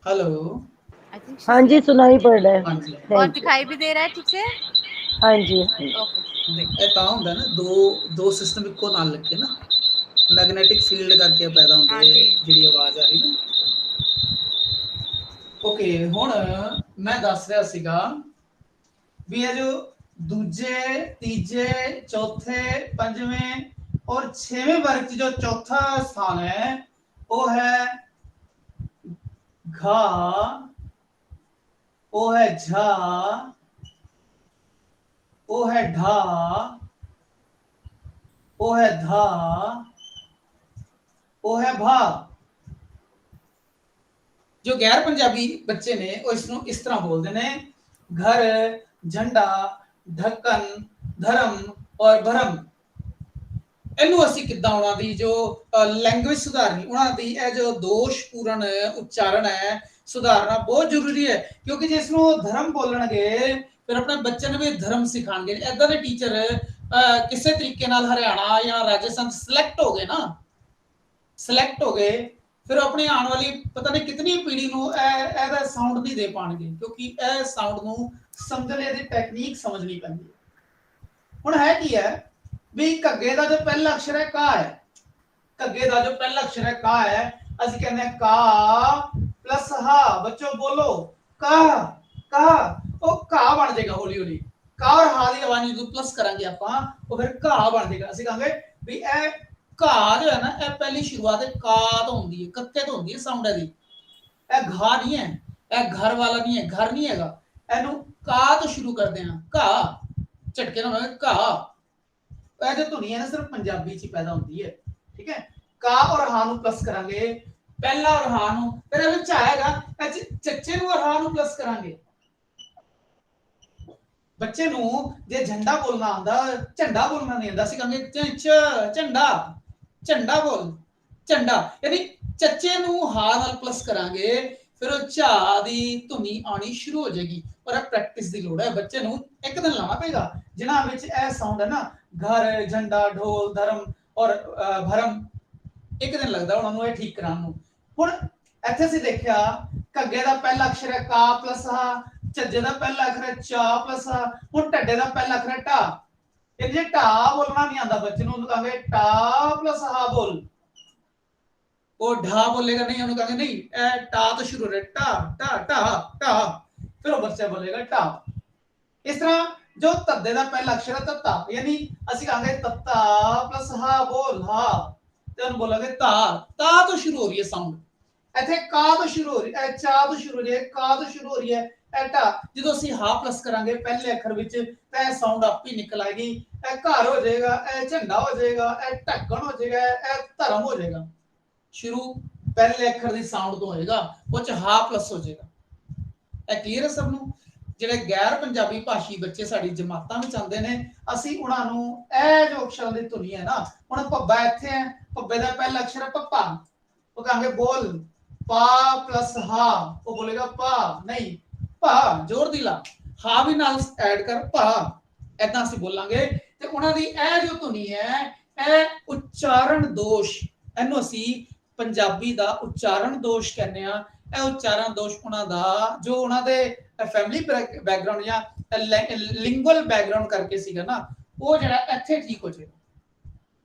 हेलो, हाँ जी सुनाई पड़ रहा है। हाँ जी, और दिखाई भी दे रहा है ठीक से? हाँ जी। ਇਹ ਤਾਂ ਹੁੰਦਾ ਨਾ ਦੋ ਸਿਸਟਮ ਇੱਕੋ ਨਾਲ ਲੱਗੇ ਨਾ, ਮੈਗਨੈਟਿਕ ਫੀਲਡ ਕਰਕੇ ਪੈਦਾ ਹੁੰਦੀ ਹੈ ਜਿਹੜੀ ਆਵਾਜ਼ ਆ ਰਹੀ ਨਾ। ਓਕੇ, ਹੁਣ ਮੈਂ ਦੱਸ ਰਿਹਾ ਸੀਗਾ ਵੀ ਇਹ ਜੋ ਦੂਜੇ, ਤੀਜੇ, ਚੌਥੇ, ਪੰਜਵੇਂ और 6वें वर्ग की जो चौथा स्थान है वो है घा, वो है झा, वो है ढा, वो है धा, वो है भा। जो गैर पंजाबी बच्चे ने वो इसनों इस तरह बोलते हैं घर, झंडा, ढक्कन, धर्म और भरम। ਇਹਨੂੰ ਅਸੀਂ ਕਿੱਦਾਂ ਉਹਨਾਂ ਦੀ ਜੋ ਲੈਂਗੁਏਜ ਸੁਧਾਰਨੀ, ਉਹਨਾਂ ਦੀ ਇਹ ਜੋ ਦੋਸ਼ਪੂਰਨ ਉਚਾਰਨ ਹੈ ਸੁਧਾਰਨਾ ਬਹੁਤ ਜ਼ਰੂਰੀ ਹੈ, ਕਿਉਂਕਿ ਜੇ ਇਸ ਨੂੰ ਧਰਮ ਬੋਲਣਗੇ ਫਿਰ ਆਪਣੇ ਬੱਚੇ ਨੂੰ ਵੀ ਧਰਮ ਸਿਖਾਣਗੇ। ਇਦਾਂ ਦੇ ਟੀਚਰ ਕਿਸੇ ਤਰੀਕੇ ਨਾਲ ਹਰਿਆਣਾ ਜਾਂ ਰਾਜਸਥਾਨ ਸਿਲੈਕਟ ਹੋ ਗਏ ਨਾ, ਸਿਲੈਕਟ ਹੋ ਗਏ, ਫਿਰ ਆਪਣੀ ਆਉਣ ਵਾਲੀ ਪਤਾ ਨਹੀਂ ਕਿਤਨੀ ਪੀੜ੍ਹੀ ਨੂੰ ਇਹਦਾ ਸਾਊਂਡ ਨਹੀਂ ਦੇ ਪਾਣਗੇ, ਕਿਉਂਕਿ ਇਹ ਸਾਊਂਡ ਨੂੰ ਸਮਝਣ ਦੀ ਟੈਕਨੀਕ ਸਮਝਣੀ ਪੈਂਦੀ ਹੈ। ਹੁਣ ਹੈ ਕੀ ਹੈ ਵੀ ਘੱਗੇ ਦਾ ਜੋ ਪਹਿਲਾ ਅਕਸ਼ਰ ਹੈ ਕਾ ਹੈ, ਘੱਗੇ ਦਾ ਜੋ ਪਹਿਲਾ ਅਕਸ਼ਰ ਹੈ ਕਾ ਹੈ, ਅਸੀਂ ਕਹਿੰਦੇ ਹਾਂ ਕਾ ਪਲਸ ਹਾ। ਬੱਚੋ ਬੋਲੋ ਕਾ, ਕਾ, ਉਹ ਕਾ ਬਣ ਜਾਏਗਾ ਹੌਲੀ ਹੌਲੀ, ਕਾ ਔਰ ਹਾ ਦੀ ਆਵਾਜ਼ ਨੂੰ ਪਲਸ ਕਰਾਂਗੇ ਆਪਾਂ, ਉਹ ਫਿਰ ਕਾ ਬਣ ਜਾਏਗਾ। ਅਸੀਂ ਕਹਾਂਗੇ ਵੀ ਇਹ ਕਾ ਜੋ ਹੈ ਨਾ, ਇਹ ਪਹਿਲੀ ਸ਼ੁਰੂਆਤ ਕਾ ਤੋਂ ਹੁੰਦੀ ਹੈ, ਕੱਕੇ ਤੋਂ ਹੁੰਦੀ ਹੈ ਸਾਊਂਡ ਦੀ। ਇਹ ਘਾ ਨਹੀਂ ਹੈ, ਇਹ ਘਰ ਵਾਲਾ ਨਹੀਂ ਹੈ, ਘਰ ਨਹੀਂ ਹੈਗਾ, ਇਹਨੂੰ ਕਾ ਤੋਂ ਸ਼ੁਰੂ ਕਰਦੇ ਹਾਂ, ਕਾ ਝਟਕੇ ਨਾਲ ਹੋਵੇ ਕਾ। ਇਹ ਜੋ ਧੁਨੀ ਹੈ ਨਾ ਸਿਰਫ ਪੰਜਾਬੀ ਚ ਹੀ ਪੈਦਾ ਹੁੰਦੀ ਹੈ, ਠੀਕ ਹੈ। ਕਾ ਔਰ ਹਾ ਨੂੰ ਪਲਸ ਕਰਾਂਗੇ, ਪਹਿਲਾ ਔਰ ਹਾ ਨੂੰ, ਫਿਰ ਇਹ ਵਿੱਚ ਆਏਗਾ ਚੱਚੇ ਨੂੰ ਔਰ ਹਾ ਨੂੰ ਪਲਸ ਕਰਾਂਗੇ। ਬੱਚੇ ਨੂੰ ਜੇ ਝੰਡਾ ਬੋਲਣਾ ਆਉਂਦਾ, ਝੰਡਾ ਬੋਲਣਾ ਨਹੀਂ ਆਉਂਦਾ, ਅਸੀਂ ਕਹਾਂਗੇ ਝੰਡਾ, ਝੰਡਾ ਬੋਲ, ਝੰਡਾ, ਯਾਨੀ ਚੱਚੇ ਨੂੰ ਹਾ ਨਾਲ ਪਲਸ ਕਰਾਂਗੇ, ਫਿਰ ਉਹ ਝਾ ਦੀ ਧੁਨੀ ਆਣੀ ਸ਼ੁਰੂ ਹੋ ਜਾਏਗੀ। ਪਰ ਇਹ ਪ੍ਰੈਕਟਿਸ ਦੀ ਲੋੜ ਹੈ, ਬੱਚੇ ਨੂੰ ਇੱਕ ਦਿਨ ਲਾਣਾ ਪਏਗਾ ਜਿਨ੍ਹਾਂ ਵਿੱਚ ਇਹ ਸਾਊਂਡ ਹੈ ਨਾ, ਘਰ, ਝੰਡਾ, ਢੋਲ, ਧਰਮ ਔਰ ਭਰਮ, ਇੱਕ ਦਿਨ ਲੱਗਦਾ ਉਹਨਾਂ ਨੂੰ ਇਹ ਠੀਕ ਕਰਾਉਣ ਨੂੰ। ਹੁਣ ਇੱਥੇ ਅਸੀਂ ਦੇਖਿਆ ਘੱਗੇ ਦਾ ਪਹਿਲਾ ਅਕਸ਼ਰ ਹੈ ਕਾ ਪਲਸ ਹਾ, ਝੱਜੇ ਦਾ ਪਹਿਲਾ ਅਖਰ ਹੈ ਚਾ ਪਲਸ ਹਾ, ਹੁਣ ਢੱਡੇ ਦਾ ਪਹਿਲਾ ਅਖਰ ਹੈ ਟਾ। ਇਹ ਜੇ ਟਾ ਬੋਲਣਾ ਨਹੀਂ ਆਉਂਦਾ ਬੱਚੇ ਨੂੰ, ਉਹਨੂੰ ਕਹਾਂਗੇ ਟਾ ਪਲਸ ਹਾ ਬੋਲ, ਉਹ ਢਾ ਬੋਲੇਗਾ ਨਹੀਂ, ਉਹਨੂੰ ਕਹਾਂਗੇ ਨਹੀਂ ਇਹ ਟਾ ਤੋਂ ਸ਼ੁਰੂ ਹੋ ਰਿਹਾ, ਟਾ ਟਾ ਟਾ ਟਾ, ਫਿਰ ਉਹ ਬੱਚਾ ਬੋਲੇਗਾ ਟਾ। ਇਸ ਤਰ੍ਹਾਂ ਜੋ ਤੱਦੇ ਦਾ ਪਹਿਲਾ ਅਕਸ਼ਰ ਹੈ ਤੱਤਾ, ਯਾਨੀ ਅਸੀਂ ਕਹਾਂਗੇ ਤੱਤਾ ਪਲਸ ਹਾ ਬੋਲ, ਹਾ, ਤੇ ਉਹਨੂੰ ਬੋਲਾਂਗੇ ਤਾ, ਤਾ ਤੋਂ ਸ਼ੁਰੂ ਹੋ ਰਹੀ ਹੈ ਸਾਊਂਡ। ਇੱਥੇ ਕਾ ਤੋਂ ਸ਼ੁਰੂ ਹੋ ਰਹੀ ਹੈ, ਚਾ ਤੋਂ ਸ਼ੁਰੂ ਹੋ ਰਹੀ ਹੈ, ਕਾ ਤੋਂ ਸ਼ੁਰੂ ਹੋ ਰਹੀ ਹੈ, ਟਾ। ਜਦੋਂ ਅਸੀਂ ਹਾ ਪਲਸ ਕਰਾਂਗੇ ਪਹਿਲੇ ਅੱਖਰ ਵਿੱਚ ਤਾਂ ਇਹ ਸਾਊਂਡ ਆਪੇ ਨਿਕਲ ਆਏਗੀ। ਇਹ ਘਰ ਹੋ ਜਾਏਗਾ, ਇਹ ਝੰਡਾ ਹੋ ਜਾਏਗਾ, ਇਹ ਢੱਕਣ ਹੋ ਜਾਏਗਾ, ਇਹ ਧਰਮ ਹੋ ਜਾਏਗਾ। ਸ਼ੁਰੂ ਪਹਿਲੇ ਅੱਖਰ ਦੀ ਸਾਊਂਡ ਤੋਂ ਹੋਏਗਾ, ਉਹ ਚ ਹਾ ਪਲਸ ਹੋ ਜਾਏਗਾ। ਇਹ ਕਲੀਅਰ ਹੈ ਸਭ ਨੂੰ? ਜਿਹੜੇ ਗੈਰ ਪੰਜਾਬੀ ਭਾਸ਼ੀ ਬੱਚੇ ਸਾਡੀ ਜਮਾਤਾਂ ਵਿੱਚ ਆਉਂਦੇ ਨੇ, ਅਸੀਂ ਉਹਨਾਂ ਨੂੰ ਇਹ ਜੋ ਅਕਸ਼ਰਾਂ ਦੀ ਧੁਨੀ ਹੈ ਨਾ, ਹੁਣ ਭੱਬਾ ਇੱਥੇ ਹੈ, ਭੱਬੇ ਦਾ ਪਹਿਲਾ ਅਕਸ਼ਰ ਹੈ ਪੱਪਾ, ਉਹ ਕਹਾਂਗੇ ਬੋਲ ਪਾ ਪਲਸ ਹਾ, ਉਹ ਬੋਲੇਗਾ ਪਾ, ਨਹੀਂ ਭਾ, ਜ਼ੋਰ ਦੀ ਲਾ, ਹਾ ਵੀ ਨਾਲ ਐਡ ਕਰ ਭਾ, ਏਦਾਂ ਅਸੀਂ ਬੋਲਾਂਗੇ। ਤੇ ਉਹਨਾਂ ਦੀ ਇਹ ਜੋ ਧੁਨੀ ਹੈ, ਇਹ ਉਚਾਰਨ ਦੋਸ਼, ਇਹਨੂੰ ਅਸੀਂ ਪੰਜਾਬੀ ਦਾ ਉਚਾਰਨ ਦੋਸ਼ ਕਹਿੰਦੇ ਆ। ਇਹ ਉਚਾਰਨ ਦੋਸ਼ ਉਹਨਾਂ ਦਾ ਜੋ ਉਹਨਾਂ ਦੇ ਫੈਮਿਲੀ ਬੈਕਗ੍ਰਾਉਂਡ ਜਾਂ ਲਿੰਗੁਅਲ ਬੈਕਗ੍ਰਾਉਂਡ ਕਰਕੇ ਸੀਗਾ ਨਾ, ਉਹ ਜਿਹੜਾ ਇੱਥੇ ਠੀਕ ਹੋ ਜਾਏਗਾ,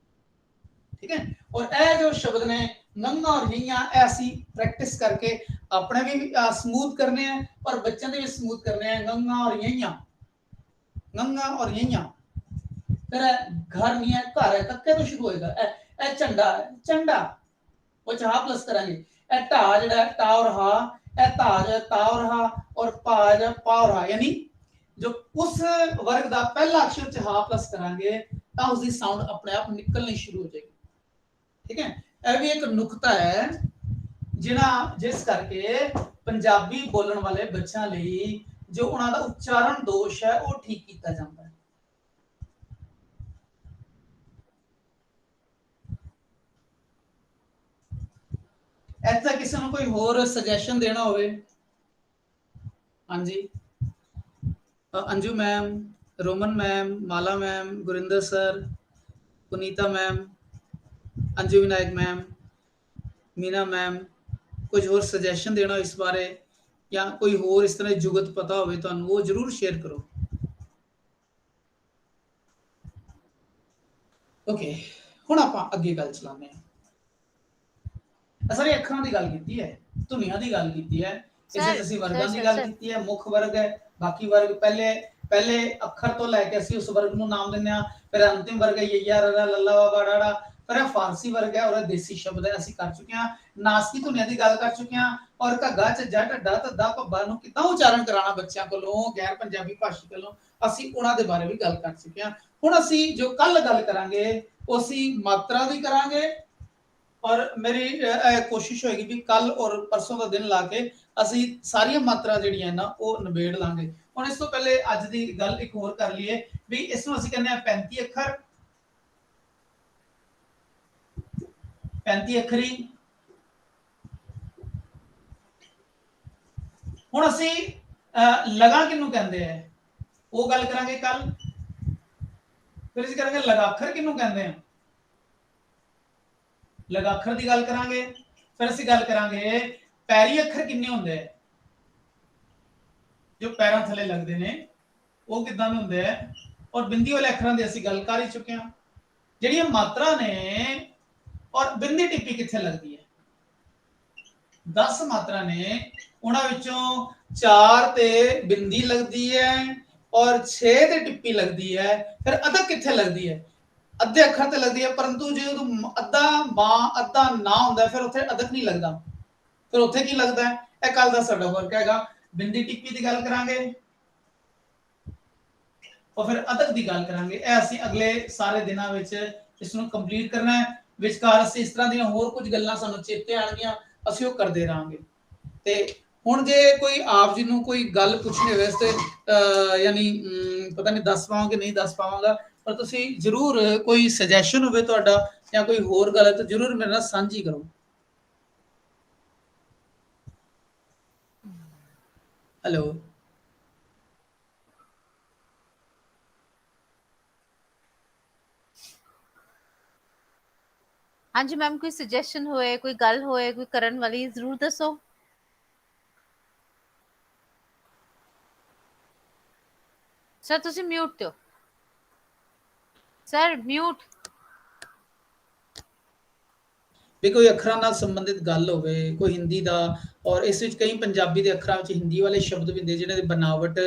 ਠੀਕ ਹੈ। ਔਰ ਇਹ ਜੋ ਸ਼ਬਦ ਨੇ ਨੰਗਾ ਔਰ ਯਈਆਂ, ਇਹ ਅਸੀਂ ਪ੍ਰੈਕਟਿਸ ਕਰਕੇ ਆਪਣੇ ਵੀ ਸਮੂਥ ਕਰਨੇ ਆ ਔਰ ਬੱਚਿਆਂ ਦੇ ਵੀ ਸਮੂਥ ਕਰਨੇ ਆ। ਨੰਗਾ ਔਰ ਯਈਆਂ, ਨੰਗਾ ਔਰ ਯਈਆਂ। ਫਿਰ ਘਰ ਨਹੀਂ ਹੈ, ਘਰ ਹੈ, ਕੱਕੇ ਤੋਂ ਸ਼ੁਰੂ ਹੋਏਗਾ। ਇਹ ਝੰਡਾ ਹੈ, ਝੰਡਾ, ਉਹ ਚ ਹਾ ਪਲਸ ਕਰਾਂਗੇ। ਇਹ ਢਾ ਜਿਹੜਾ ਟਾ ਔਰ ਹਾ, ਇਹ ਤਾ ਜਿਹੜਾ ਤਾ ਔਰ ਹਾ, ਔਰ ਪਾ ਜਿਹੜਾ ਪਾ ਔਰ ਹਾ, ਯਾਨੀ ਜੋ ਉਸ ਵਰਗ ਦਾ ਪਹਿਲਾ ਅਕਸ਼ਰ ਚ ਹਾ ਪਲਸ ਕਰਾਂਗੇ ਤਾਂ ਉਸ ਦੀ ਸਾਊਂਡ ਆਪਣੇ ਆਪ ਨਿਕਲਣੀ ਸ਼ੁਰੂ ਹੋ ਜਾਏਗੀ, ਠੀਕ ਹੈ। ਇਹ ਵੀ ਇੱਕ ਨੁਕਤਾ ਹੈ ਜਿਸ ਕਰਕੇ ਪੰਜਾਬੀ ਬੋਲਣ ਵਾਲੇ ਬੱਚਿਆਂ ਲਈ ਜੋ ਉਹਨਾਂ ਦਾ ਉਚਾਰਨ ਦੋਸ਼ ਹੈ ਉਹ ਠੀਕ ਕੀਤਾ ਜਾਂਦਾ ਹੈ। ऐसा किसी ने कोई होर सजेशन देना होवे? हाँ जी, Anju ma'am, Roman ma'am, Mala ma'am, Gurinder sir, Punita ma'am, Anju Vinayak ma'am, Meena ma'am, कुछ होर सजेशन देना हो इस बारे, या कोई होर इस तरह जुगत पता होवे तो वो जरूर शेयर करो। ओके, हुण आपां अगे गल चलाने हैं। सारी अखरां दी गल कीती है, धुनियां दी गल कीती है, इसे ਅਸੀਂ ਵਰਗਾਂ ਦੀ ਗੱਲ ਕੀਤੀ ਹੈ। ਮੁੱਖ ਵਰਗ ਹੈ, ਬਾਕੀ ਵਰਗ ਪਹਿਲੇ ਅੱਖਰ ਤੋਂ ਲੈ ਕੇ ਅਸੀਂ ਉਸ ਵਰਗ ਨੂੰ ਨਾਮ ਦਿੰਦੇ ਆ। ਫਿਰ ਅੰਤਿਮ ਵਰਗ ਹੈ ਯਯਾ ਰ ਲੱਲਾ ਵਾ ਡਾੜਾ, ਫਿਰ ਇਹ ਫਾਰਸੀ ਵਰਗ ਹੈ ਔਰ ਦੇਸੀ ਸ਼ਬਦ ਹੈ। ਅਸੀਂ ਕਰ ਚੁੱਕੇ ਹਾਂ, ਨਾਸਕੀ ਧੁਨੀਆਂ ਦੀ ਗੱਲ ਕਰ ਚੁੱਕੇ ਹਾਂ, ਔਰ ਘੱਗਾ ਝੱਜਾ ਢੱਡਾ ਧੱਦਾ ਭੱਬਾ ਨੂੰ ਕਿੱਦਾਂ ਉਚਾਰਨ ਕਰਾਉਣਾ ਬੱਚਿਆਂ ਕੋਲੋਂ, ਗੈਰ ਪੰਜਾਬੀ ਭਾਸ਼ੀ ਕੋਲੋਂ, ਅਸੀਂ ਉਹਨਾਂ ਦੇ ਬਾਰੇ ਵੀ ਗੱਲ ਕਰ ਚੁੱਕੇ ਹਾਂ। ਹੁਣ ਅਸੀਂ ਜੋ ਕੱਲ ਗੱਲ ਕਰਾਂਗੇ ਉਹ ਅਸੀਂ ਮਾਤਰਾ ਦੀ ਕਰਾਂਗੇ ਔਰ ਮੇਰੀ ਕੋਸ਼ਿਸ਼ ਹੋਏਗੀ ਵੀ ਕੱਲ ਔਰ ਪਰਸੋਂ ਦਾ ਦਿਨ ਲਾ ਕੇ ਅਸੀਂ ਸਾਰੀਆਂ ਮਾਤਰਾ ਜਿਹੜੀਆਂ ਨਾ ਉਹ ਨਿਬੇੜ ਲਾਂਗੇ। ਹੁਣ ਇਸ ਤੋਂ ਪਹਿਲੇ ਅੱਜ ਦੀ ਗੱਲ ਇੱਕ ਹੋਰ ਕਰ ਲਈਏ ਵੀ ਇਸ ਨੂੰ ਅਸੀਂ ਕਹਿੰਦੇ ਆ 35 ਅੱਖਰ, 35 ਅੱਖਰੀ। ਹੁਣ ਅਸੀਂ ਲਗਾ ਕਿਹਨੂੰ ਕਹਿੰਦੇ ਆ ਉਹ ਗੱਲ ਕਰਾਂਗੇ ਕੱਲ। ਫਿਰ ਅਸੀਂ ਕਰਾਂਗੇ ਲਗਾਖਰ ਕਿਹਨੂੰ ਕਹਿੰਦੇ ਆ, ਲਗਾਖਰ ਦੀ ਗੱਲ ਕਰਾਂਗੇ। ਫਿਰ ਅਸੀਂ ਗੱਲ ਕਰਾਂਗੇ ਪੈਰੀ ਅੱਖਰ ਕਿੰਨੇ ਹੁੰਦੇ ਆ, ਜੋ ਪੈਰਾਂ ਥੱਲੇ ਲੱਗਦੇ ਨੇ ਉਹ ਕਿੱਦਾਂ ਦੇ ਹੁੰਦੇ ਆ, ਔਰ ਬਿੰਦੀ ਵਾਲੇ ਅੱਖਰਾਂ ਦੀ ਅਸੀਂ ਗੱਲ ਕਰ ਹੀ ਚੁੱਕੇ ਹਾਂ। ਜਿਹੜੀਆਂ ਮਾਤਰਾ ਨੇ ਔਰ ਬਿੰਦੀ ਟਿੱਪੀ ਕਿੱਥੇ ਲੱਗਦੀ ਹੈ, 10 ਮਾਤਰਾ ਨੇ, ਉਹਨਾਂ ਵਿੱਚੋਂ 4 ਤੇ ਬਿੰਦੀ ਲੱਗਦੀ ਹੈ ਔਰ 6 ਤੇ ਟਿੱਪੀ ਲੱਗਦੀ ਹੈ। ਫਿਰ ਅਦਕ ਕਿੱਥੇ ਲੱਗਦੀ ਹੈ, ਅੱਧੇ ਅੱਖਰ ਤੇ ਲੱਗਦੀ ਹੈ, ਪਰੰਤੂ ਜੇ ਉਦੋਂ ਅੱਧਾ ਮਾਂ ਅੱਧਾ ਨਾ ਹੁੰਦਾ ਫਿਰ ਉੱਥੇ ਅਦਕ ਨਹੀਂ ਲੱਗਦਾ, ਫਿਰ ਉੱਥੇ ਕੀ ਲੱਗਦਾ ਹੈ। ਇਹ ਕੱਲ ਦਾ ਸਾਡਾ ਵਰਕ ਹੈਗਾ। ਬਿੰਦੀ ਟਿੱਪੀ ਦੀ ਗੱਲ ਕਰਾਂਗੇ और फिर अदक की गल करांगे। ਇਹ ਅਸੀਂ ਅਗਲੇ ਸਾਰੇ ਦਿਨਾਂ ਵਿੱਚ ਇਸ ਨੂੰ ਕੰਪਲੀਟ ਕਰਨਾ ਹੈ। ਵਿਚਕਾਰ ਅਸੀਂ ਇਸ ਤਰ੍ਹਾਂ ਦੀਆਂ ਹੋਰ ਕੁਝ ਗੱਲਾਂ ਸਾਨੂੰ ਚੇਤੇ ਆਣਗੀਆਂ, ਅਸੀਂ ਉਹ ਕਰਦੇ ਰਹਾਂਗੇ। ਤੇ ਹੁਣ ਜੇ ਕੋਈ ਆਪ ਜੀ ਨੂੰ ਕੋਈ ਗੱਲ ਪੁੱਛਣੀ ਹੋਵੇ ਤੇ ਯਾਨੀ ਪਤਾ ਨਹੀਂ ਦੱਸ ਪਾਵਾਂ ਕਿ ਨਹੀਂ ਦੱਸ ਪਾਵਾਂਗਾ, ਪਰ ਤੁਸੀਂ ਜ਼ਰੂਰ ਕੋਈ ਸੁਜੈਸ਼ਨ ਹੋਵੇ ਤੁਹਾਡਾ ਜਾਂ ਕੋਈ ਹੋਰ ਗੱਲ ਹੈ ਤਾਂ ਜ਼ਰੂਰ ਮੇਰੇ ਨਾਲ ਸਾਂਝੀ ਕਰੋ। ਹੈਲੋ हाँ जी मैम, कोई सजेशन होए, कोई गल होए, कोई करन वाली जरूर दसो। सर तुसी म्यूट हो सर, म्यूट। ਵੀ ਕੋਈ ਅੱਖਰਾਂ ਨਾਲ ਸੰਬੰਧਿਤ ਗੱਲ ਹੋਵੇ, ਕੋਈ ਹਿੰਦੀ ਦਾ, ਔਰ ਇਸ ਵਿੱਚ ਕਈ ਪੰਜਾਬੀ ਦੇ ਅੱਖਰਾਂ ਵਿੱਚ ਹਿੰਦੀ ਵਾਲੇ ਸ਼ਬਦ ਵੀ ਹੁੰਦੇ ਜਿਹਨਾਂ ਦੀ ਬਨਾਵਟ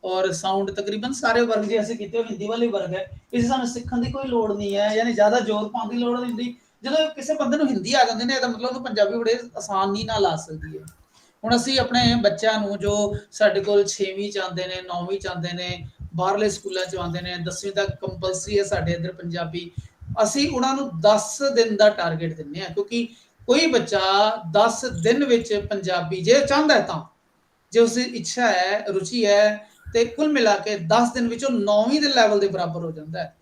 ਔਰ ਸਾਊਂਡ ਤਕਰੀਬਨ ਸਾਰੇ ਵਰਗ ਜੇ ਅਸੀਂ ਕੀਤੇ ਹਿੰਦੀ ਵਾਲੇ ਵਰਗ ਹੈ। ਇਸ ਸਾਨੂੰ ਸਿੱਖਣ ਦੀ ਕੋਈ ਲੋੜ ਨਹੀਂ ਹੈ, ਯਾਨੀ ਜ਼ਿਆਦਾ ਜ਼ੋਰ ਪਾਉਣ ਦੀ ਲੋੜ ਨਹੀਂ ਹੁੰਦੀ। ਜਦੋਂ ਕਿਸੇ ਬੰਦੇ ਨੂੰ ਹਿੰਦੀ ਆ ਜਾਂਦੀ ਨੇ ਇਹਦਾ ਮਤਲਬ ਉਹ ਪੰਜਾਬੀ ਬੜੇ ਆਸਾਨੀ ਨਾਲ ਆ ਸਕਦੀ ਹੈ। ਹੁਣ ਅਸੀਂ ਆਪਣੇ ਬੱਚਿਆਂ ਨੂੰ ਜੋ ਸਾਡੇ ਕੋਲ 6ਵੀਂ ਚ ਆਉਂਦੇ ਨੇ, 9ਵੀਂ ਚ ਆਉਂਦੇ ਨੇ, ਬਾਹਰਲੇ ਸਕੂਲਾਂ ਚ ਆਉਂਦੇ ਨੇ, 10ਵੀਂ ਤੱਕ ਕੰਪਲਸਰੀ ਹੈ ਸਾਡੇ ਇੱਧਰ ਪੰਜਾਬੀ, ਅਸੀਂ ਉਹਨਾਂ ਨੂੰ 10 ਦਿਨ ਦਾ ਟਾਰਗੇਟ ਦਿੰਦੇ ਹਾਂ। ਕਿਉਂਕਿ ਕੋਈ ਬੱਚਾ 10 ਦਿਨ ਵਿੱਚ ਪੰਜਾਬੀ ਜੇ ਚਾਹੁੰਦਾ ਤਾਂ, ਜੇ ਉਸਦੀ ਇੱਛਾ ਹੈ, ਰੁਚੀ ਹੈ, ਤੇ ਕੁੱਲ ਮਿਲਾ ਕੇ 10 ਦਿਨ ਵਿੱਚੋਂ 9ਵੀਂ ਦੇ ਲੈਵਲ ਦੇ ਬਰਾਬਰ ਹੋ ਜਾਂਦਾ ਹੈ।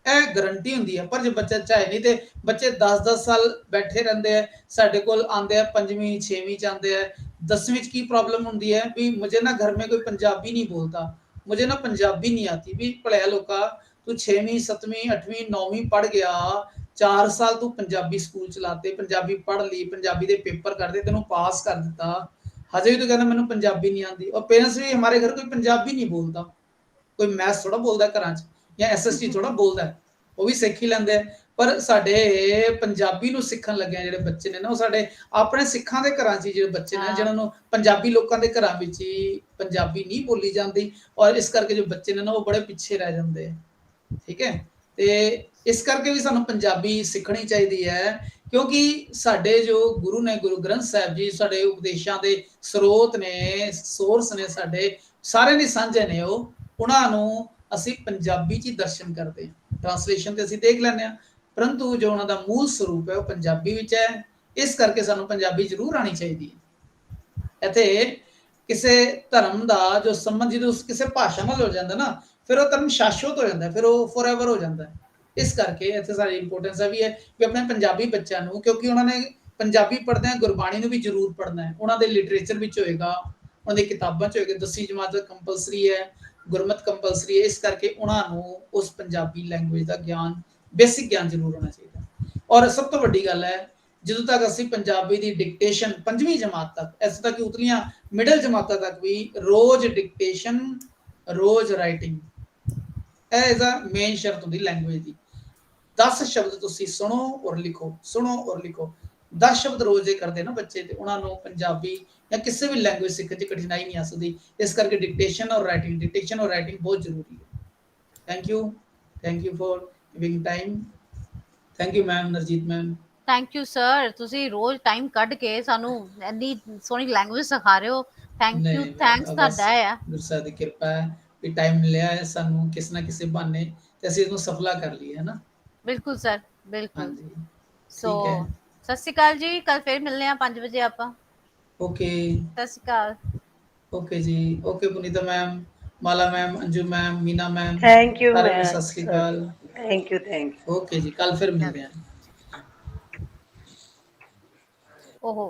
ਇਹ ਗਾਰੰਟੀ ਹੁੰਦੀ ਹੈ। ਪਰ ਜੇ ਬੱਚਾ ਚਾਹੇ ਨਹੀਂ ਤੇ ਬੱਚੇ 10-10 ਸਾਲ ਬੈਠੇ ਰਹਿੰਦੇ ਆ, ਸਾਡੇ ਕੋਲ ਆਉਂਦੇ ਆ 5ਵੀਂ 6ਵੀਂ ਚ ਆਉਂਦੇ ਆ। 10वीं ਚ ਕੀ ਪ੍ਰੋਬਲਮ ਹੁੰਦੀ ਹੈ ਵੀ मुझे ना घर में कोई पंजाबी नहीं बोलता, मुझे ना पंजाबी नहीं आती। भी भलिया लोका तू 6वीं 7वीं 8वीं 9वीं पढ़ गया, 4 साल तू पंजाबी स्कूल चलाते, पंजाबी पढ़ ली, पंजाबी दे पेपर करते, तेनों पास कर दिता, हजे भी तू कहना मैनू पंजाबी नहीं आती। और पेरेंट्स भी हमारे घर कोई पंजाबी नहीं बोलता, कोई मैथ्स थोड़ा बोलता घर या SST थोड़ा बोलता, वो भी सीख ही लेंदे। पर साडे पंजाबी नूं सीखण लगे ਜਿਹੜੇ ਬੱਚੇ ਨੇ ਨਾ, ਉਹ ਸਾਡੇ ਆਪਣੇ ਸਿੱਖਾਂ ਦੇ ਘਰਾਂ 'ਚ ਜਿਹੜੇ ਬੱਚੇ ਨੇ ਜਿਨ੍ਹਾਂ ਨੂੰ ਪੰਜਾਬੀ ਲੋਕਾਂ ਦੇ ਘਰਾਂ ਵਿੱਚ ਹੀ ਪੰਜਾਬੀ ਨਹੀਂ ਬੋਲੀ ਜਾਂਦੀ, ਔਰ ਇਸ ਕਰਕੇ ਜੋ ਬੱਚੇ ਨੇ ਨਾ ਉਹ ਬੜੇ ਪਿੱਛੇ ਰਹਿ ਜਾਂਦੇ ਆ। ਠੀਕ ਹੈ, ਤੇ ਇਸ ਕਰਕੇ ਵੀ ਸਾਨੂੰ ਪੰਜਾਬੀ ਸਿੱਖਣੀ ਚਾਹੀਦੀ ਹੈ। ਕਿਉਂਕਿ ਸਾਡੇ ਜੋ ਗੁਰੂ ਨੇ, ਗੁਰੂ ਗ੍ਰੰਥ ਸਾਹਿਬ ਜੀ ਸਾਡੇ ਉਪਦੇਸ਼ਾਂ ਦੇ ਸਰੋਤ ਨੇ, ਸੋਰਸ ਨੇ, ਸਾਡੇ ਸਾਰਿਆਂ ਦੇ ਸਾਂਝੇ ਨੇ, ਉਹ ਉਹਨਾਂ ਨੂੰ ਅਸੀਂ ਪੰਜਾਬੀ 'ਚ ਹੀ ਦਰਸ਼ਨ ਕਰਦੇ ਹਾਂ। ਟ੍ਰਾਂਸਲੇਸ਼ਨ ਤੇ ਅਸੀਂ ਦੇਖ ਲੈਂਦੇ ਹਾਂ, ਪਰੰਤੂ ਜੋ ਉਹਨਾਂ ਦਾ ਮੂਲ ਸਰੂਪ ਹੈ ਉਹ ਪੰਜਾਬੀ ਵਿੱਚ ਹੈ। ਇਸ ਕਰਕੇ ਸਾਨੂੰ ਪੰਜਾਬੀ ਜ਼ਰੂਰ ਆਣੀ ਚਾਹੀਦੀ ਹੈ। ਇੱਥੇ ਕਿਸੇ ਧਰਮ ਦਾ ਜੋ ਸੰਬੰਧ ਜਦੋਂ ਕਿਸੇ ਭਾਸ਼ਾ ਨਾਲ ਹੋ ਜਾਂਦਾ ਨਾ, ਫਿਰ ਉਹ ਧਰਮ ਸ਼ਾਸ਼ਵਤ ਹੋ ਜਾਂਦਾ, ਫਿਰ ਉਹ ਫੋਰਐਵਰ ਹੋ ਜਾਂਦਾ। ਇਸ ਕਰਕੇ ਇੱਥੇ ਸਾਡੀ ਇੰਪੋਰਟੈਂਸ ਹੈ ਵੀ ਹੈ ਕਿ ਆਪਣੇ ਪੰਜਾਬੀ ਬੱਚਿਆਂ ਨੂੰ, ਕਿਉਂਕਿ ਉਹਨਾਂ ਨੇ ਪੰਜਾਬੀ ਪੜ੍ਹਦੇ ਆ, ਗੁਰਬਾਣੀ ਨੂੰ ਵੀ ਜ਼ਰੂਰ ਪੜ੍ਹਨਾ ਹੈ, ਉਹਨਾਂ ਦੇ ਲਿਟਰੇਚਰ ਵਿੱਚ ਹੋਏਗਾ, ਉਹਨਾਂ ਦੀ ਕਿਤਾਬਾਂ 'ਚ ਹੋਏਗਾ। 10ਵੀਂ ਜਮਾਤ ਕੰਪਲਸਰੀ ਹੈ, ਗੁਰਮਤ ਕੰਪਲਸਰੀ ਹੈ। ਇਸ ਕਰਕੇ ਉਹਨਾਂ ਨੂੰ ਉਸ ਪੰਜਾਬੀ ਲੈਂਗੁਏਜ ਦਾ ਗਿਆਨ, ਬੇਸਿਕ ਗਿਆਨ ਜ਼ਰੂਰ ਹੋਣਾ ਚਾਹੀਦਾ। ਔਰ ਸਭ ਤੋਂ ਵੱਡੀ ਗੱਲ ਹੈ, ਜਦੋਂ ਤੱਕ ਅਸੀਂ ਪੰਜਾਬੀ ਦੀ ਡਿਕਟੇਸ਼ਨ 5ਵੀਂ ਜਮਾਤ ਤੱਕ, ਇਸ ਤੱਕ ਕਿ ਉਤਲੀਆਂ ਮਿਡਲ ਜਮਾਤਾਂ ਤੱਕ ਵੀ ਰੋਜ਼ ਡਿਕਟੇਸ਼ਨ, ਰੋਜ਼ ਰਾਈਟਿੰਗ, ਇਹ ਇਜ਼ ਅ ਮੇਨ ਸ਼ਰਤ ਹੁੰਦੀ ਲੈਂਗੁਏਜ ਦੀ। 10 ਸ਼ਬਦ ਤੁਸੀਂ ਸੁਣੋ ਔਰ ਲਿਖੋ, ਸੁਣੋ ਔਰ ਲਿਖੋ। 10 ਸ਼ਬਦ ਰੋਜ਼ ਦੇ ਕਰਦੇ ਨਾ ਬੱਚੇ, ਤੇ ਉਹਨਾਂ ਨੂੰ ਪੰਜਾਬੀ ਜਾਂ ਕਿਸੇ ਵੀ ਲੈਂਗੁਏਜ ਸਿੱਖਣ 'ਚ ਕਠਿਨਾਈ ਨਹੀਂ ਆ ਸਕਦੀ। ਇਸ ਕਰਕੇ ਡਿਕਟੇਸ਼ਨ ਔਰ ਰਾਈਟਿੰਗ, ਡਿਕਟੇਸ਼ਨ ਔਰ ਰਾਈਟਿੰਗ ਬਹੁਤ ਜ਼ਰੂਰੀ ਹੈ। Thank you for giving time. Thank you ma'am, Narjeet ma'am. Thank you sir, ਤੁਸੀਂ ਰੋਜ਼ ਟਾਈਮ ਕੱਢ ਕੇ ਸਾਨੂੰ ਇੰਨੀ ਸੋਹਣੀ ਲੈਂਗੁਏਜ ਸਿਖਾ ਰਹੇ ਹੋ। ਥੈਂਕ ਯੂ, ਥੈਂਕਸ ਤੁਹਾਡਾ ਆ। ਗੁਰਸਾਹਿਬ ਦੀ ਕਿਰਪਾ ਹੈ ਵੀ ਟਾਈਮ ਮਿਲਿਆ ਹੈ ਸਾਨੂੰ ਕਿਸੇ ਨਾ ਕਿਸੇ ਬਹਾਨੇ, ਤੇ ਅਸੀਂ ਇਹਨੂੰ ਸਫਲਾ ਕਰ ਲਈਏ, ਹੈ ਨਾ। ਬਿਲਕੁਲ ਸਰ, ਬਿਲਕੁਲ। ਹਾਂਜੀ, ਸੋ ਠੀਕ ਹੈ। ਸਤਿ ਸ਼੍ਰੀ ਅਕਾਲ ਜੀ, ਕੱਲ ਫਿਰ ਮਿਲਨੇ ਆ 5 ਵਜੇ ਆਪਾਂ। ओके ਸਤਿ ਸ਼੍ਰੀ ਅਕਾਲ। ओके जी, okay Punita ma'am, Mala ma'am, Anju ma'am, Meena ma'am, thank you सारे मैम, सत श्री अकाल। Thank you, thank you. Okay जी, कल फिर मिलते हैं। ਓਹੋ